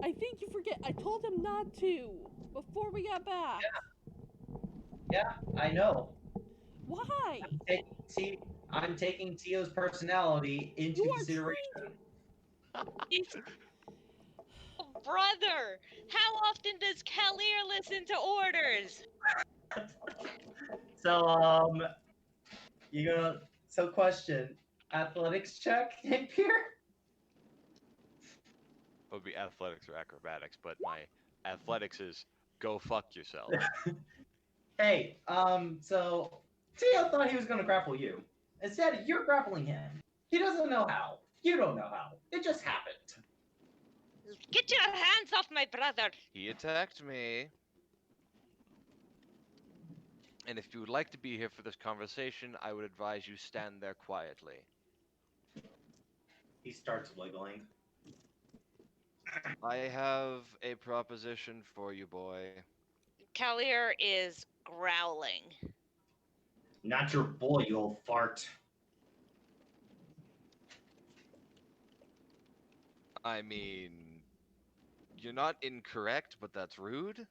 I think you forget. I told him not to before we got back. Yeah, I know. Why? I'm taking Tio's personality into You are consideration. Oh, brother, how often does Kalir listen to orders? So, question. Athletics check, Napier? It would be athletics or acrobatics, but my athletics is go fuck yourself. Hey, so Tio thought he was gonna grapple you. Instead, you're grappling him. He doesn't know how. You don't know how. It just happened. Get your hands off my brother! He attacked me. And if you would like to be here for this conversation, I would advise you stand there quietly. He starts wiggling. I have a proposition for you, boy. Kalir is growling. Not your boy, you old fart. I mean, you're not incorrect, but that's rude.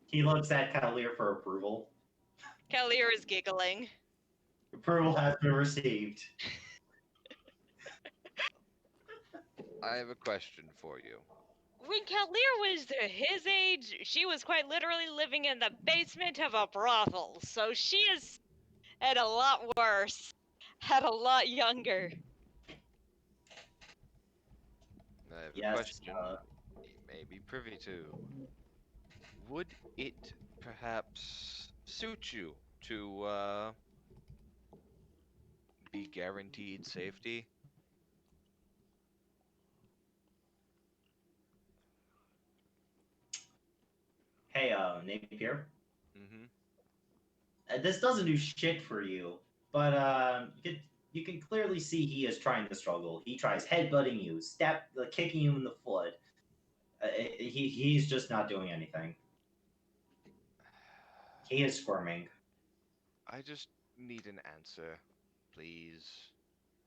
He looks at Cavalier for approval. Kalir is giggling. Approval has been received. I have a question for you. When Kalir was his age, she was quite literally living in the basement of a brothel, so she is at a lot worse, at a lot younger. I have a Yes, question you may be privy to. Would it perhaps suit you to be guaranteed safety? Hey, Napier. Mm-hmm. This doesn't do shit for you, but you can clearly see he is trying to struggle. He tries headbutting you, kicking you in the foot. He's just not doing anything. He is squirming. I just need an answer, please.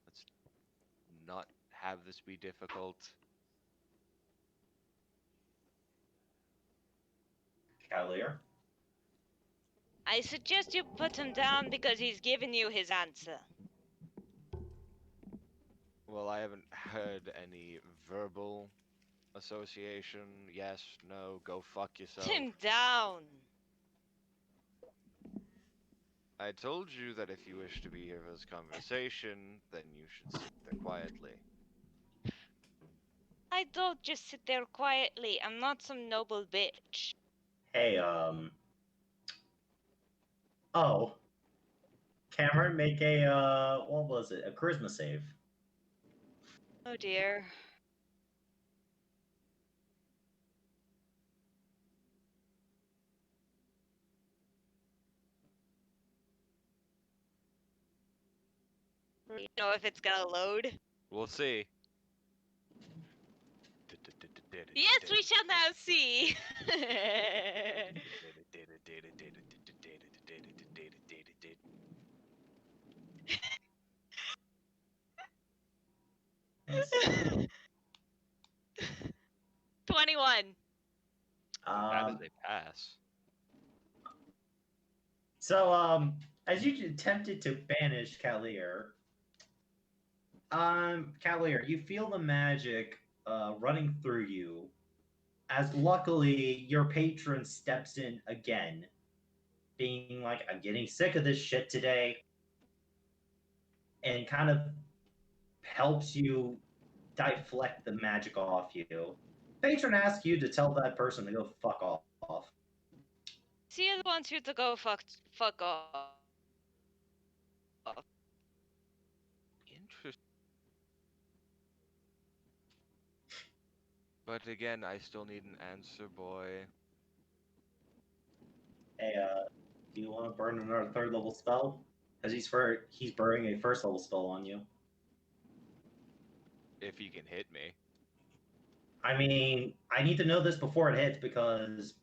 Let's not have this be difficult. Cavalier. I suggest you put him down because he's given you his answer. Well, I haven't heard any verbal association. Yes, no, go fuck yourself. Put him down. I told you that if you wish to be here for this conversation, then you should sit there quietly. I don't just sit there quietly. I'm not some noble bitch. Hey, Oh. Cameron, make a, what was it? A charisma save. Oh dear. You know if it's gonna load? We'll see. Yes, we shall now see. 21. That is a pass. So, as you attempted to banish Kalir, Kalir, you feel the magic running through you. As luckily, your patron steps in again, being like, "I'm getting sick of this shit today," and kind of helps you deflect the magic off you. Patron asks you to tell that person to go fuck off. He wants you to go fuck off. Interesting. But again, I still need an answer, boy. Hey, do you want to burn another third level spell? Because he's burning a first level spell on you. If he can hit me. I mean, I need to know this before it hits because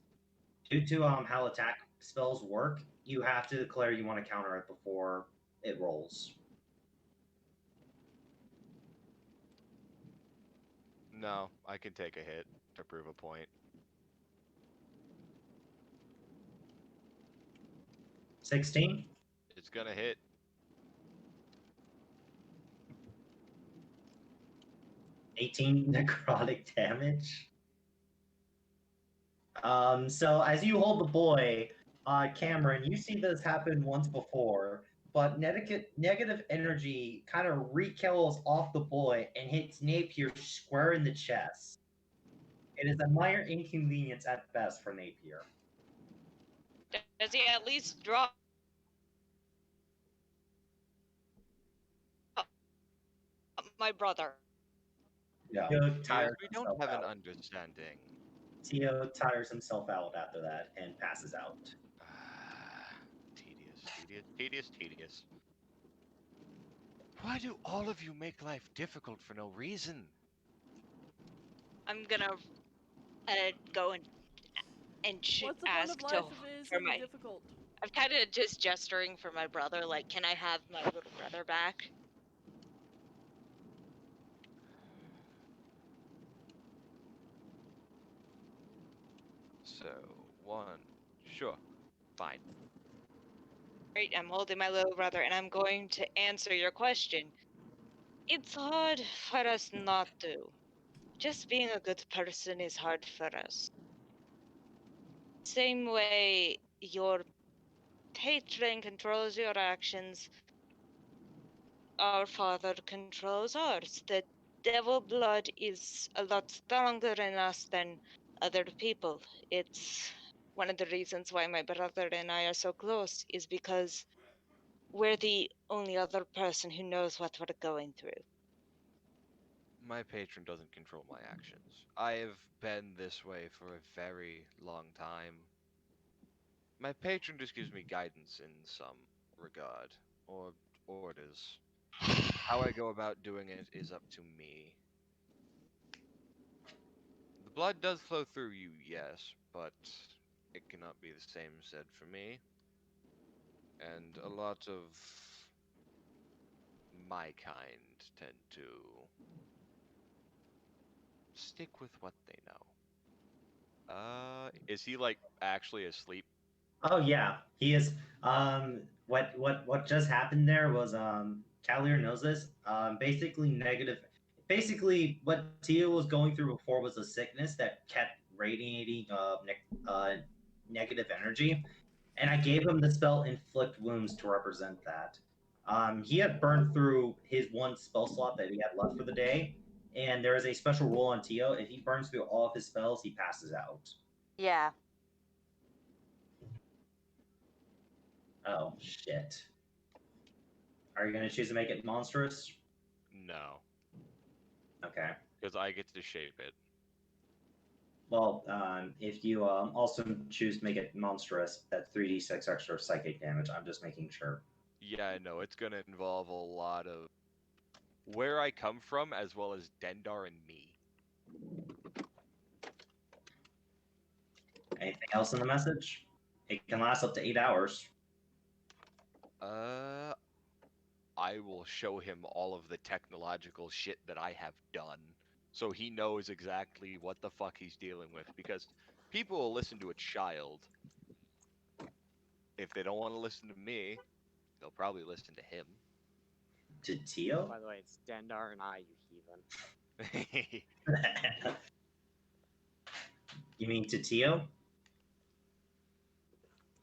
due to how attack spells work, you have to declare you want to counter it before it rolls. No, I can take a hit to prove a point. 16? It's gonna hit. 18 necrotic damage. So as you hold the boy, Cameron, you see this happen once before, but negative energy kind of rekills off the boy and hits Napier square in the chest. It is a minor inconvenience at best for Napier. Does he at least drop my brother? Yeah. We don't have an understanding. Tio tires himself out after that and passes out. Tedious. Why do all of you make life difficult for no reason? I'm gonna go and What's the point ask of life to if it for isn't my. difficult? I'm kind of just gesturing for my brother, like, can I have my little brother back? So, sure, fine. Right, I'm holding my little brother, and I'm going to answer your question. It's hard for us not to. Just being a good person is hard for us. Same way your patron controls your actions, our father controls ours. The devil blood is a lot stronger in us than other people. It's one of the reasons why my brother and I are so close, is because we're the only other person who knows what we're going through. My patron doesn't control my actions. I have been this way for a very long time. My patron just gives me guidance in some regard, or orders. How I go about doing it is up to me. The blood does flow through you, yes, but it cannot be the same said for me. And a lot of my kind tend to stick with what they know. Is he like actually asleep? Oh yeah, he is. What just happened there was Kalir knows this. Basically negative. Basically, what Tia was going through before was a sickness that kept radiating negative energy, and I gave him the spell Inflict Wounds to represent that. He had burned through his one spell slot that he had left for the day, and there is a special rule on Tio. If he burns through all of his spells, he passes out. Yeah. Oh, shit. Are you going to choose to make it monstrous? No, Okay. because I get to shape it. Well, if you also choose to make it monstrous, that's 3d6 extra psychic damage. I'm just making sure. Yeah, I know. It's gonna involve a lot of where I come from, as well as Dendar and me. Anything else in the message? It can last up to 8 hours. Uh, I will show him all of the technological shit that I have done, so he knows exactly what the fuck he's dealing with. Because people will listen to a child. If they don't want to listen to me, they'll probably listen to him. To Tio? By the way, it's Dendar and I, you heathen. You mean to Tio?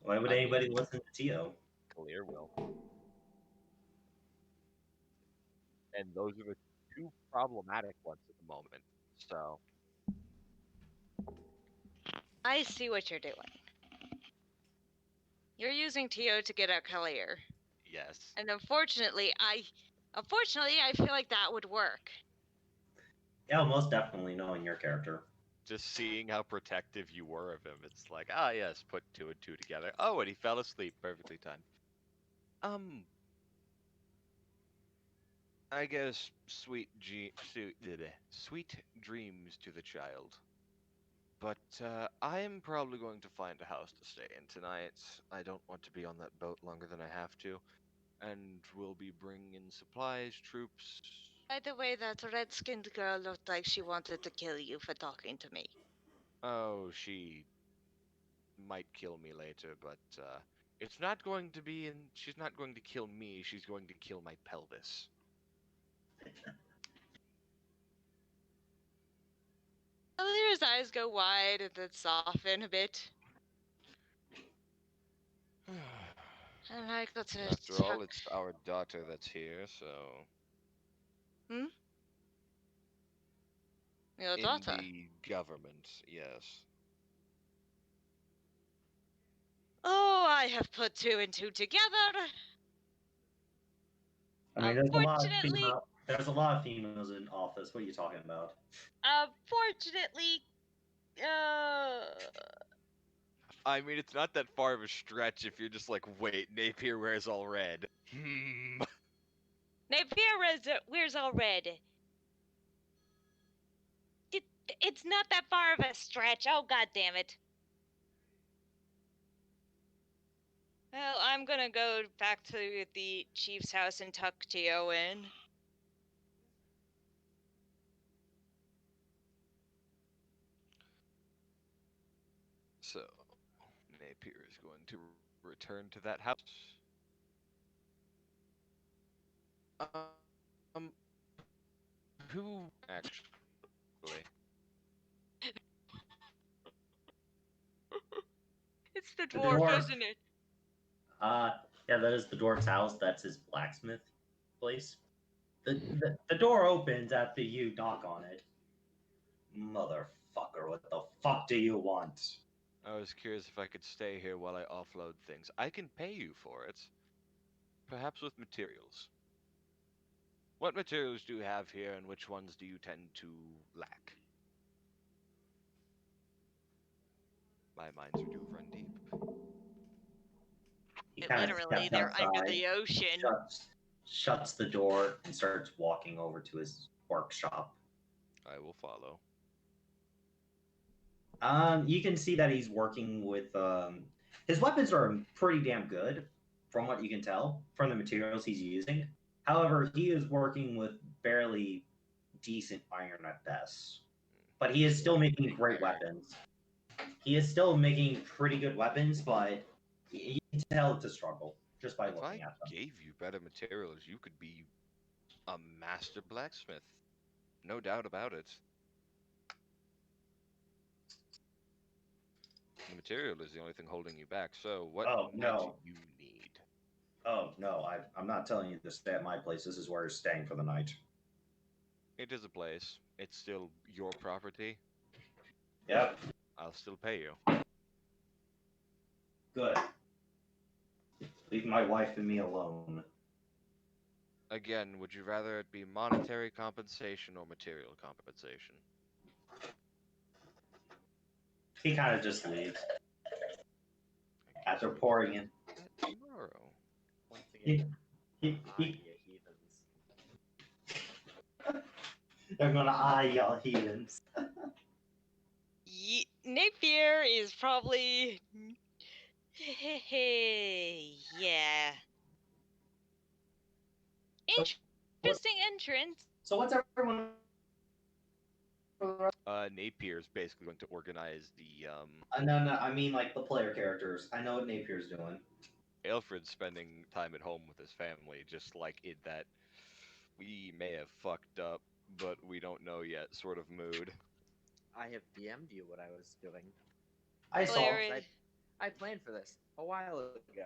Why would I anybody mean, listen to Tio? Clear will. And those are the two problematic ones at the moment. So, I see what you're doing. You're using TO to get at Kalir. yes. And unfortunately, I feel like that would work. Yeah, most definitely knowing your character. Just seeing how protective you were of him, it's like, ah, yes, put two and two together. Oh, and he fell asleep, perfectly timed. I guess sweet dreams to the child. But I am probably going to find a house to stay in tonight. I don't want to be on that boat longer than I have to. And we'll be bringing in supplies, troops. By the way, that red-skinned girl looked like she wanted to kill you for talking to me. Oh, she might kill me later, but it's not going to be she's not going to kill me, she's going to kill my pelvis. Kalir's eyes go wide and then soften a bit. And I got to After all, it's our daughter that's here, so... Your In daughter? the government, yes. Oh, I have put two and two together. I mean, Unfortunately, there's a lot of females in office. What are you talking about? unfortunately, I mean, it's not that far of a stretch if you're just like, wait, Napier wears all red. Napier wears all red. It's not that far of a stretch. Oh, god damn it. Well, I'm gonna go back to the chief's house and tuck Tio in. So, Napier is going to return to that house. Who actually? It's the The dwarf, dwarf. isn't it? Yeah, that is the dwarf's house. That's his blacksmith place. The door opens after you knock on it. Motherfucker, what the fuck do you want? I was curious if I could stay here while I offload things. I can pay you for it. Perhaps with materials. What materials do you have here, and which ones do you tend to lack? My mines are due run deep. He kind of Literally, steps they're under outside, the ocean. shuts the door, and starts walking over to his workshop. I will follow. You can see that he's working with his weapons are pretty damn good, from what you can tell from the materials he's using. However, he is working with barely decent iron at best, but he is still making great weapons. He is still making pretty good weapons, but you can tell it's a struggle just by If I looking at them. gave you better materials, you could be a master blacksmith. No doubt about it. The material is the only thing holding you back, so what might you need? Oh, no, I'm not telling you to stay at my place. This is where you're staying for the night. It is a place. It's still your property. Yep. I'll still pay you. Good. Leave my wife and me alone. Again, would you rather it be monetary compensation or material compensation? He kind of just leaves. After pouring in. Tomorrow. One thing He, Eye he, ya heathens. they're gonna eye y'all heathens. Napier is probably. Yeah. So Interesting entrance. So what's everyone? Napier's basically going to organize the No, I mean like the player characters. I know what Napier's doing. Alfred's spending time at home with his family, just like in that we may have fucked up, but we don't know yet sort of mood. I have DM'd you what I was doing. I saw. Hilarious. I planned for this a while ago.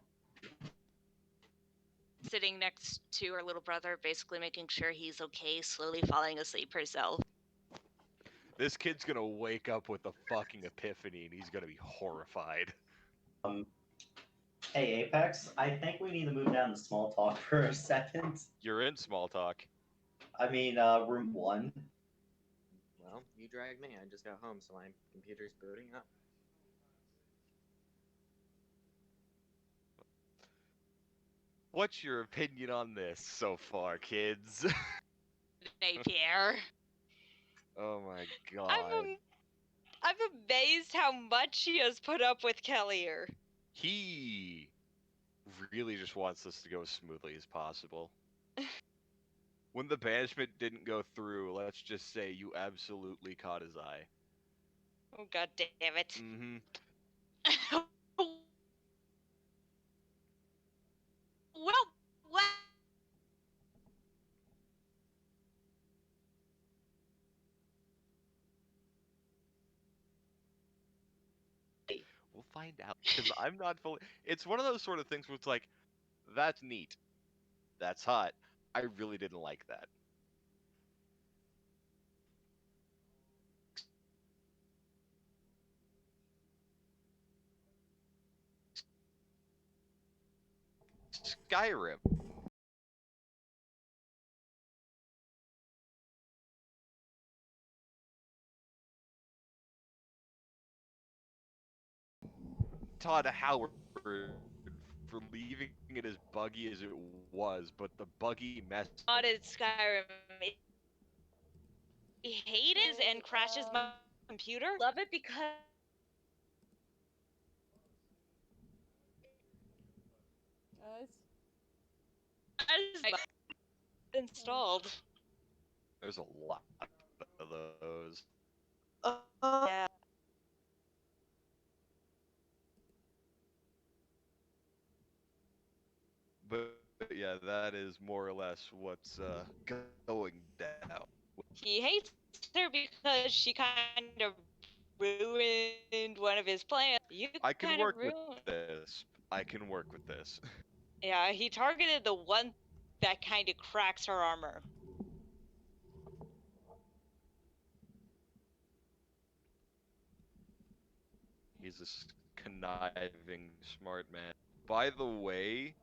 Sitting next to her little brother, basically making sure he's okay, slowly falling asleep herself. This kid's gonna wake up with a fucking epiphany and he's gonna be horrified. Hey Apex, I think we need to move down to small talk for a second. You're in small talk. I mean, room 1. Well, you dragged me. I just got home, so my computer's booting up. What's your opinion on this so far, kids? Napier. Oh my god. I'm amazed how much he has put up with Kellier. He really just wants this to go as smoothly as possible. When the banishment didn't go through, let's just say you absolutely caught his eye. Oh god damn it. Mm-hmm. What? We'll find out. Because I'm not fully... It's one of those sort of things where it's like, that's neat. That's hot. I really didn't like that. Skyrim. Todd Howard for leaving it as buggy as it was, but the buggy mess. Not at Skyrim. He hates and crashes my computer. Love it because Guys, it's installed. There's a lot of those. Yeah. But yeah, that is more or less what's going down. He hates her because she kind of ruined one of his plans. You I can kind work of with ruined. this. I can work with this. Yeah, he targeted the one that kind of cracks her armor. He's this conniving, smart man. By the way,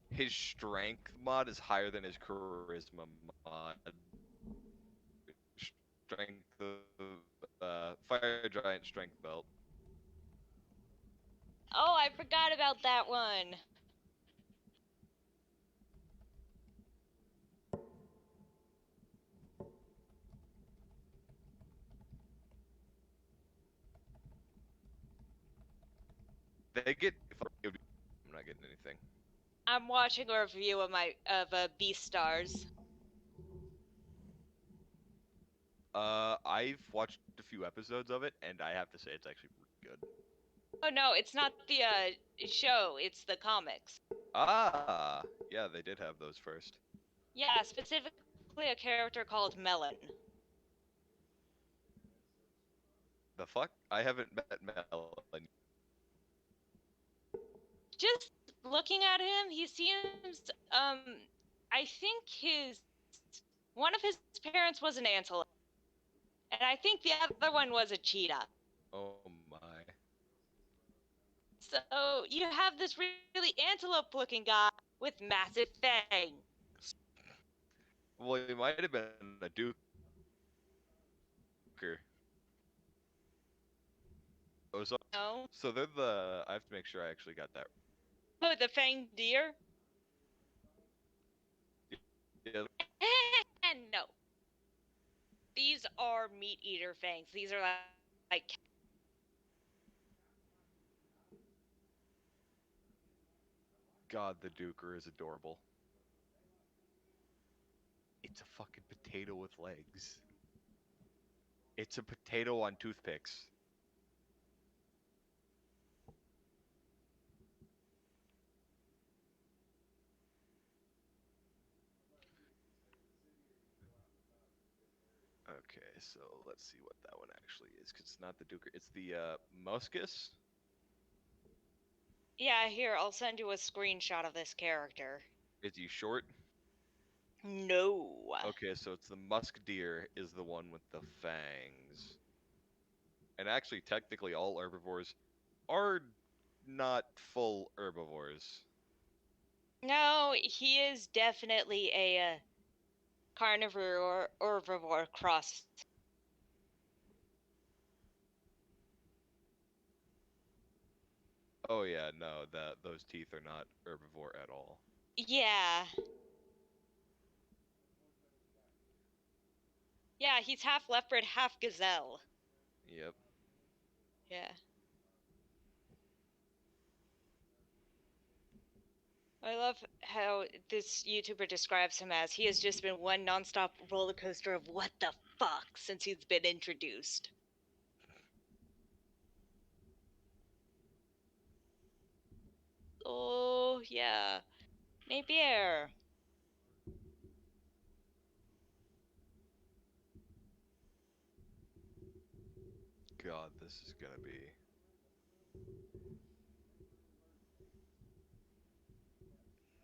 his strength mod is higher than his charisma mod. Strength of Fire Giant Strength Belt. Oh, I forgot about that one. They get. I'm not getting anything. I'm watching a review of Beastars. I've watched a few episodes of it, and I have to say it's actually really good. Oh no, it's not the show, it's the comics. Ah, yeah, they did have those first. Yeah, specifically a character called Melon. The fuck? I haven't met Melon. Just looking at him, he seems I think one of his parents was an antelope. And I think the other one was a cheetah. Oh my. So you have this really antelope-looking guy with massive fangs. Well, he might have been a duker. Oh, No? so they're the. I have to make sure I actually got that. Oh, the fanged deer? Yeah. And no. These are meat eater fangs. These are like God, the Duker is adorable. It's a fucking potato with legs. It's a potato on toothpicks. Okay, so let's see what that one actually is, because it's not the Duker. It's the Muscus. yeah, here, I'll send you a screenshot of this character. Is he short? No. Okay, so it's the musk deer is the one with the fangs. And actually, technically, all herbivores are not full herbivores. No, he is definitely a carnivore or herbivore cross. Oh yeah, no, those teeth are not herbivore at all. Yeah. Yeah, he's half leopard, half gazelle. Yep. Yeah. I love how this YouTuber describes him as he has just been one nonstop roller coaster of what the fuck since he's been introduced. Oh, yeah. Napier. God, this is gonna be.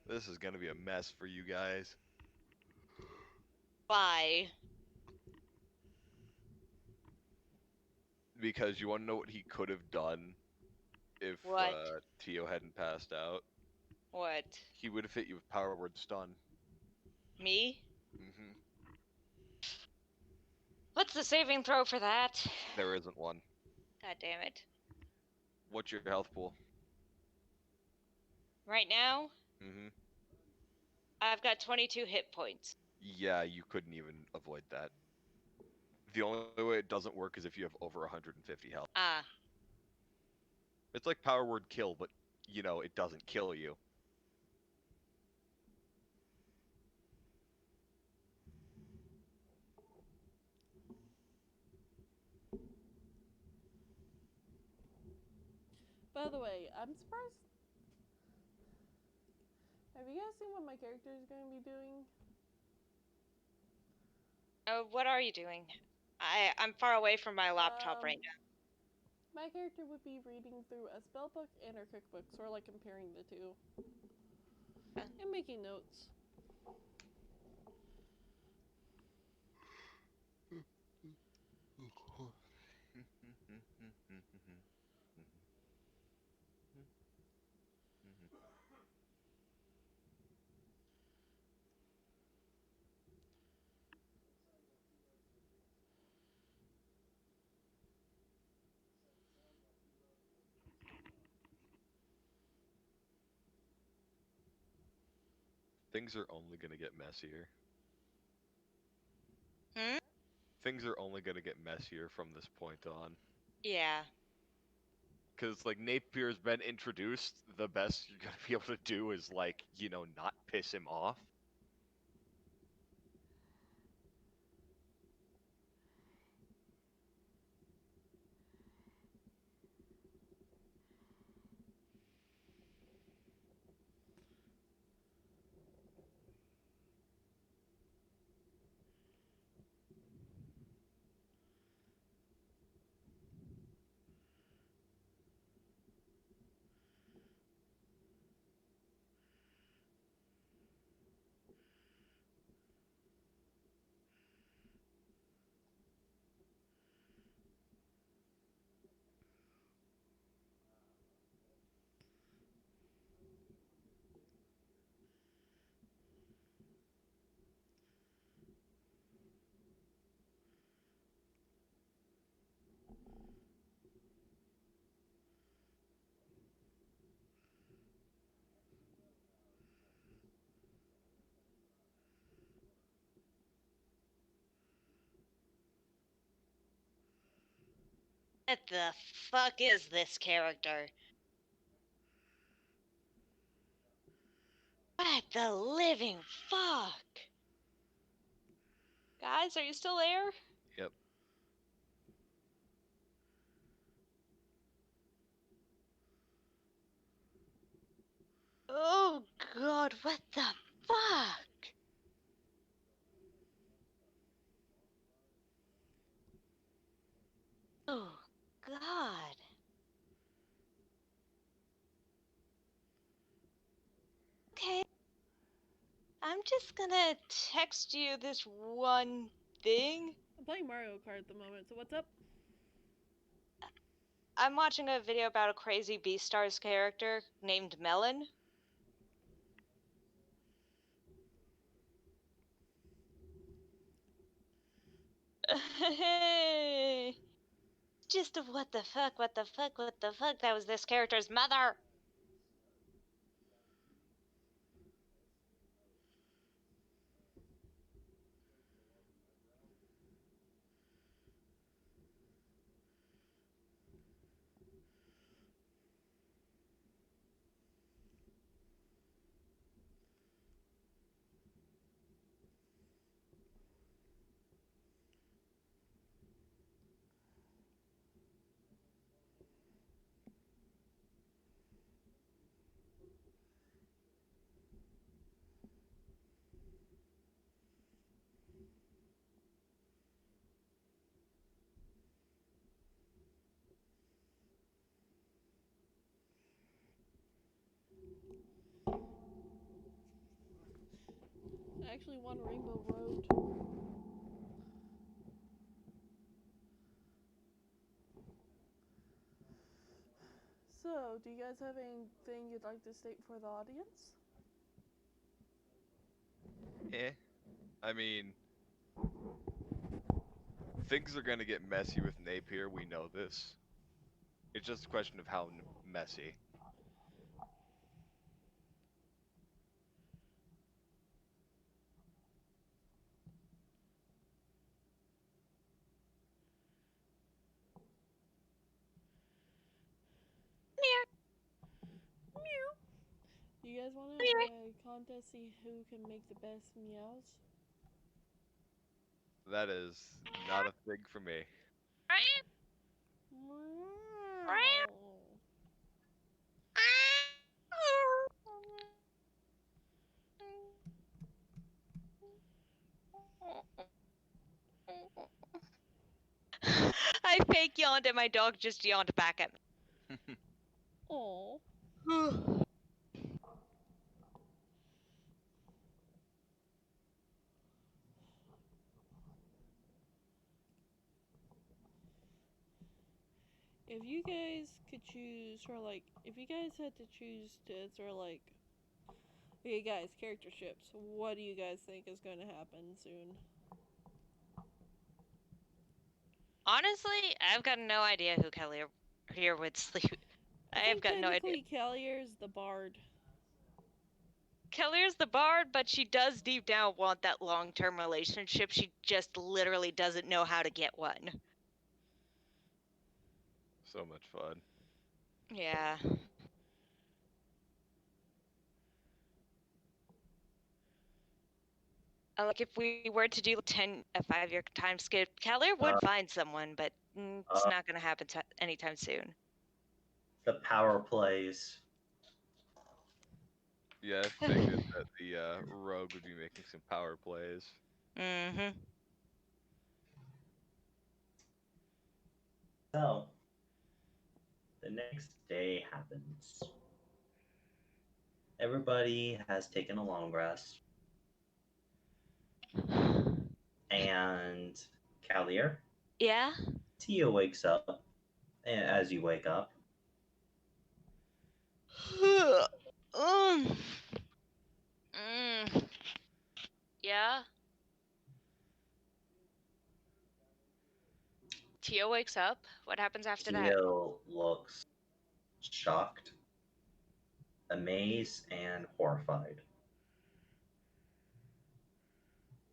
This is gonna be a mess for you guys. Why? Because you wanna know what he could have done if What? Tio hadn't passed out? What? He would have hit you with power word stun. Me? Mm-hmm. What's the saving throw for that? There isn't one. God damn it. What's your health pool? Right now, Mm-hmm. I've got 22 hit points. Yeah, you couldn't even avoid that. The only way it doesn't work is if you have over 150 health. Ah. It's like power word kill, but, you know, it doesn't kill you. By the way, I'm surprised. Have you guys seen what my character is going to be doing? What are you doing? I'm far away from my laptop right now. My character would be reading through a spell book and her cookbook, sort of like comparing the two. And making notes. Things are only gonna get messier. Hmm? Things are only gonna get messier from this point on. Yeah. Because, like, Napier's been introduced, the best you're gonna be able to do is, like, you know, not piss him off. What the fuck is this character? What the living fuck? Guys, are you still there? Yep. Oh god, what the fuck? Oh god. Okay. I'm just gonna text you this one thing. I'm playing Mario Kart at the moment, so what's up? I'm watching a video about a crazy Beastars character named Melon. Just what the fuck, what the fuck, what the fuck? That was this character's mother. I actually won Rainbow Road. So, do you guys have anything you'd like to state for the audience? I mean, things are gonna get messy with Napier. We know this. It's just a question of how messy. Do you guys want to have a contest, see who can make the best meows? That is not a thing for me. Meow. I fake yawned and my dog just yawned back at me. Aw. If you guys could choose, or like, if you guys had to choose to sort of like, okay guys, character ships, what do you guys think is going to happen soon? Honestly, I've got no idea who Kelly here would sleep. I've got no idea. Technically, Callier's the bard. Kellier's the bard, but she does deep down want that long-term relationship. She just literally doesn't know how to get one. So much fun. Yeah. Like if we were to do a 5-year time skip, Kellier would find someone, but it's not going to happen anytime soon. The power plays. Yeah, I figured that the rogue would be making some power plays. Mm-hmm. So, the next day happens. Everybody has taken a long rest. And Callier, Yeah? Tia wakes up. As you wake up, Yeah? Tia wakes up. What happens after that? Tia looks shocked, amazed, and horrified.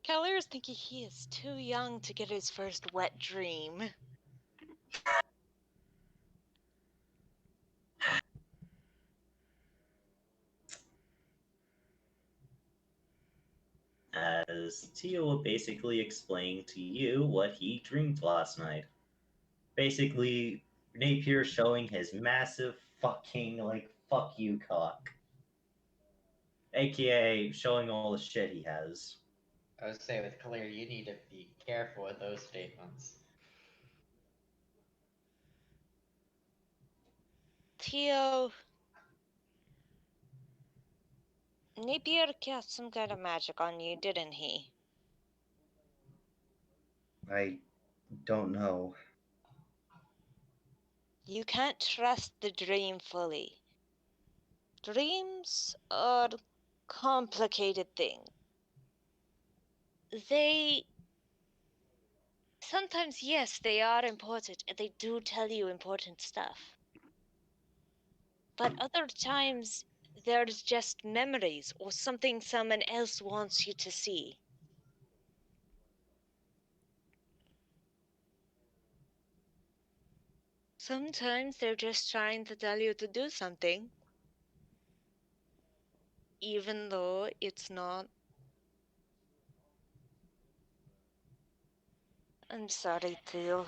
Kellier's thinking he is too young to get his first wet dream. is Tia will basically explain to you what he dreamed last night. Basically, Napier showing his massive fucking, like, fuck you cock. AKA showing all the shit he has. I would say with Claire, you need to be careful with those statements. Theo. Napier cast some kind of magic on you, didn't he? I don't know. You can't trust the dream fully. Dreams are complicated things. They sometimes, yes, they are important and they do tell you important stuff. But other times, there's just memories or something someone else wants you to see. Sometimes they're just trying to tell you to do something, even though it's not. I'm sorry, Theo.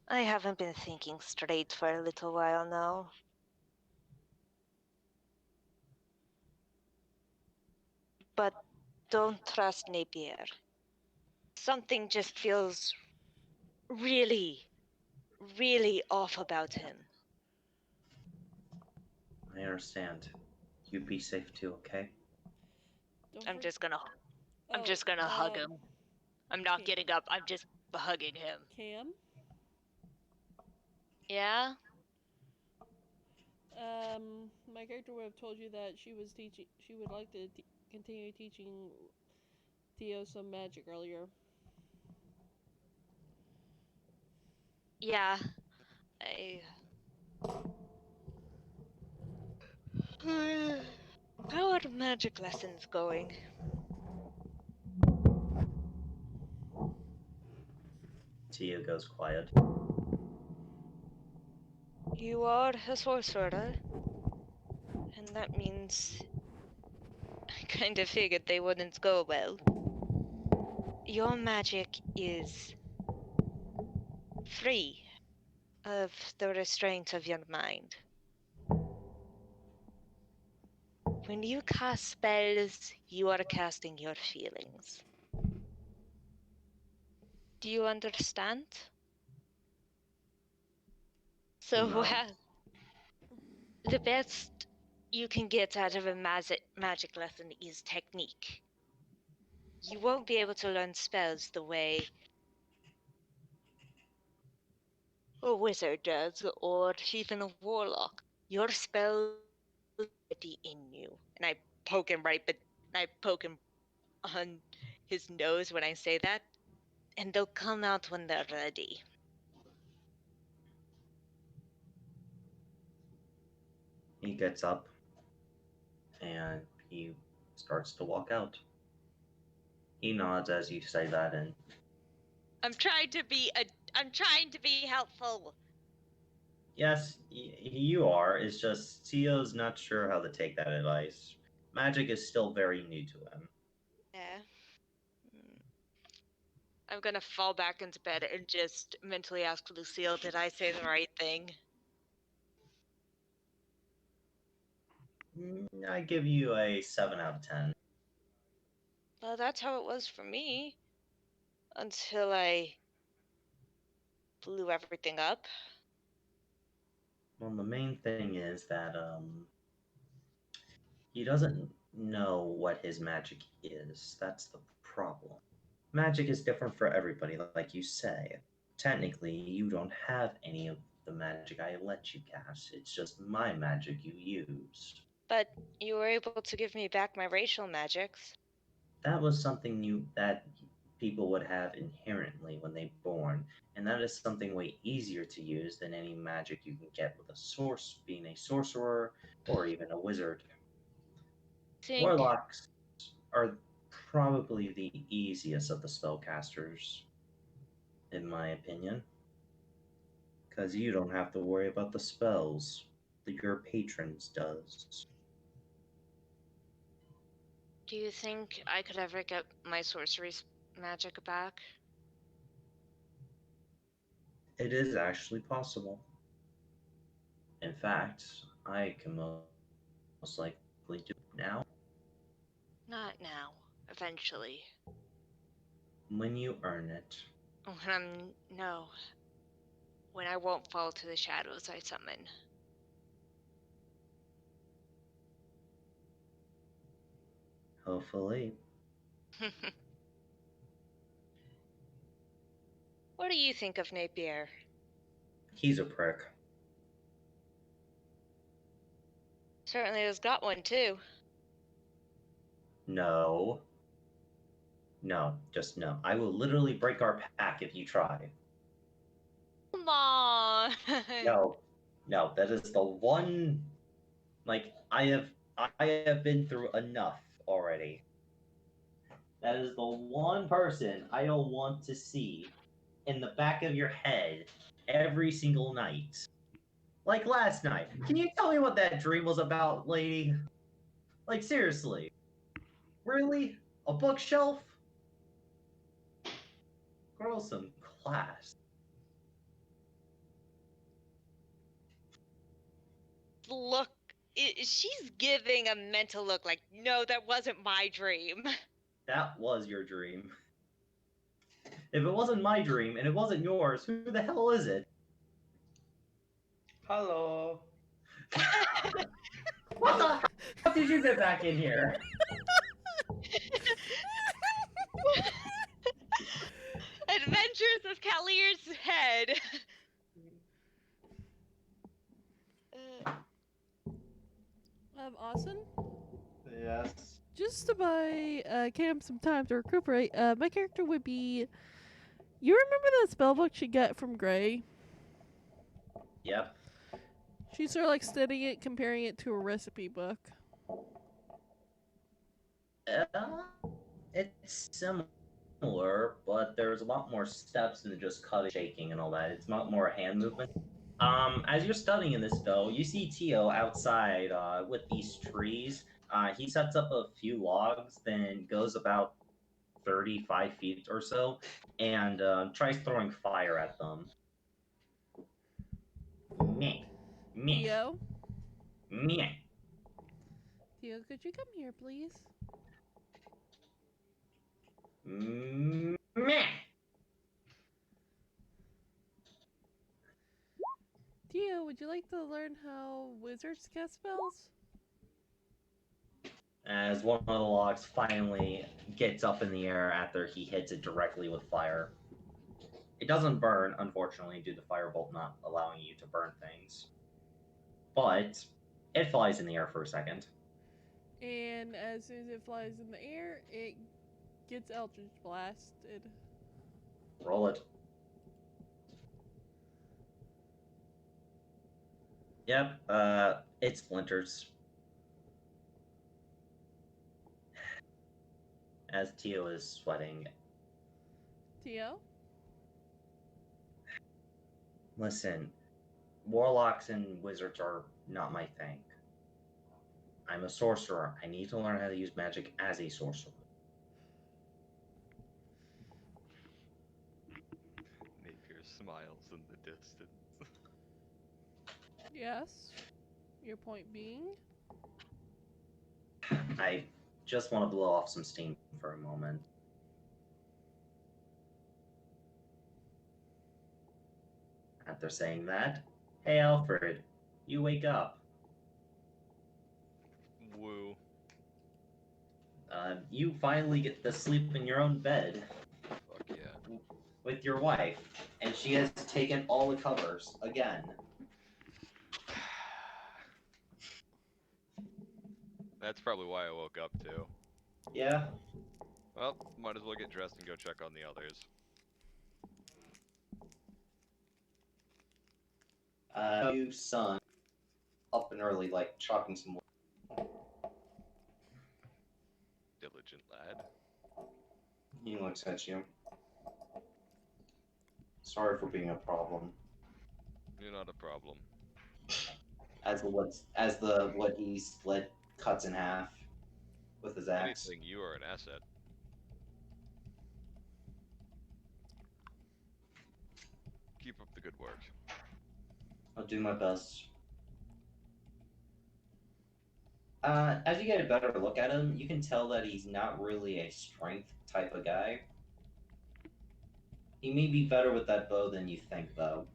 I haven't been thinking straight for a little while now. But don't trust Napier. Something just feels really, really off about him. I understand. You be safe too, okay? I'm just gonna Oh, hug him. I'm not getting up. I'm just hugging him. Cam? Yeah? My character would have told you that she would like to continue teaching Theo some magic earlier. Yeah. How are magic lessons going? Tia goes quiet. You are a sorcerer. And that means I kind of figured they wouldn't go well. Your magic is free of the restraint of your mind. When you cast spells, you are casting your feelings. Do you understand? So, No. the best you can get out of a magic lesson is technique. You won't be able to learn spells the way a wizard does, or even a warlock. Your spells are already in you. And I poke him on his nose when I say that, and they'll come out when they're ready. He gets up and he starts to walk out. He nods as you say that, and I'm trying to be helpful. yes, you are. It's just Tio's not sure how to take that advice. Magic is still very new to him. Yeah. I'm gonna fall back into bed and just mentally ask Lucille, did I say the right thing? I give you a 7 out of 10. Well, that's how it was for me. Until I blew everything up. Well, the main thing is that he doesn't know what his magic is. That's the problem. Magic is different for everybody, like you say. Technically, you don't have any of the magic I let you cast. It's just my magic you used. But you were able to give me back my racial magics. That was something that people would have inherently when they born, and that is something way easier to use than any magic you can get with a source being a sorcerer or even a wizard. Warlocks are probably the easiest of the spellcasters, in my opinion, because you don't have to worry about the spells that your patrons does. Do you think I could ever get my sorcery magic back? It is actually possible. In fact, I can most likely do it now Not now. Eventually. when you earn it. No. When I won't fall to the shadows I summon. Hopefully. What do you think of Napier? He's a prick. Certainly has got one too. No. No, just no. I will literally break our pack if you try. Come on. No. No, that is the one like I have been through enough already. That is the one person I don't want to see in the back of your head every single night. Like last night. Can you tell me what that dream was about, lady? Like seriously. Really? A bookshelf? Girl, some class. Look, she's giving a mental look like, no, that wasn't my dream. That was your dream. If it wasn't my dream and it wasn't yours, who the hell is it? Hello. What the fuck did you get back in here? Adventures of Callier's head. Austin? Yes. Just to buy Cam some time to recuperate, my character would be. You remember that spell book she got from Gray? Yep. She's sort of like studying it, comparing it to a recipe book. It's similar, but there's a lot more steps than just cutting, shaking, and all that. It's not more hand movement. As you're studying this, though, you see Tio outside with these trees. He sets up a few logs, then goes about 35 feet or so, and tries throwing fire at them. Meh. Meh. Theo? Meh. Theo, could you come here, please? Meh. Theo, would you like to learn how wizards cast spells? As one of the logs finally gets up in the air after he hits it directly with fire. It doesn't burn, unfortunately, due to the firebolt not allowing you to burn things. But it flies in the air for a second. And as soon as it flies in the air, it gets Eldritch blasted. Roll it. Yep, it splinters. As Tio is sweating. Theo? Listen, warlocks and wizards are not my thing. I'm a sorcerer. I need to learn how to use magic as a sorcerer. Napier smiles in the distance. Yes. Your point being? I just want to blow off some steam for a moment. After saying that, hey Alfred, you wake up. Woo. You finally get to sleep in your own bed. Fuck yeah. With your wife, and she has taken all the covers again. That's probably why I woke up too. Yeah. Well, might as well get dressed and go check on the others. You son, up and early, like chopping some wood. Diligent lad. He looks at you. Sorry for being a problem. You're not a problem. As the wood he split cuts in half. with his axe. Anything, you are an asset. Keep up the good work. I'll do my best. As you get a better look at him, you can tell that he's not really a strength type of guy. He may be better with that bow than you think, though.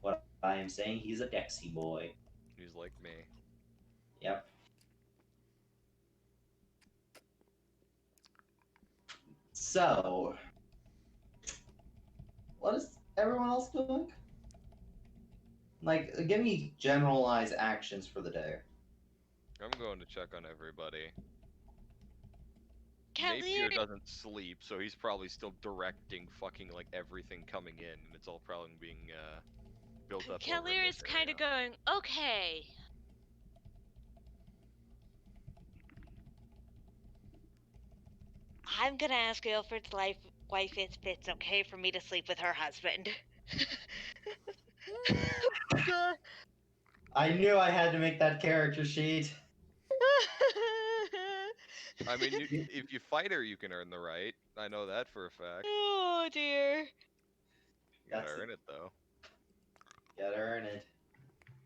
What I am saying, he's a Dexy boy. He's like me. Yep. So, what is everyone else doing? Like, give me generalized actions for the day. I'm going to check on everybody. Cavalier, Napier doesn't sleep, so he's probably still directing fucking like everything coming in, and it's all probably being built up. Cavalier is kind of going, okay. I'm gonna ask Ilford's wife if it's okay for me to sleep with her husband. God. I knew I had to make that character sheet. I mean, if you fight her, you can earn the right. I know that for a fact. Oh dear. You gotta earn it though. Gotta earn it.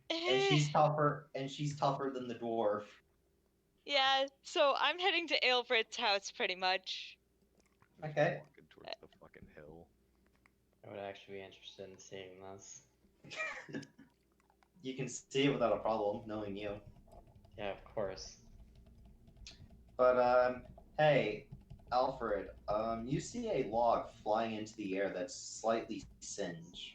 And she's tougher. And she's tougher than the dwarf. Yeah. So I'm heading to Aelfred's house, pretty much. Okay. Walking towards the fucking hill. I would actually be interested in seeing this. You can see it without a problem, knowing you. Yeah, of course. But hey, Alfred, you see a log flying into the air that's slightly singed.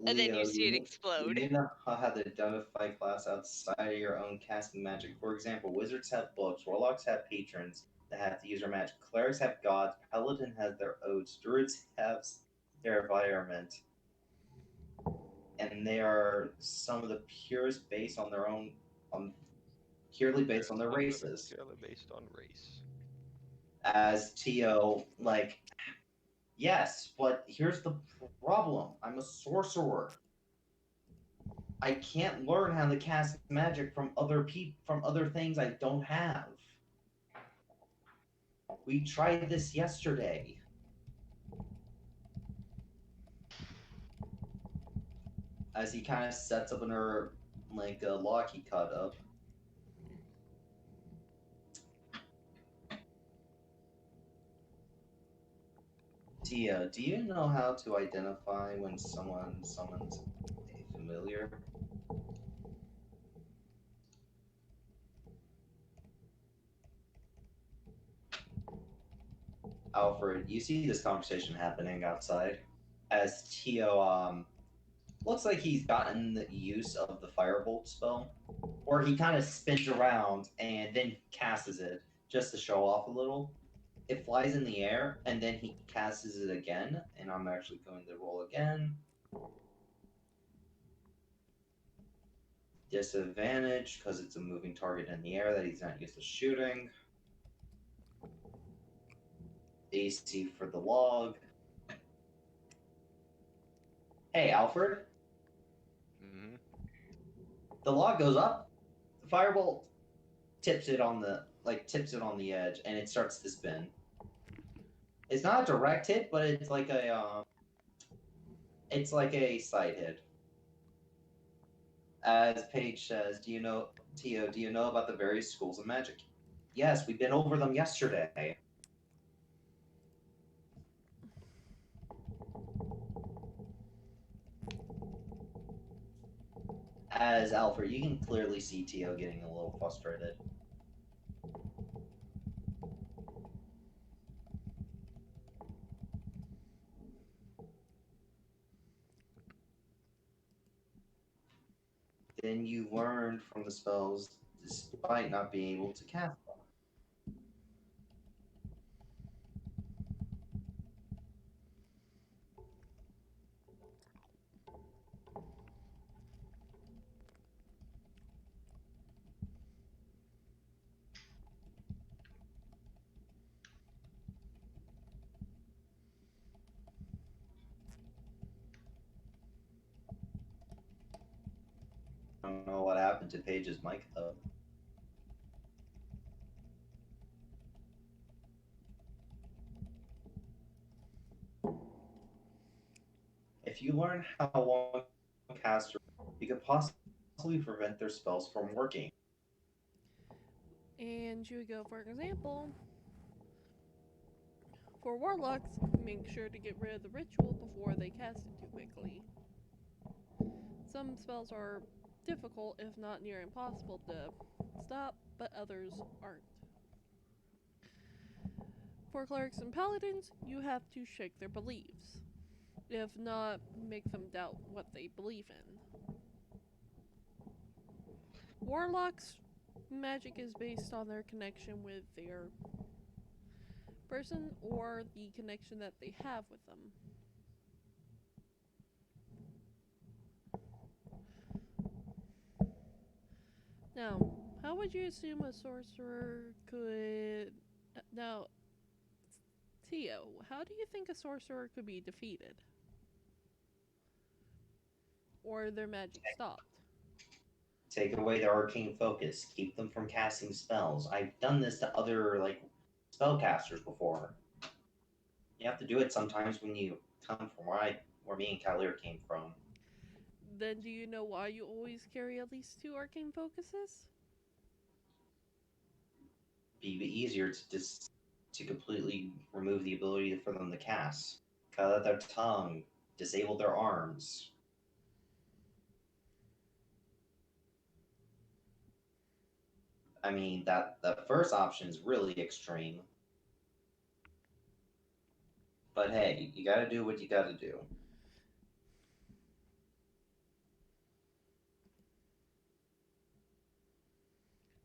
And then Leo, you see it explode. You know how to identify class outside of your own casting magic. For example, wizards have books, warlocks have patrons that have to use their magic, clerics have gods, paladin has their oaths, druids have their environment. And they are some of the purest based on their own, purely based on their races. Purely based on race. As Tio, like, yes, but here's the problem. I'm a sorcerer. I can't learn how to cast magic from other from other things I don't have. We tried this yesterday. As he kind of sets up another, like, a lock he cut up. Tia, do you know how to identify when someone summons a familiar? Alfred, you see this conversation happening outside as Tio looks like he's gotten the use of the firebolt spell, or he kind of spins around and then casts it just to show off a little. It flies in the air and then he casts it again, and I'm actually going to roll again. Disadvantage because it's a moving target in the air that he's not used to shooting. AC for the log. Hey, Alfred. Mm-hmm. The log goes up. The firebolt tips it on the edge, and it starts to spin. It's not a direct hit, but it's like a side hit. As Paige says, Tio, do you know about the various schools of magic? Yes, we've been over them yesterday. As Alfred, you can clearly see Tio getting a little frustrated. Then you learned from the spells despite not being able to cast them. know what happened to Paige's mic though. If you learn how one caster, you could possibly prevent their spells from working. And you would go, for example, for warlocks, make sure to get rid of the ritual before they cast it too quickly. Some spells are difficult, if not near impossible, to stop, but others aren't. For clerics and paladins, you have to shake their beliefs. If not, make them doubt what they believe in. Warlocks, magic is based on their connection with their person or the connection that they have with them. Now, how would you assume a sorcerer could... Now, Tio, how do you think a sorcerer could be defeated? Or their magic stopped? Take away their arcane focus. Keep them from casting spells. I've done this to other, spellcasters before. You have to do it sometimes when you come from where me and Kalir came from. Then do you know why you always carry at least 2 arcane focuses? Be easier to completely remove the ability for them to cast. Cut out their tongue. Disable their arms. I mean, the first option is really extreme. But hey, you gotta do what you gotta do.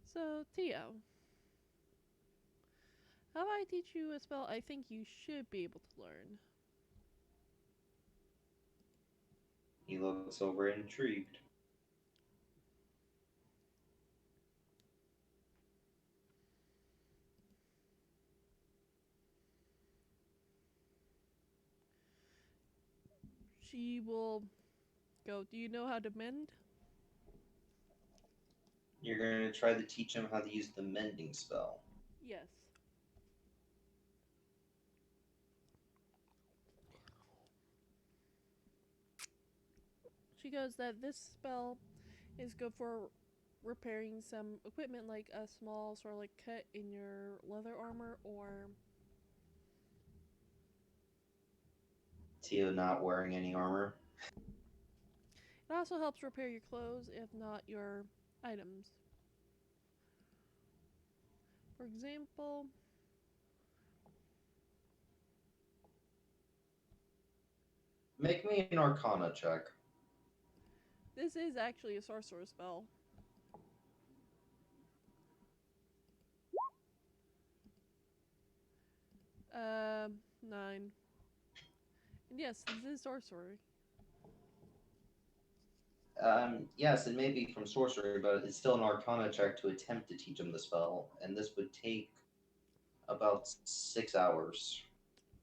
So, Tio, how about I teach you a spell I think you should be able to learn? He looks over intrigued. She will go, do you know how to mend? You're gonna try to teach him how to use the mending spell. Yes. She goes that this spell is good for repairing some equipment, like a small sort of like cut in your leather armor, or Tio not wearing any armor. it also helps repair your clothes, if not your items. For example, Make me an Arcana check. this is actually a sorcerer spell. Uh, 9. And yes, this is sorcery. Yes, it may be from sorcery, but it's still an Arcana check to attempt to teach him the spell, and this would take about 6 hours.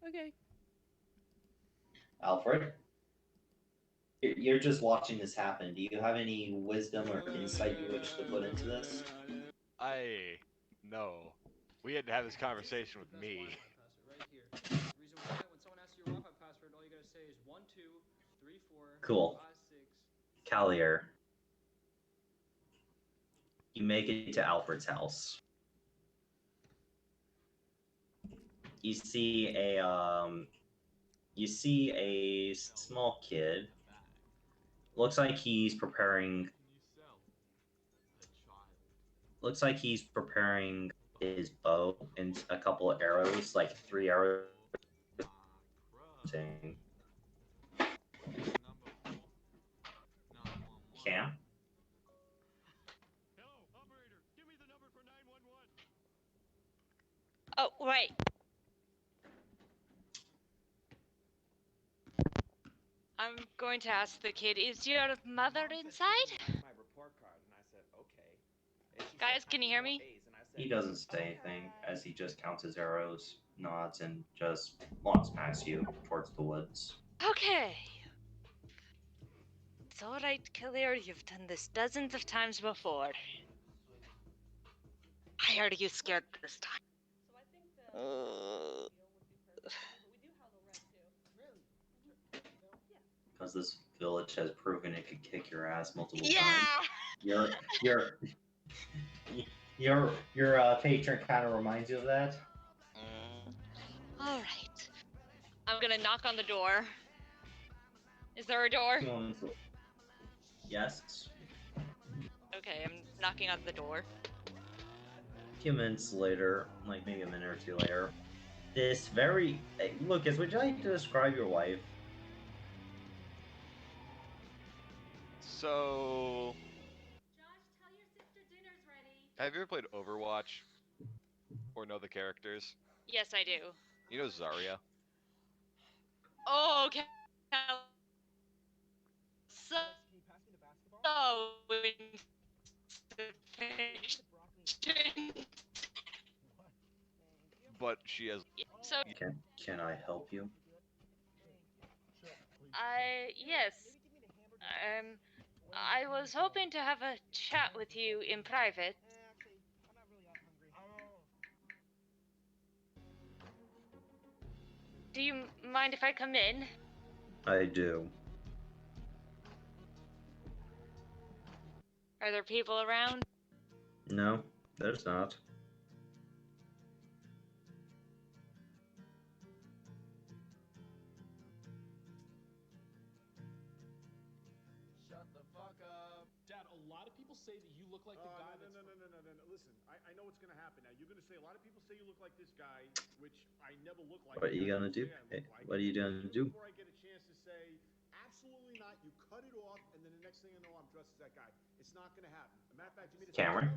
Okay. Alfred? You're just watching this happen. Do you have any wisdom or insight you wish to put into this? No. We had to have this conversation with me. Right here. The reason why, when someone asks you your Wi-Fi password, all you gotta say is 1, 2, 3, 4, Cool. 5, 6. Kalir. You make it to Alfred's house. You see a small kid. Looks like he's preparing his bow and a couple of arrows, like 3 arrows. Cam? Oh, right. I'm going to ask the kid, is your mother inside? My report card, and I said, okay. And she Guys, said, can "I you need hear more me? A's," and I said, He doesn't say anything as he just counts his arrows, nods, and just walks past you towards the woods. Okay. It's alright, Kalir. You've done this dozens of times before. I heard you scared this time. So I think the deal would be perfect, but we do have the red too. Really? Because this village has proven it could kick your ass multiple Yeah! times. Your patron kind of reminds you of that. Alright. I'm gonna knock on the door. Is there a door? Yes. Okay, I'm knocking on the door. A few minutes later, like maybe a minute or two later, this very Lucas, would you like to describe your wife? So, Josh, tell your sister dinner's ready. have you ever played Overwatch? Or know the characters? Yes, I do. You know Zarya? Oh, okay. So, Can you pass me the basketball? But she has. So, Can I help you? yes. I was hoping to have a chat with you in private. Actually, I'm not really that hungry. Do you mind if I come in? I do. Are there people around? No, there's not. Shut the fuck up. Dad, a lot of people say that you look like the guy No. Listen, I know what's gonna happen now. You're gonna say a lot of people say you look like this guy, which I never look like. What are you gonna do? What are you gonna do? Before I get a chance to say, absolutely not, you cut it off, and then the next thing I know, I'm dressed as that guy. It's not gonna happen. As a matter of fact, you made a Cameron?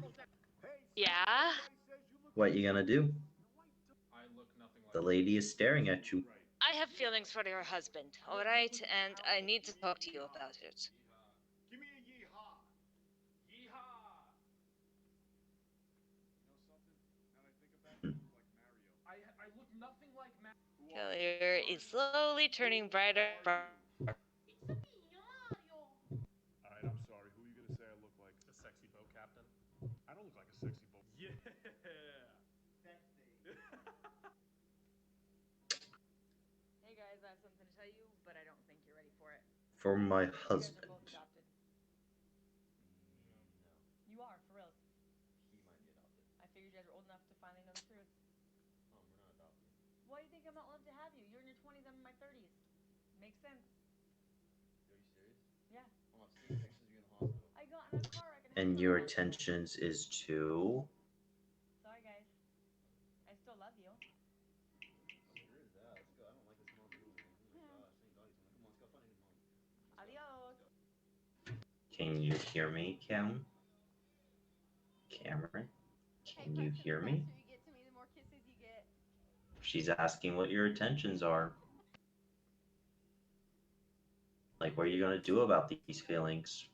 Hey, Yeah? What you gonna do? I look nothing like The lady is staring at you. I have feelings for your husband, alright? And I need to talk to you about it. Give me a yeehaw. Yeehaw! You know something? Now that I think about it, you look like Mario. I look nothing like Matt. Kalir is slowly turning brighter. Alright, I'm sorry. Who are you gonna say I look like? A sexy boat captain. I don't look like a sexy boat. Yeah. Hey guys, I have something to tell you, but I don't think you're ready for it. For my You guys are husband. both adopted. You are, for real. He might be adopted. I figured you guys were old enough to finally know the truth. We're not adopted. Why do you think I'm not allowed to have you? You're in your 20s, I'm in my 30s. Makes sense. Are you serious? Yeah. I've seen pictures of you in the hospital. I got in a car wreck and And your intentions is to? Sorry guys. I still love you. Screw that. Let's go. I don't like this mom doing it. Oh my gosh. Thank God he's like, come on, let's go find a new mom. Adios. Can you hear me, Cam? Cameron? Can you hear me? The faster you get to me, the more kisses you get. She's asking what your intentions are. Like, what are you gonna do about these feelings?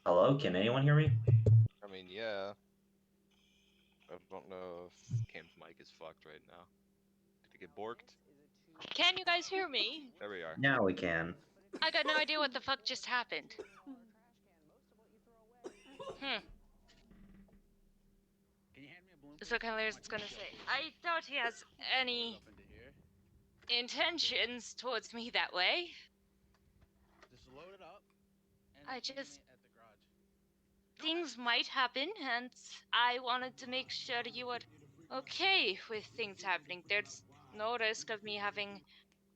Hello, can anyone hear me? I mean, yeah. I don't know if Cam's mic is fucked right now. Did it get borked? Can you guys hear me? There we are. Now we can. I got no idea what the fuck just happened. So Kalir's gonna say, I doubt he has any intentions towards me that way. Just load it up. I just... Things might happen, and I wanted to make sure you were okay with things happening. There's no risk of me having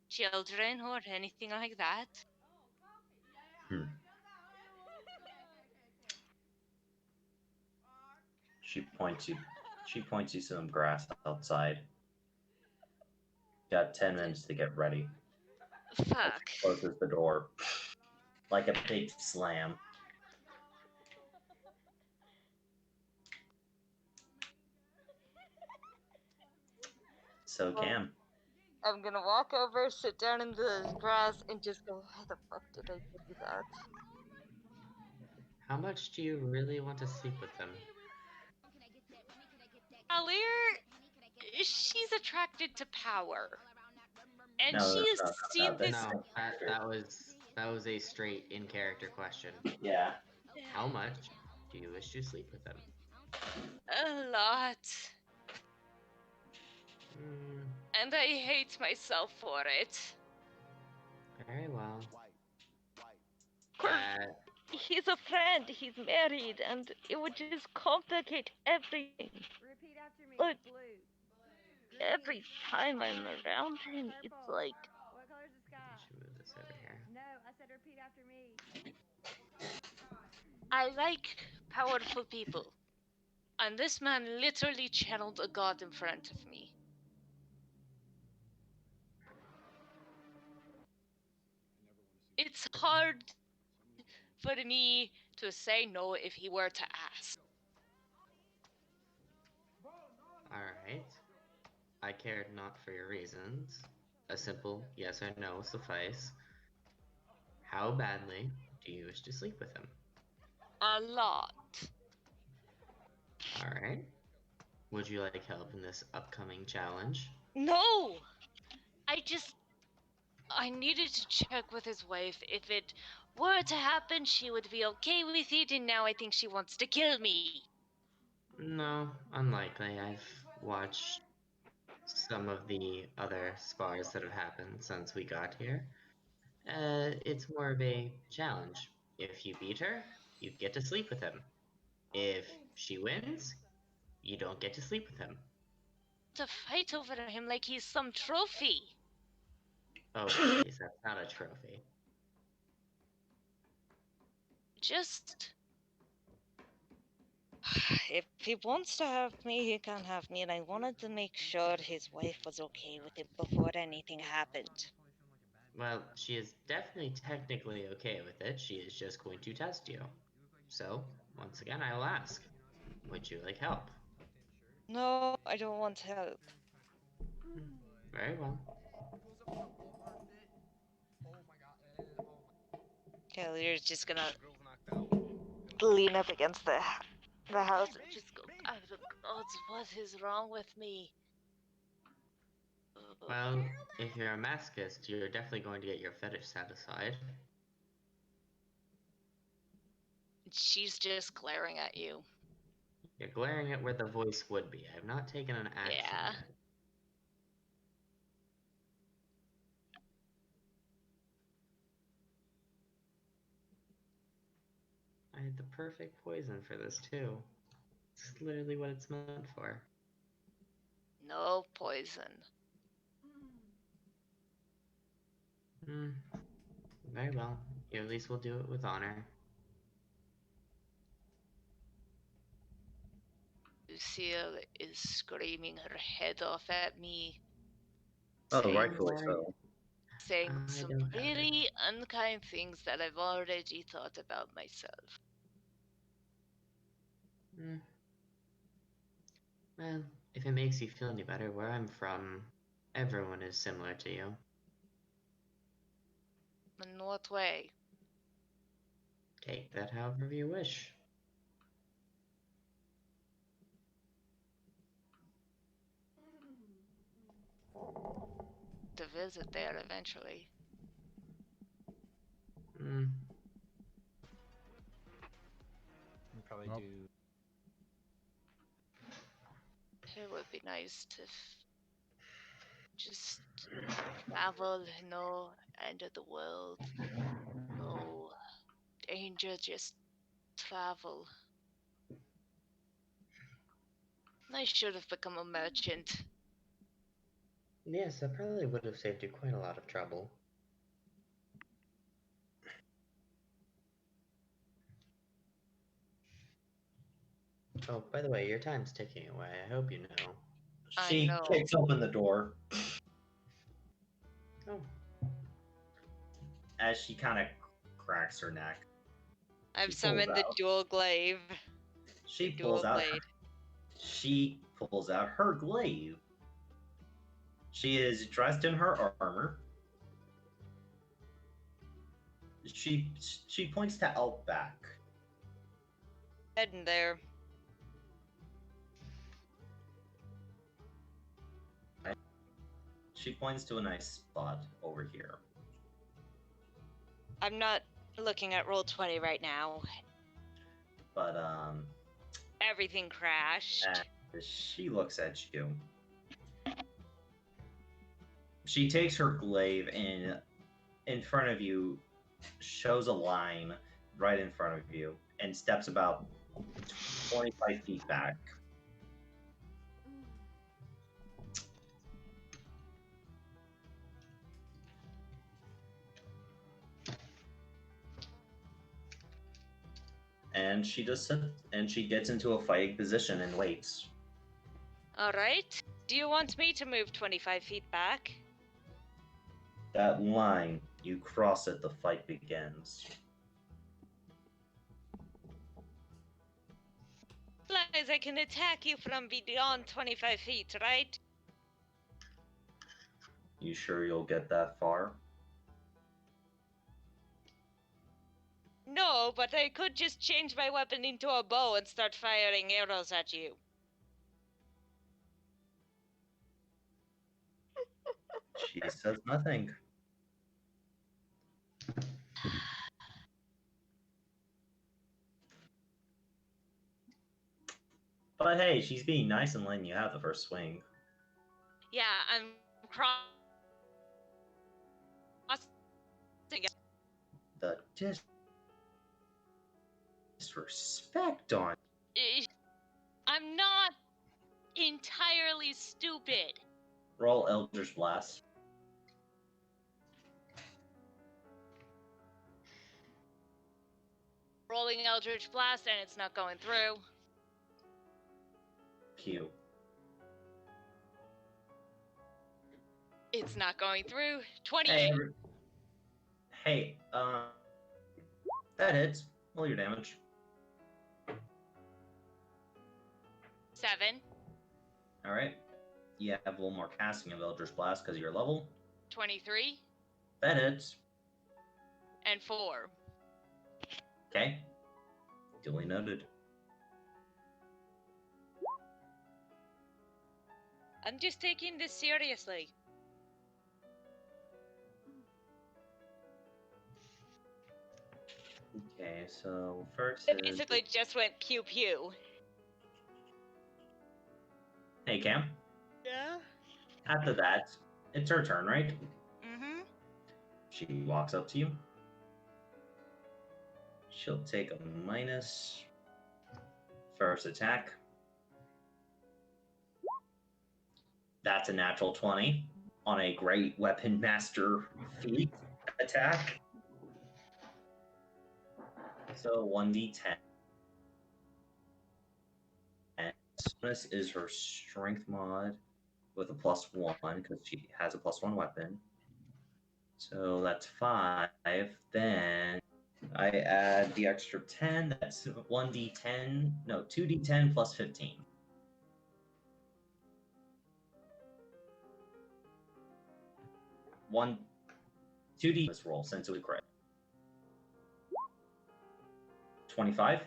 children or anything like that. She points you some grass outside. Got 10 minutes to get ready. Fuck. Closes the door. Like a big slam. So, Cam. I'm gonna walk over, sit down in the grass, and just go, how the fuck did I do that? How much do you really want to sleep with them? Alir, she's attracted to power. And No, she has no, seen that's this. No, that was a straight in character question. Yeah. How much do you wish to sleep with him? A lot. Hmm, And I hate myself for it. very well. He's a friend. He's married, and it would just complicate everything. Repeat after me. Look, Blue. every time I'm around him, it's Purple. like What color is the sky? Should move this over here. No, I said repeat after me. I like powerful people. And this man literally channeled a god in front of me. It's hard for me to say no if he were to ask. Alright. I cared not for your reasons. A simple yes or no will suffice. How badly do you wish to sleep with him? A lot. Alright. Would you like help in this upcoming challenge? No! I needed to check with his wife. If it were to happen, she would be okay with it, and now I think she wants to kill me. No, unlikely. I've watched some of the other spars that have happened since we got here. It's more of a challenge. If you beat her, you get to sleep with him. If she wins, you don't get to sleep with him. To fight over him like he's some trophy. Oh, please, that's not a trophy. Just... If he wants to have me, he can have me, and I wanted to make sure his wife was okay with it before anything happened. Well, she is definitely technically okay with it. She is just going to test you. So, once again, I will ask, would you like help? No, I don't want help. Very well. Kelly's just gonna lean up against the house and just go, "Oh, God, what is wrong with me?" Well, if you're a masochist, you're definitely going to get your fetish satisfied. She's just glaring at you. You're glaring at where the voice would be. I have not taken an action Yeah. yet. I had the perfect poison for this too. It's literally what it's meant for. No poison. Hmm. Very well. You at least will do it with honor. Lucille is screaming her head off at me. Oh, saying, rightfully so. Saying I some don't have really unkind things that I've already thought about myself. Hmm. Well, if it makes you feel any better, where I'm from, everyone is similar to you. In what way? Take that however you wish. To visit there eventually. Hmm. You probably do. It would be nice to just travel, end of the world. No danger, just travel. I should have become a merchant. Yes, that probably would have saved you quite a lot of trouble. Oh, by the way, your time's ticking away. I hope you know. She kicks open the door. Oh. As she kind of cracks her neck. I've summoned the dual glaive. She pulls out. She pulls out her glaive. She is dressed in her armor. She points to Outback. Heading there. She points to a nice spot over here. I'm not looking at Roll20 right now. But, Everything crashed. and she looks at you. She takes her glaive and in front of you, shows a line right in front of you, and steps about 25 feet back. And she just sits, and she gets into a fighting position and waits. All right. Do you want me to move 25 feet back? That line, you cross it, the fight begins. Realize I can attack you from beyond 25 feet, right? You sure you'll get that far? No, but I could just change my weapon into a bow and start firing arrows at you. She says nothing. But hey, she's being nice and letting you have the first swing. Yeah, I'm crossing. The disrespect on. I'm not entirely stupid. Roll Eldritch Blast. Rolling Eldritch Blast and it's not going through. Q. It's not going through. 28. Hey, that hits. Roll your damage. 7. Alright. You have a little more casting of Eldritch Blast because of your level. 23. That hits. And 4. Okay. Duly noted. I'm just taking this seriously. Okay, so first It basically just went pew pew. Hey, Cam. Yeah? After that, it's her turn, right? Mm-hmm. She walks up to you. She'll take a minus first attack. That's a natural 20 on a great weapon master feat attack. So 1d10. And this is her strength mod with a +1 because she has a +1 weapon. So that's 5. Then I add the extra 10. That's 1d10. No, 2d10 plus 15. One, 2d this roll since it was crit. 25.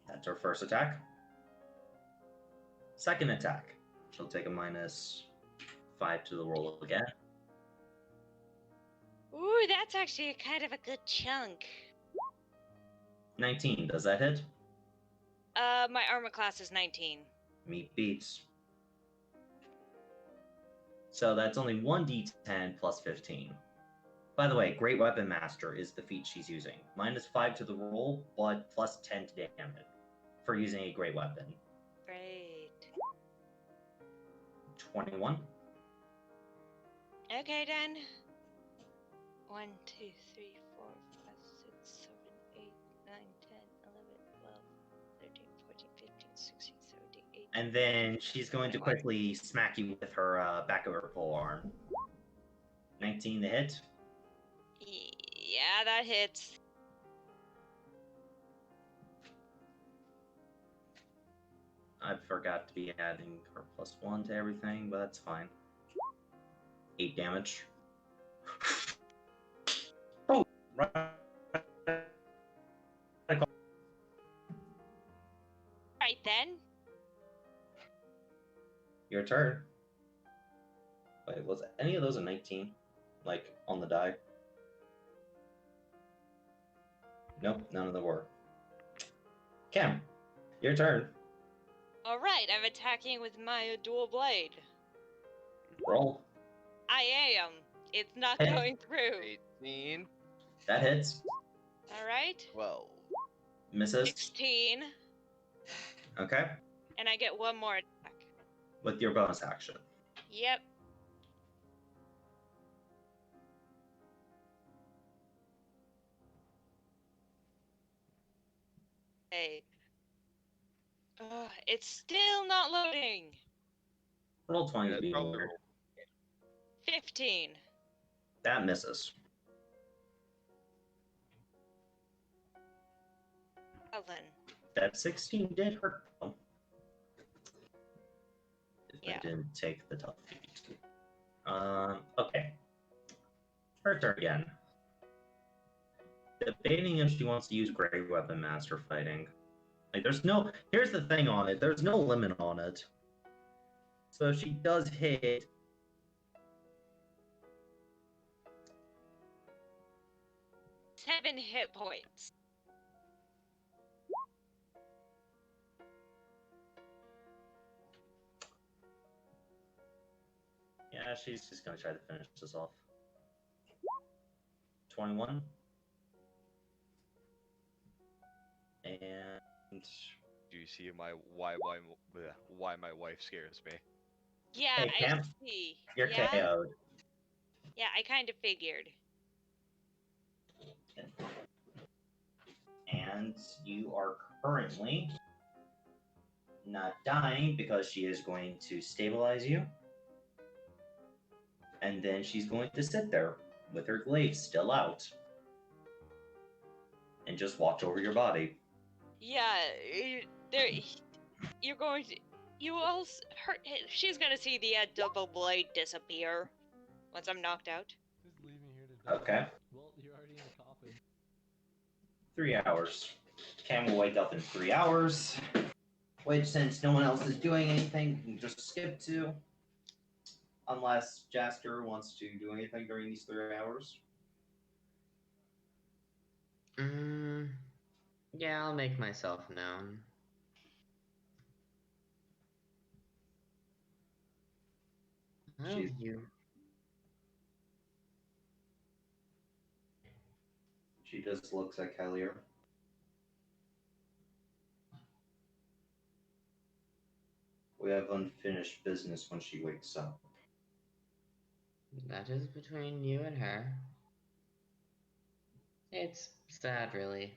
That's her first attack. Second attack. She'll take a -5 to the roll again. Ooh, that's actually kind of a good chunk. 19. Does that hit? My armor class is 19. Meat beats. So that's only 1d10 plus 15. By the way, Great Weapon Master is the feat she's using. -5 to the roll, but +10 to damage for using a great weapon. Great. 21. Okay, then. 1, 2, 3, 4, 5, 6, 7, 8, 9, 10, 11, 12, 13, 14, 15, 16, 17, 18. And then she's going to quickly smack you with her back of her pole arm. 19 to hit. Yeah, that hits. I forgot to be adding her +1 to everything, but that's fine. 8 damage. Oh! Right then. turn. Wait, was any of those a 19? Like, on the die? Nope, none of them were. Cam, your turn. Alright, I'm attacking with my dual blade. Roll. I am. It's not Hey. going through. 18. That hits. Alright. 12. Misses. 16. Okay. And I get one more attack. With your bonus action. Yep. Hey. It's still not loading. Roll 20 to be weird. 15. That misses. 11. That 16 did hurt though. If Yeah. I didn't take the tough feat. Okay. Her turn again. Debating if she wants to use Grey Weapon Master Fighting. Like, there's no... Here's the thing on it. There's no limit on it. So if she does hit... Seven hit points. Yeah, she's just gonna try to finish this off. 21. And... Do you see why my wife scares me? Yeah, Hey, Cam, I see. you're Yeah? KO'd. Yeah, I kind of figured. And you are currently not dying because she is going to stabilize you. And then she's going to sit there with her glaive still out. And just watch over your body. Yeah, you're going to... You also... she's gonna see the double blade disappear once I'm knocked out. Just leaving here to die. Okay. Well, you're already in a coffin. 3 hours. Cam will wake up in 3 hours. Which, since no one else is doing anything, we can just skip to. Unless Jaster wants to do anything during these 3 hours. Yeah, I'll make myself known. Oh, She just looks at Kellier. We have unfinished business when she wakes up. That is between you and her. It's sad, really.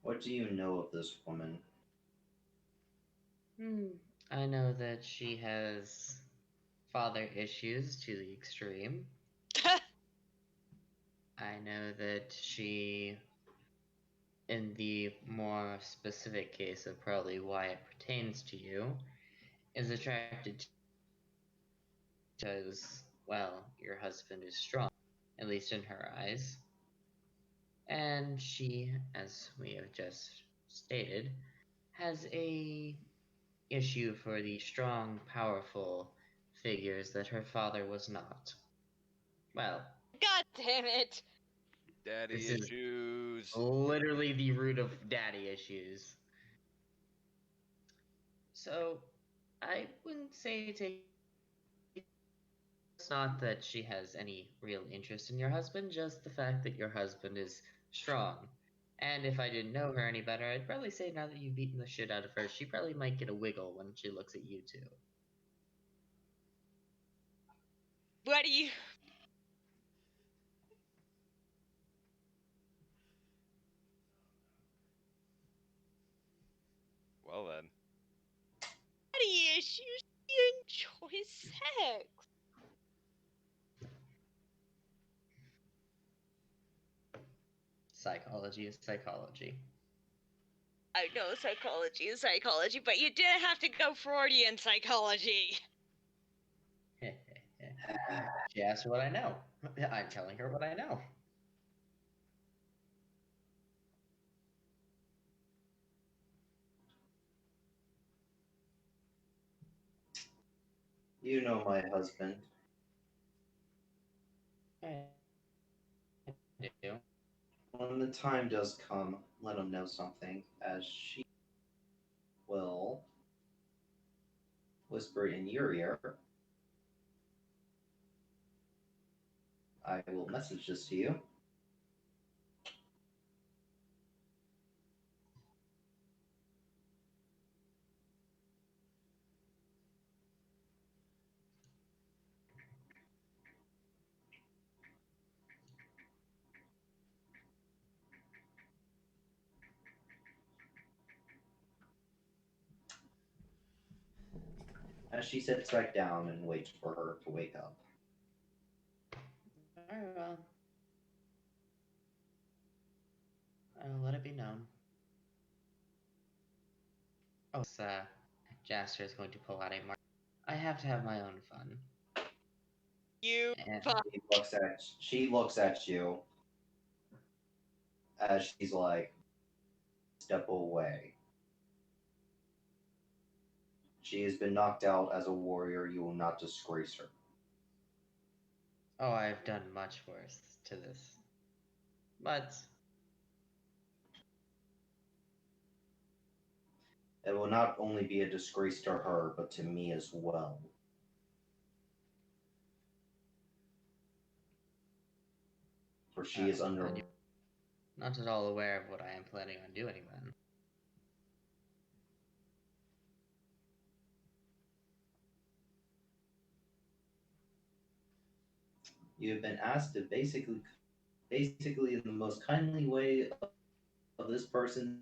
What do you know of this woman? I know that she has father issues to the extreme. I know that she, in the more specific case of probably why it pertains to you, is attracted to because, well, your husband is strong, at least in her eyes. And she, as we have just stated, has a issue for the strong, powerful figures that her father was not. Well, God damn it! Daddy this issues. is literally the root of daddy issues. So, I wouldn't say it's not that she has any real interest in your husband, just the fact that your husband is strong. And if I didn't know her any better, I'd probably say now that you've beaten the shit out of her, she probably might get a wiggle when she looks at you two. What do you... Well then. Daddy issues? You enjoy sex? Psychology is psychology. I know psychology is psychology, but you didn't have to go Freudian psychology. She asked what I know. I'm telling her what I know. You know my husband. I do. When the time does come, let him know something, as she will whisper in your ear. I will message this to you. As she sits back down and waits for her to wake up. Very well. I'll let it be known. Oh, Jaster is going to pull out a mark. I have to have my own fun. You And fuck. She looks at you as she's like, step away. She has been knocked out as a warrior. You will not disgrace her. oh, I've done much worse to this. But It will not only be a disgrace to her, but to me as well. For she is under. I'm not at all aware of what I am planning on doing then. You have been asked to basically in the most kindly way of this person.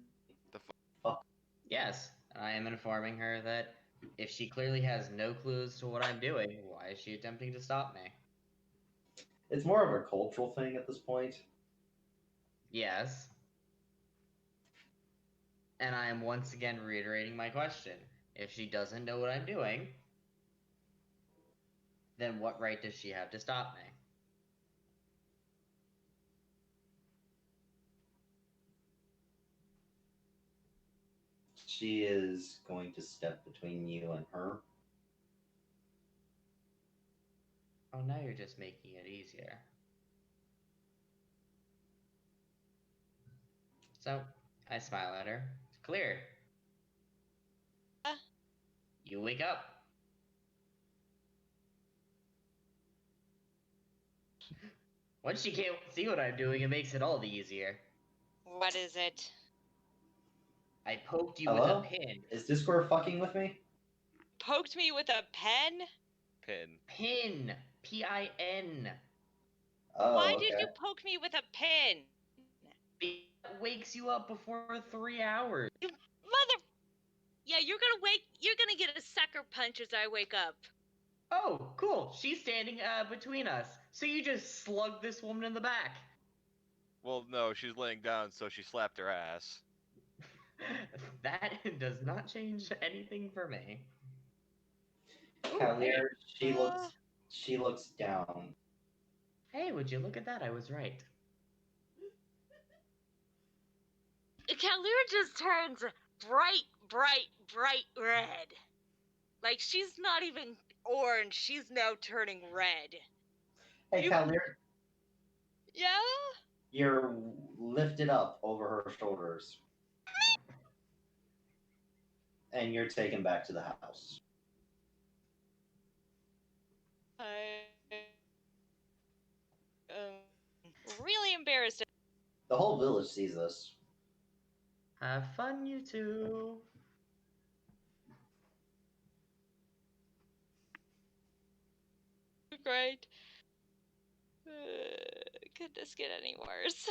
Fuck. Yes, I am informing her that if she clearly has no clues to what I'm doing, why is she attempting to stop me? It's more of a cultural thing at this point. Yes. And I am once again reiterating my question. If she doesn't know what I'm doing, then what right does she have to stop me? She is going to step between you and her. Oh, now you're just making it easier. So, I smile at her. It's clear. You wake up. Once she can't see what I'm doing, it makes it all the easier. What is it? I poked you Hello? with a pin. Is Discord fucking with me? Poked me with a pen? Pin. Pin. P-I-N. Oh, Why okay. did you poke me with a pin? It wakes you up before 3 hours. You mother... Yeah, you're gonna get a sucker punch as I wake up. Oh, cool. She's standing between us. So you just slug this woman in the back. Well, no, she's laying down, so she slapped her ass. That does not change anything for me. Cavalier, she looks down. Hey, would you look at that? I was right. Kalir just turns bright red. Like, she's not even orange, she's now turning red. Hey, Cavalier. Yeah? You're lifted up over her shoulders. And you're taken back to the house. Really embarrassed. The whole village sees this. Have fun, you two. Great. Could this get any worse?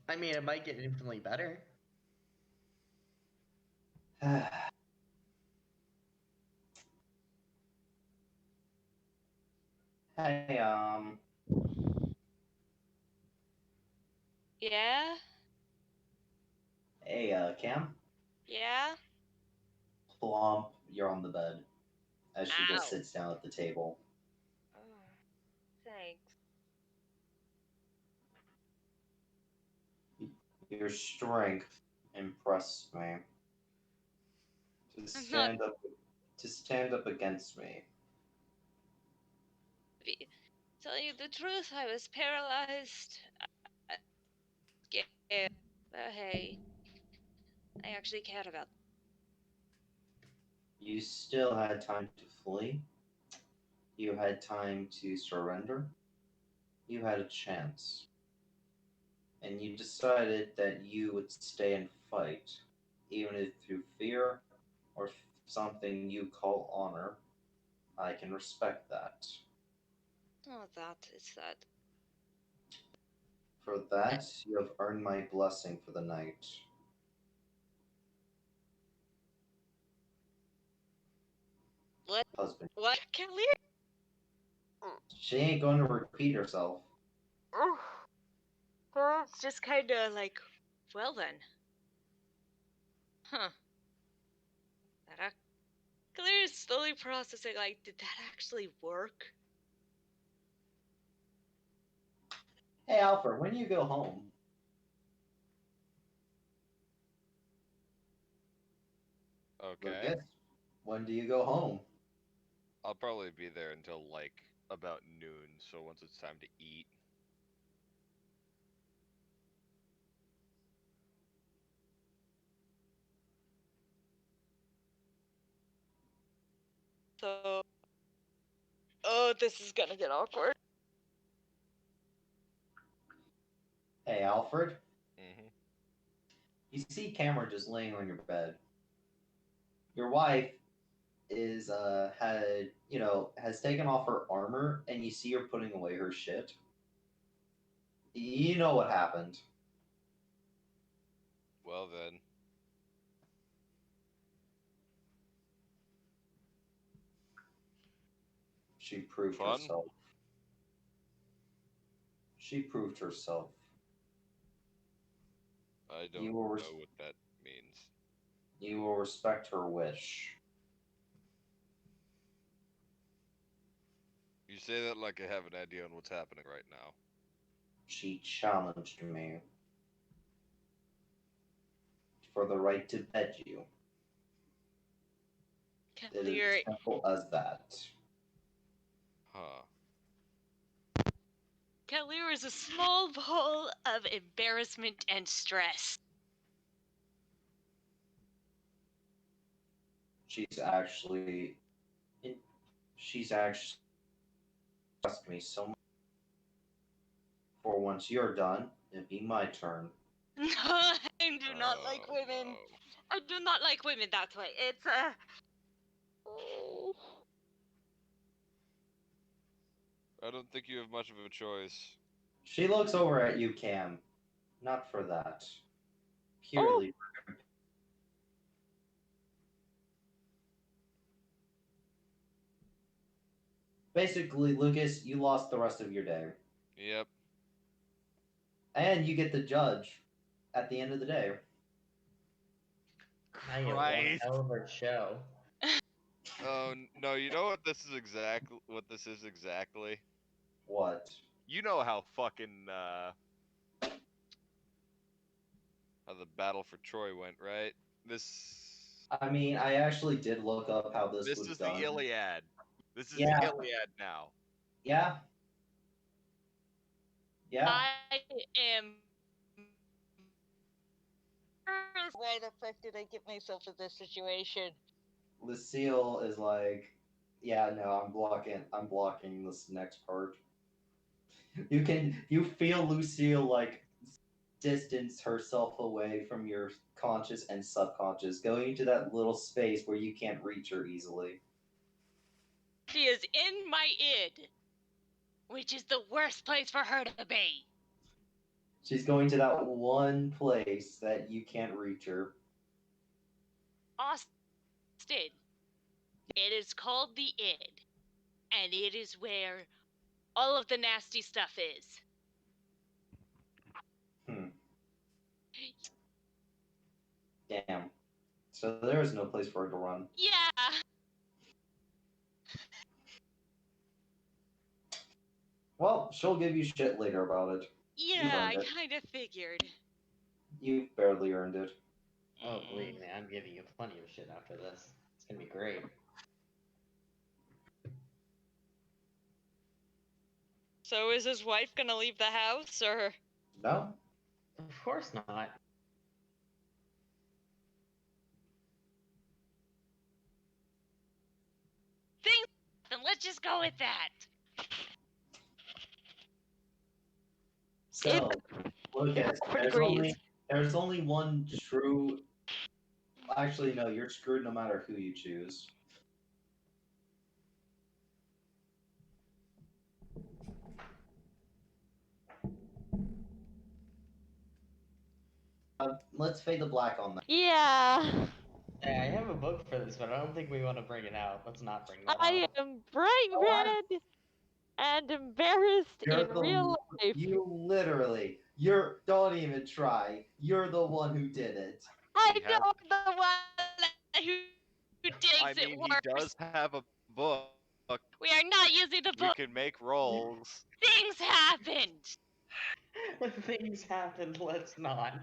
I mean, it might get infinitely better. Hey, Yeah? Hey, Cam? Yeah? Plump, you're on the bed. As she Ow. just sits down at the table. Oh, thanks. Your strength impressed me. to stand up against me. Tell you the truth, I was paralyzed. Scared. But hey, I actually cared about. You still had time to flee. You had time to surrender. You had a chance. And you decided that you would stay and fight, even if through fear or something you call honor. I can respect that. Oh, that is sad. For that, you have earned my blessing for the night. What? Husband. What, Kelly? She ain't going to repeat herself. Oh. Well, it's just kind of like, well then. Huh. Claire is slowly processing, like, did that actually work? Hey, Alfred, when do you go home? Okay. Lucas, when do you go home? I'll probably be there until like about noon, so once it's time to eat. So, oh, this is gonna get awkward. Hey, Alfred. Mm-hmm. You see Cameron just laying on your bed. Your wife is has taken off her armor, and you see her putting away her shit. You know what happened. Well then. She proved Fun? herself. She proved herself. I don't know what that means. You will respect her wish. You say that like I have an idea on what's happening right now. She challenged me for the right to bed you. It is as simple as that. Huh. Kalir is a small ball of embarrassment and stress. She's actually trust me so much. For once you're done, it'll be my turn. I do not like women. No. I do not like women that way. It's oh. I don't think you have much of a choice. She looks over at you, Cam. Not for that. Purely. Oh. Basically, Lucas, you lost the rest of your day. Yep. And you get the judge at the end of the day. Now you have one hell of a show. Oh no! You know what this is exactly? What? You know how fucking how the battle for Troy went, right? I mean, I actually did look up how this was is done. the Iliad. This is the Iliad now. Yeah. Yeah. I am. Why the fuck did I get myself in this situation? Lucille is like, yeah, no, I'm blocking this next part. You feel Lucille like distance herself away from your conscious and subconscious, going into that little space where you can't reach her easily. She is in my id, which is the worst place for her to be. She's going to that one place that you can't reach her. Austin. It is called the id, and it is where all of the nasty stuff is. Damn. So there is no place for her to run. Yeah. Well, she'll give you shit later about it. Yeah, I kind of figured. You've barely earned it. Oh, believe me, I'm giving you plenty of shit after this. It's gonna be great. So is his wife gonna leave the house, or? No. Of course not. Things. Then let's just go with that. So, Lucas, there's only one true. Actually, no, you're screwed no matter who you choose. Let's fade the black on that. Yeah. Yeah, I have a book for this, but I don't think we want to bring it out. Let's not bring that I out. am bright red and embarrassed in real life. You literally, don't even try. You're the one who did it. I know I'm the one who takes I it mean, worse. he does have a book. We are not using the We book. can make rolls. Things happened. Things happened. Let's not.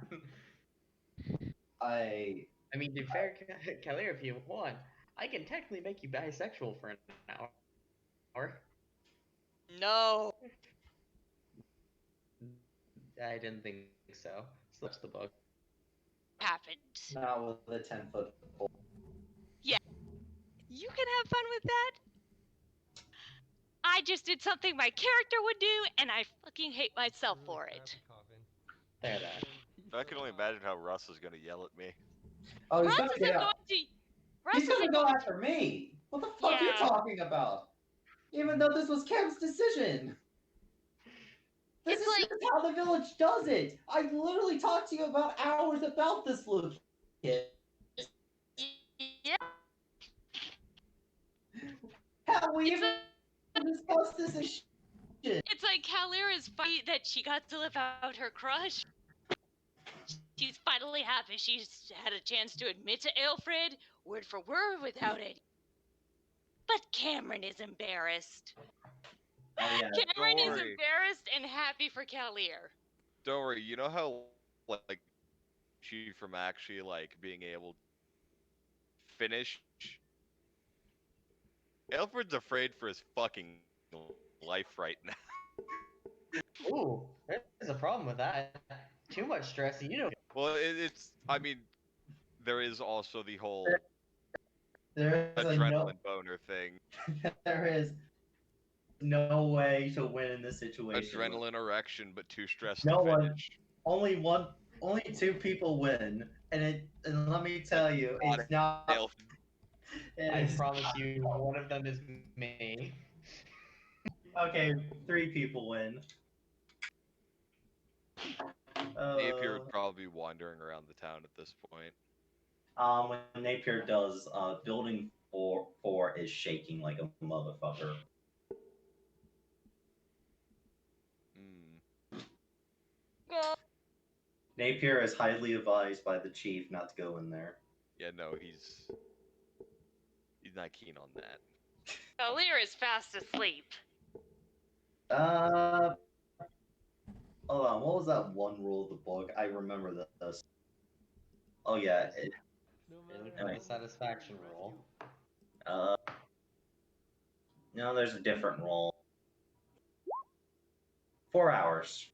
I mean, to be fair, Kalir, if you want, I can technically make you bisexual for an hour. No. I didn't think so. Slips the book. Happened. Not with a 10-foot pole. Yeah. You can have fun with that. I just did something my character would do, and I fucking hate myself for it. There, that. I can only imagine how Russ is gonna yell at me. Oh, he's Russ gonna isn't get going out. to. He's gonna go after me. What the fuck are you Yeah. talking about? Even though this was Cam's decision. This is how the village does it. I literally talked to you about hours about this, Lucas. Yeah. Have we even discussed this as shit? It's like Kalira's fight that she got to live out her crush. She's finally happy she's had a chance to admit to Alfred, word for word without it. But Cameron is embarrassed. Oh yeah. Cameron Don't is worry. embarrassed and happy for Kalir. Don't worry. You know how like she from actually like being able to finish. Alfred's afraid for his fucking life right now. Ooh, there's a problem with that. Too much stress, you know. Well, it's. I mean, there is also the whole There is adrenaline boner thing. There is no way to win in this situation. Adrenaline erection, but too stressed No to one. finish. Only 2 people win, and let me tell you, it's not. I promise you, one of them is me. Okay, 3 people win. Napier would probably be wandering around the town at this point. When Napier does, building 4 is shaking like a motherfucker. Napier is highly advised by the chief not to go in there. Yeah, no, he's not keen on that. Kalir is fast asleep. Hold on, what was that one rule of the book? I remember this. Oh yeah, The satisfaction rule. No, there's a different rule. 4 hours.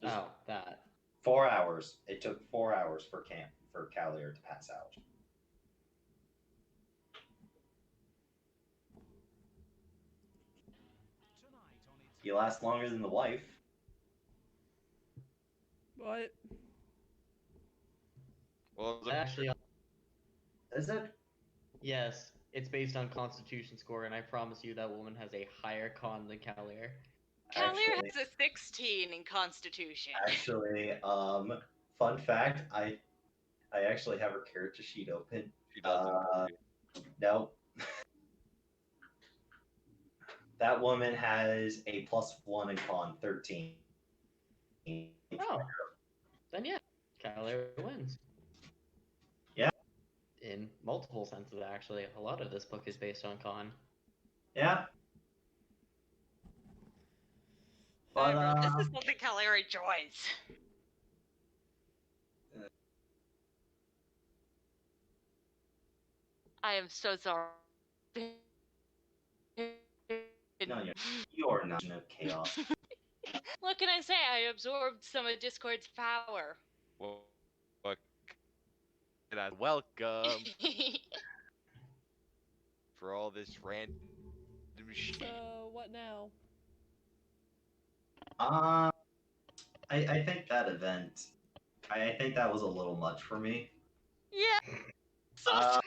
Oh, that. 4 hours. It took 4 hours for Kalir to pass out. You last longer than the wife. What? Well, Actually, is it? Yes, it's based on Constitution score, and I promise you that woman has a higher con than Kalir. Kalir has a 16 in Constitution. Actually, fun fact, I actually have her character sheet open. She doesn't. No. That woman has a +1 in con, 13. Oh, then yeah, Kalir wins. Yeah. In multiple senses, actually. A lot of this book is based on con. Yeah. But, this is something Kalir enjoys. I am so sorry. No, you're not of chaos. What can I say? I absorbed some of Discord's power. What? And I welcome for all this random shit. So, what now? I think that event, I think that was a little much for me. Yeah, so sorry.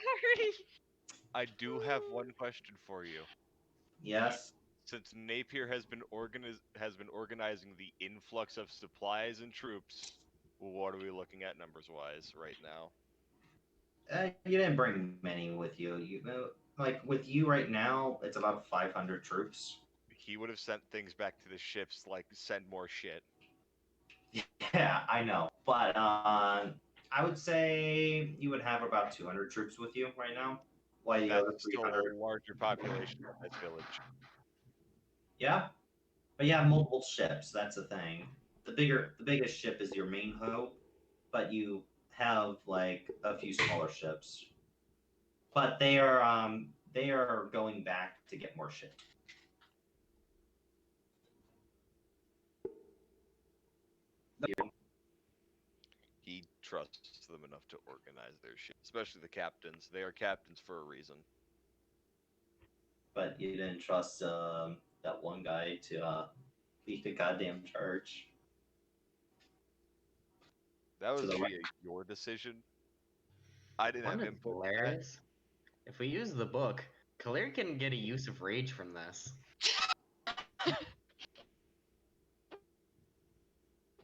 I do have one question for you. Yes. Since Napier has been organizing the influx of supplies and troops, what are we looking at numbers-wise right now? You didn't bring many with you. You know, like with you right now, it's about 500 troops. He would have sent things back to the ships, like send more shit. Yeah, I know, but I would say you would have about 200 troops with you right now. While the That's other still 300. a larger population than this village. Yeah, but you have multiple ships. That's the thing. The biggest ship is your main hoe, but you have like a few smaller ships. But they are going back to get more shit. He trusts them enough to organize their shit, especially the captains. They are captains for a reason. But you didn't trust that one guy to lead the goddamn charge. That was To the via your decision. I didn't have It's input in that. hilarious. If we use the book, Kalir can get a use of rage from this.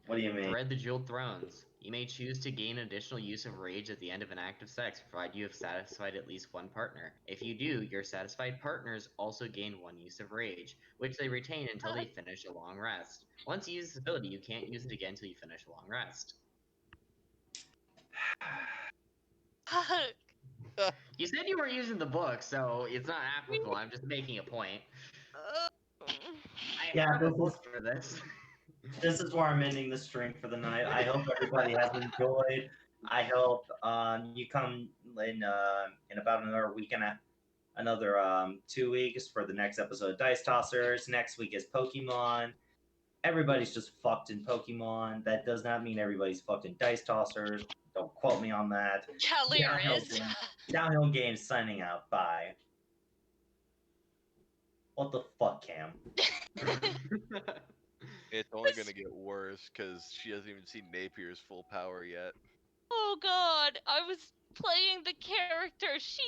What do you mean? Thread the Jeweled Thrones. You may choose to gain additional use of rage at the end of an act of sex, provided you have satisfied at least one partner. If you do, your satisfied partners also gain one use of rage, which they retain until they finish a long rest. Once you use this ability, you can't use it again until you finish a long rest. You said you were using the book, so it's not applicable. I'm just making a point. I have a book for this. This is where I'm ending the stream for the night. I hope everybody has enjoyed. I hope you come in about another week and another 2 weeks for the next episode of Dice Tossers. Next week is Pokemon. Everybody's just fucked in Pokemon. That does not mean everybody's fucked in Dice Tossers. Don't quote me on that. Kalir is. Downhill Games signing out. Bye. What the fuck, Cam? It's only gonna get worse because she hasn't even seen Napier's full power yet. Oh god, I was playing the character. She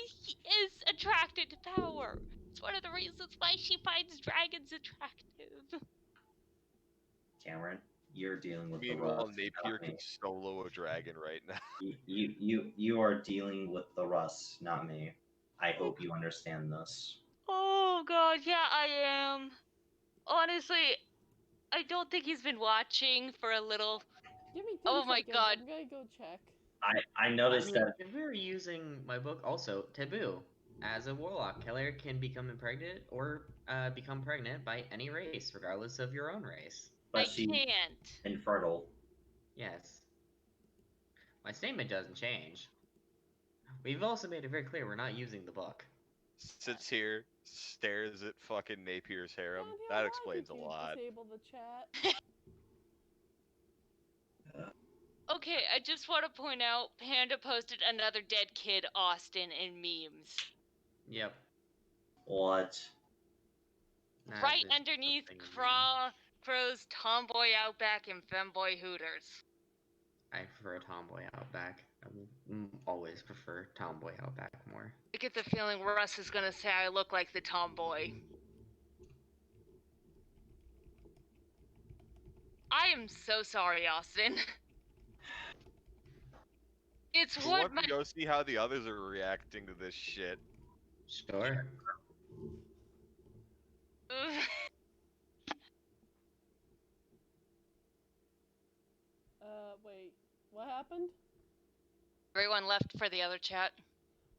is attracted to power. It's one of the reasons why she finds dragons attractive. Cameron, you're dealing with Meanwhile, the rust. Napier can solo a dragon right now. You are dealing with the rust, not me. I hope you understand this. Oh god, yeah, I am. Honestly, I don't think he's been watching for a little. Give me 10 Oh my seconds. god. I'm gonna go check. I noticed that. If we were using my book, also taboo. As a warlock, Keller can become impregnated or become pregnant by any race, regardless of your own race. But I can't. Infertile. Yes. My statement doesn't change. We've also made it very clear we're not using the book. Sits here, stares at fucking Napier's harem. That explains a lot. Disable the chat. Okay, I just want to point out Panda posted another dead kid Austin in memes. Yep. What? Right underneath Crow's Tomboy Outback and Femboy Hooters. I prefer Tomboy Outback. I always prefer Tomboy Outback more. I get the feeling Russ is gonna say I look like the tomboy. I am so sorry, Austin. It's Who what wants my to go see how the others are reacting to this shit? Sure. Wait. What happened? Everyone left for the other chat.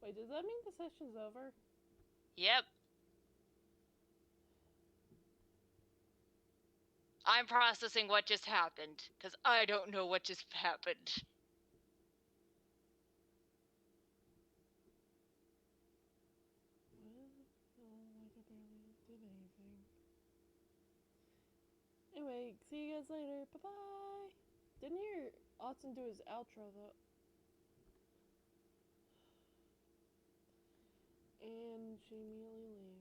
Wait, does that mean the session's over? Yep. I'm processing what just happened, because I don't know what just happened. Well, I barely did anything. Anyway, see you guys later. Bye bye. Didn't hear Autzen do his outro though. And she immediately leaves.